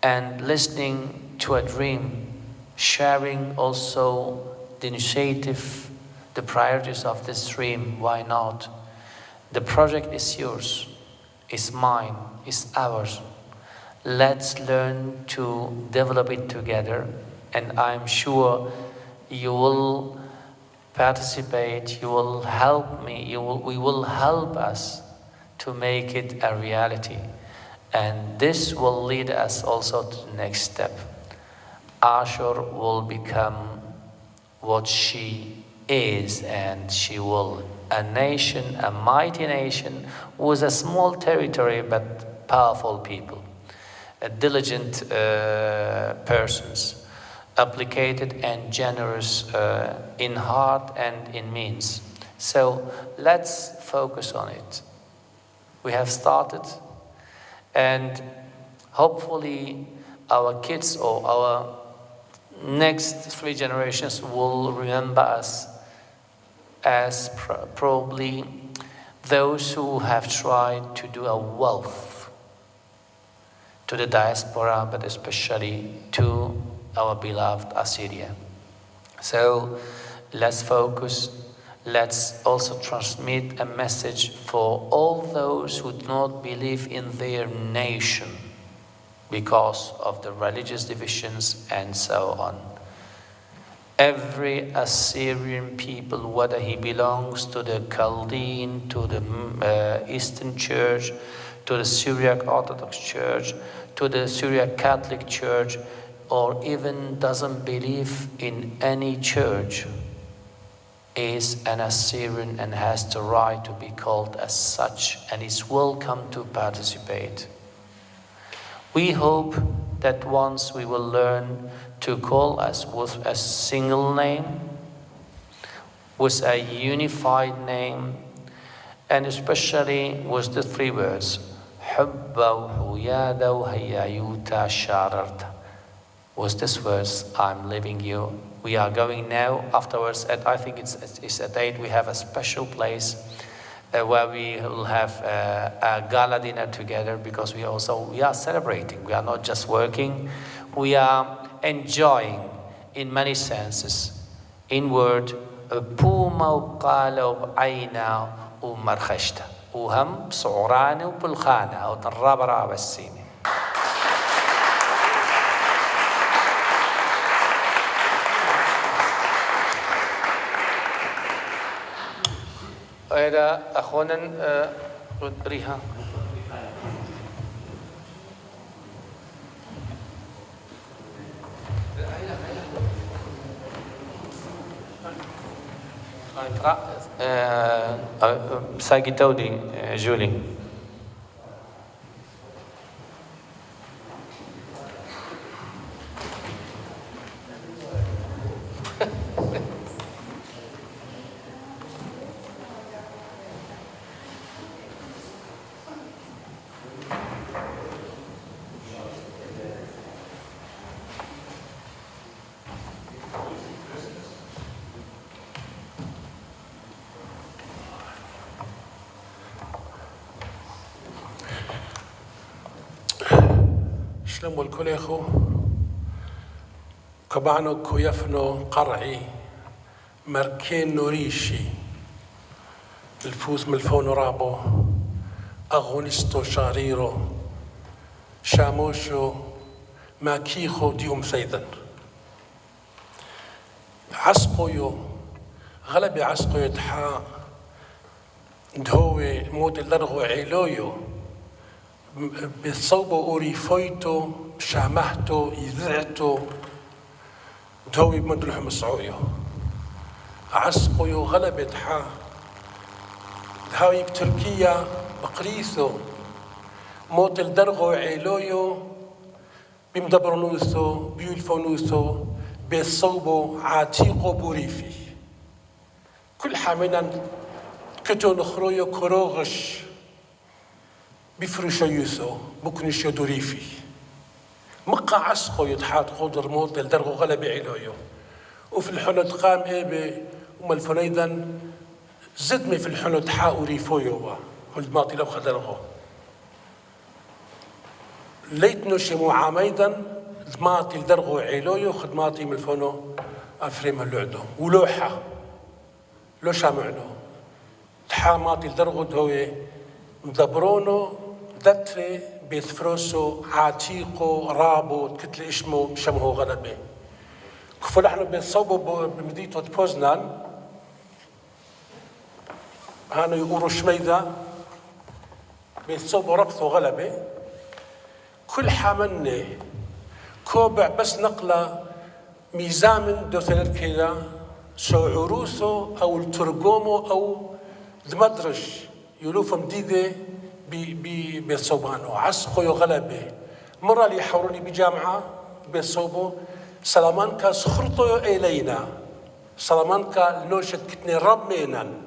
and listening to a dream, sharing also the initiative, the priorities of this dream. Why not? The project is yours, is mine, is ours. Let's learn to develop it together, and I'm sure you will participate, you will help me, we will help us to make it a reality. And this will lead us also to the next step. Ashur will become what she is, and she will a nation, a mighty nation with a small territory but powerful people, diligent persons, applicated and generous in heart and in means. So let's focus on it. We have started, and hopefully our kids or our next 3 generations will remember us as probably those who have tried to do a wealth to the diaspora, but especially to our beloved Assyria. So let's focus. Let's also transmit a message for all those who do not believe in their nation because of the religious divisions and so on. Every Assyrian people, whether he belongs to the Chaldean, to the Eastern Church, to the Syriac Orthodox Church, to the Syriac Catholic Church, or even doesn't believe in any church, is an Assyrian and has the right to be called as such and is welcome to participate. We hope that once we will learn to call us with a single name, with a unified name, and especially with the 3 words, Hubba Huyada Hayayuta Shararta. With these words, I'm leaving you. We are going now, afterwards, I think it's a date, we have a special place where we will have a gala dinner together, because we are celebrating. We are not just working, we are enjoying in many senses. In word, Puma uqala u'ayna u'markhashta uham su'urani u'pulkhana أو تنرابرا بالسيني. وإذا أخونا ريها ساقي تودي جولي. شلمو الكوليخو كبانو كويفنو قرعي مركين نوريشي الفوز ملفونو رابو أغونستو شاريرو شاموشو ماكيخو ديوم سيدن عسقويو غلبي عسقويو تحا دهوي مود اللرغو عيلويو بالصوبة أوريفويتو شامهتو إذعتو دوي بمدلحم الصعويو عسقويو غلبت حا دهوي بتركيا بقريثو موت الدرغو عيلويو بمدبرنوثو بيولفونوثو بالصوبو عاتيقو بوريفي كل حامنا كتو نخرويو كروغش بفرشا يوسو بكنشيو دوريفي مقا عسقو يتحاد قدر موت الدرغو غلبي علويو وفي الحنود قام إيبي ومالفنيدا زدمي في الحنود حاو ريفويو والماطي لو خدرغو ليتنو شمو عاميدا الماطي الدرغو علويو خدماتي من الفنو أفريم اللعدو ولوحة لوشا معنو تحاماتي الدرغو دوي مدبرونو دتري بيثفروسو عاتيقو رابو كتل إشمو مشمهو غلبي كفو نحن بيتصوبوا بمدينة بوزنان هانو يقولوا شميدة بيتصوبوا ربطوا غلبي كل حامني كوبع بس نقلة ميزامن دو ثلاث كذا سو عروسو أو الترجومو أو دمدرج يلوف مديدة بيتصوبانو عسقو يغلبي مرة اللي يحوروني بجامعة بيتصوبوا سلامانكا سخرطو إلينا سلامانكا لوشت كتني رب مينان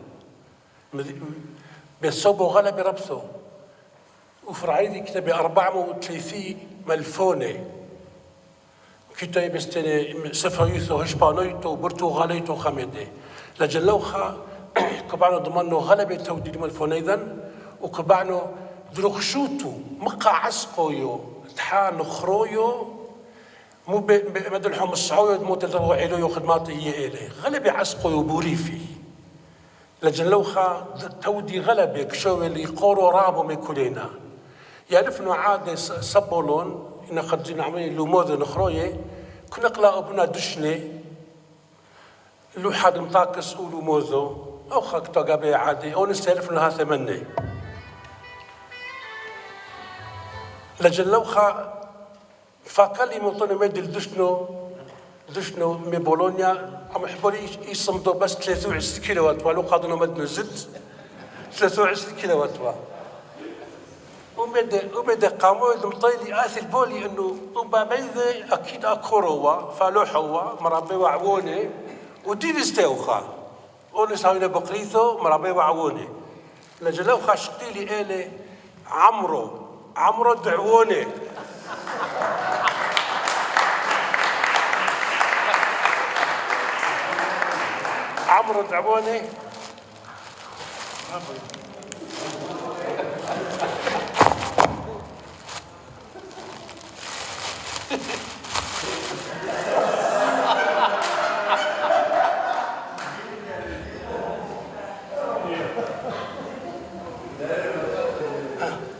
بيتصوبوا غلبي ربثو وفرعيدي كتابي 430 ملفوني كتابي بستني سفريثو هشبانيتو برتغاليتو خميدي لجلوخا كبعنو ضمنو غلبي توديد ملفونيذن وكبعنو دروخشوتو مقا عسقويو تحان خرويو مو بدلحهم الصعود مو تدرو عليو خدماتي هي إليه غلبي عسقويو بوريفي لجلوخا تودي غلبي كشوي اللي يقورو رابو ميكولينا يعرفنو عادة سبولون إن خدين عملي لوموذ نخرويه كنا قلا أبنا دشني لو حد مطاكس أولو موذو أو خاكتو قابي عادي أو نستعرف لها ثمني لجلوخا فاكالي مطوني ميدل دشنو مي بولونيا عم يحبولي يصمدوا بس 23 كيلوات ولو قادنا مدنا زد 23 كيلوات ومدى قاموا مطيلي آثل بولي إنه وبابيذي أكيد أكوروا فالوحوا مرابي وعووني ودين استوخا ونس هاينا بقريثو مرابي وعووني لجلوخا شقيلي إلي عمرو دعووني عمرو دعووني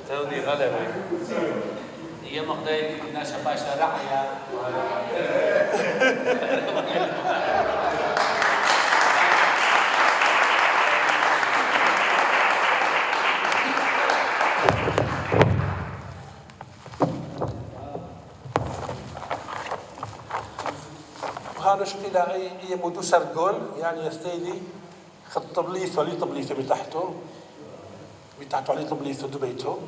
تودي غلبي هي مقداي الناس باشا رعيا مشكلة هي مودو سرقون يعني يستيلي خد طبليث ولي طبليث بتحته عليه طبليث دبيته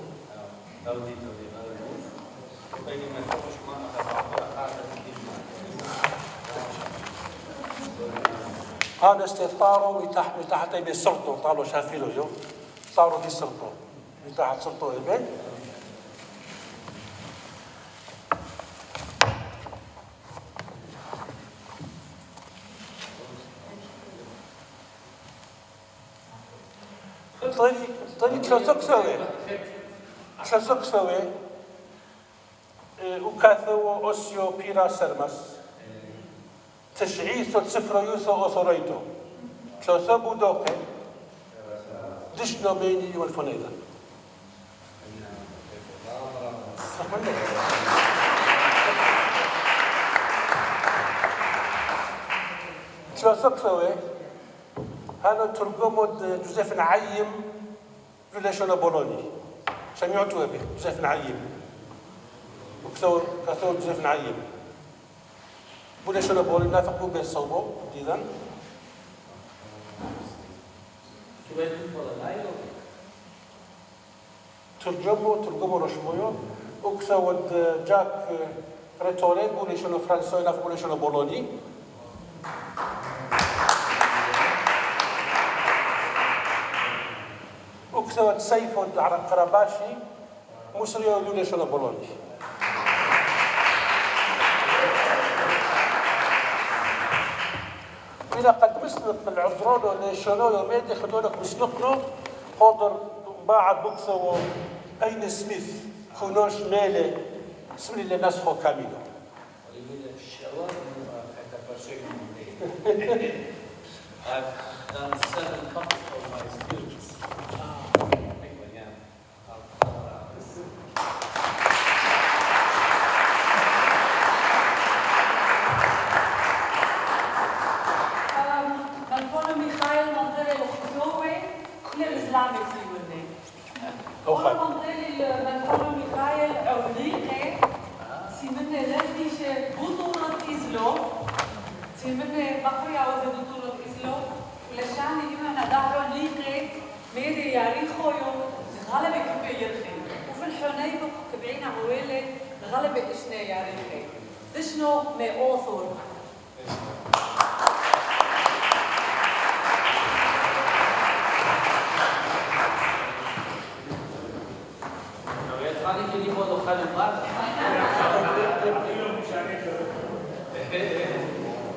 هذا استطاروا متحت يبي سرطو طالوا شافيلو يو صاروا في سرطو متحت سرطو يبي طريق شاسوكسوي وكاثو أوسيو بيرا سرمس تشعيثو تسفريوثو أوثوريتو شاسو بودوكي دشنو بيني والفنيدا شاسوكسوي هذا ترجمة جوزيف نعيم جولاشونا بولوني سمعتوا به جوزيف نعيم وكثو جوزيف نعيم جولاشونا بولوني نافقوا به الصوبو جديدا ترجموا رشمويو وكثو جاك ريتوري جولاشونا فرنسوي نافقوا جولاشونا بولوني وكسوت سيفو على قرباشي مصري ولولي شنو بولوني إذا قد مسلك العذرون ولا شنو يوم يدي خدولك مسلكنا قدر بعد بكثو أين سميث خنوش مالي سمي اللي نسخو كامينو. I've done 7 copies for my students.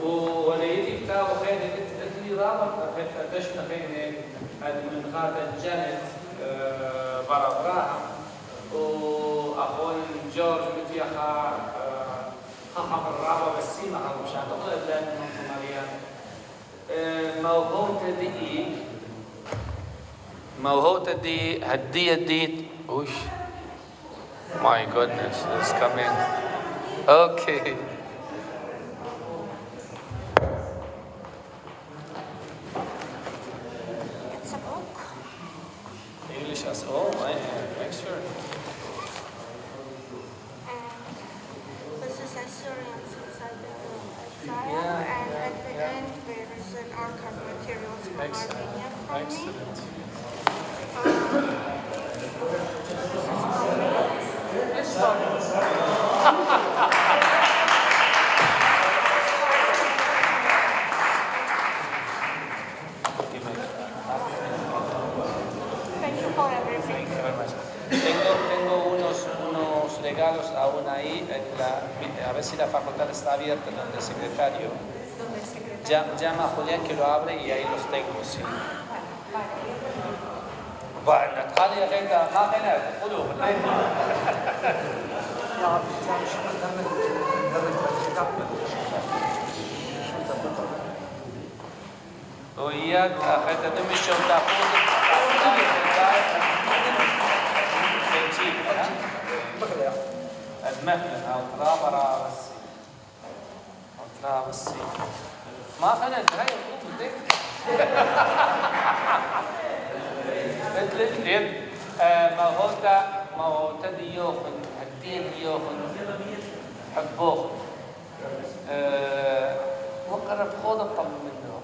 ووليتي بتاعه خير قلت لي رابط دشنا خير من خاطر جانت BarAbraham واخوي جورج بتي اخا خاخ الرابط بسيمه او مش هتقول لان ماليان موهوته دي هديه دي وش my goodness is coming okay oh, make sure. This is Assyrian inside the file, and at the end there is an archive materials from Armenia from Excellent. Tengo unos regalos aún ahí, a ver si la facultad está abierta, donde el secretario llama a Julián que lo abre y ahí los tengo, sí. Bueno, خلي غير ما خلنا خذوه وياك اخذت دمشق وتاخذ المثل او تراب السي ما خلت هاي الكتب مثل ما هو تدي يوخن الدين يوخن حبوه وقرب خوض الطم منه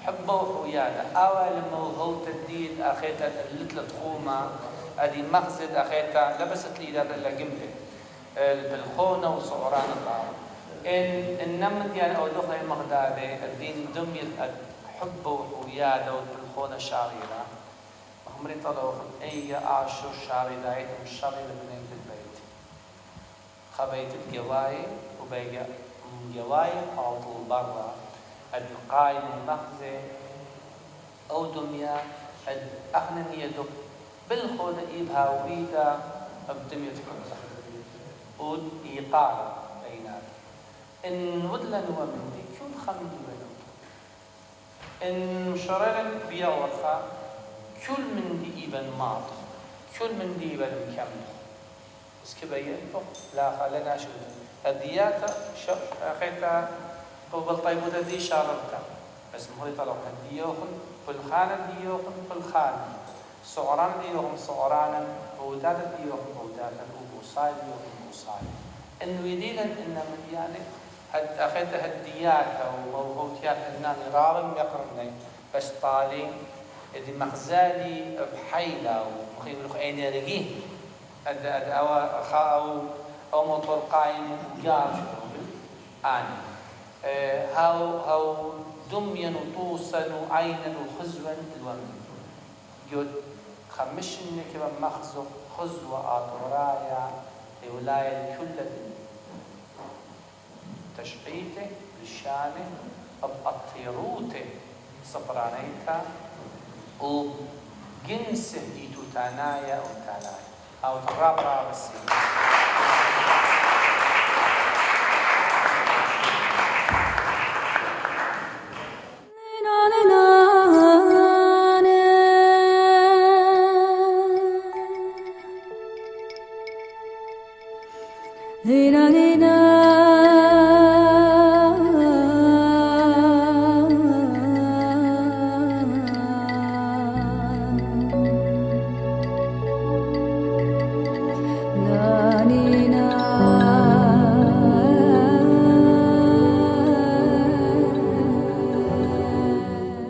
حبوه ويانا اول ما هو الدين اخيتا اللتلة تخومه هذه مخزد اخيتا لبست لي ذات اللي قمت بالخونه وصوران الله ان نمت يعني او دخل المغدادي الدين دميت حبه وياده بالخونه الشعريره هم طلعوا اي عاشوا الشعري دايتهم الشعري لبنين في البيت خبيت الجواي وبيجا جواي على طول برا القايد المخزن او دميا اخنن يدق بالخونه ايبها وبيدا بدميت وإيقاع بينات إن ودلن ومندي كل خمدي بلو إن شررن بيا ورخا كل مندي إبن ماط كل مندي إبن مكمل بس كبير لا خلنا شو هديات أخيتها وبالطيبوت دي شاربتها بس مهي طلعوا هديوخن بالخان ديوخن بالخان سعران ديوخن سعرانا وداد ديوخن ودادا وصايد ديوخن إنه يدينا إن من يعني أخذت هديات أو موتيات إنني رابم يقرني بس طالي إدي مخزالي بحيلة ومخيم لخ أين يرجيه أو مطور قايم جار آني هاو دميا وطوسا وعينا وخزوا الومن يود خمشني كما مخزو خزوة آطورايا ولاية كل تشقيته للشامل بأطيروته سبرانيتا وجنسه إيتو تانايا وتانايا أو ترابرا بسي Hey,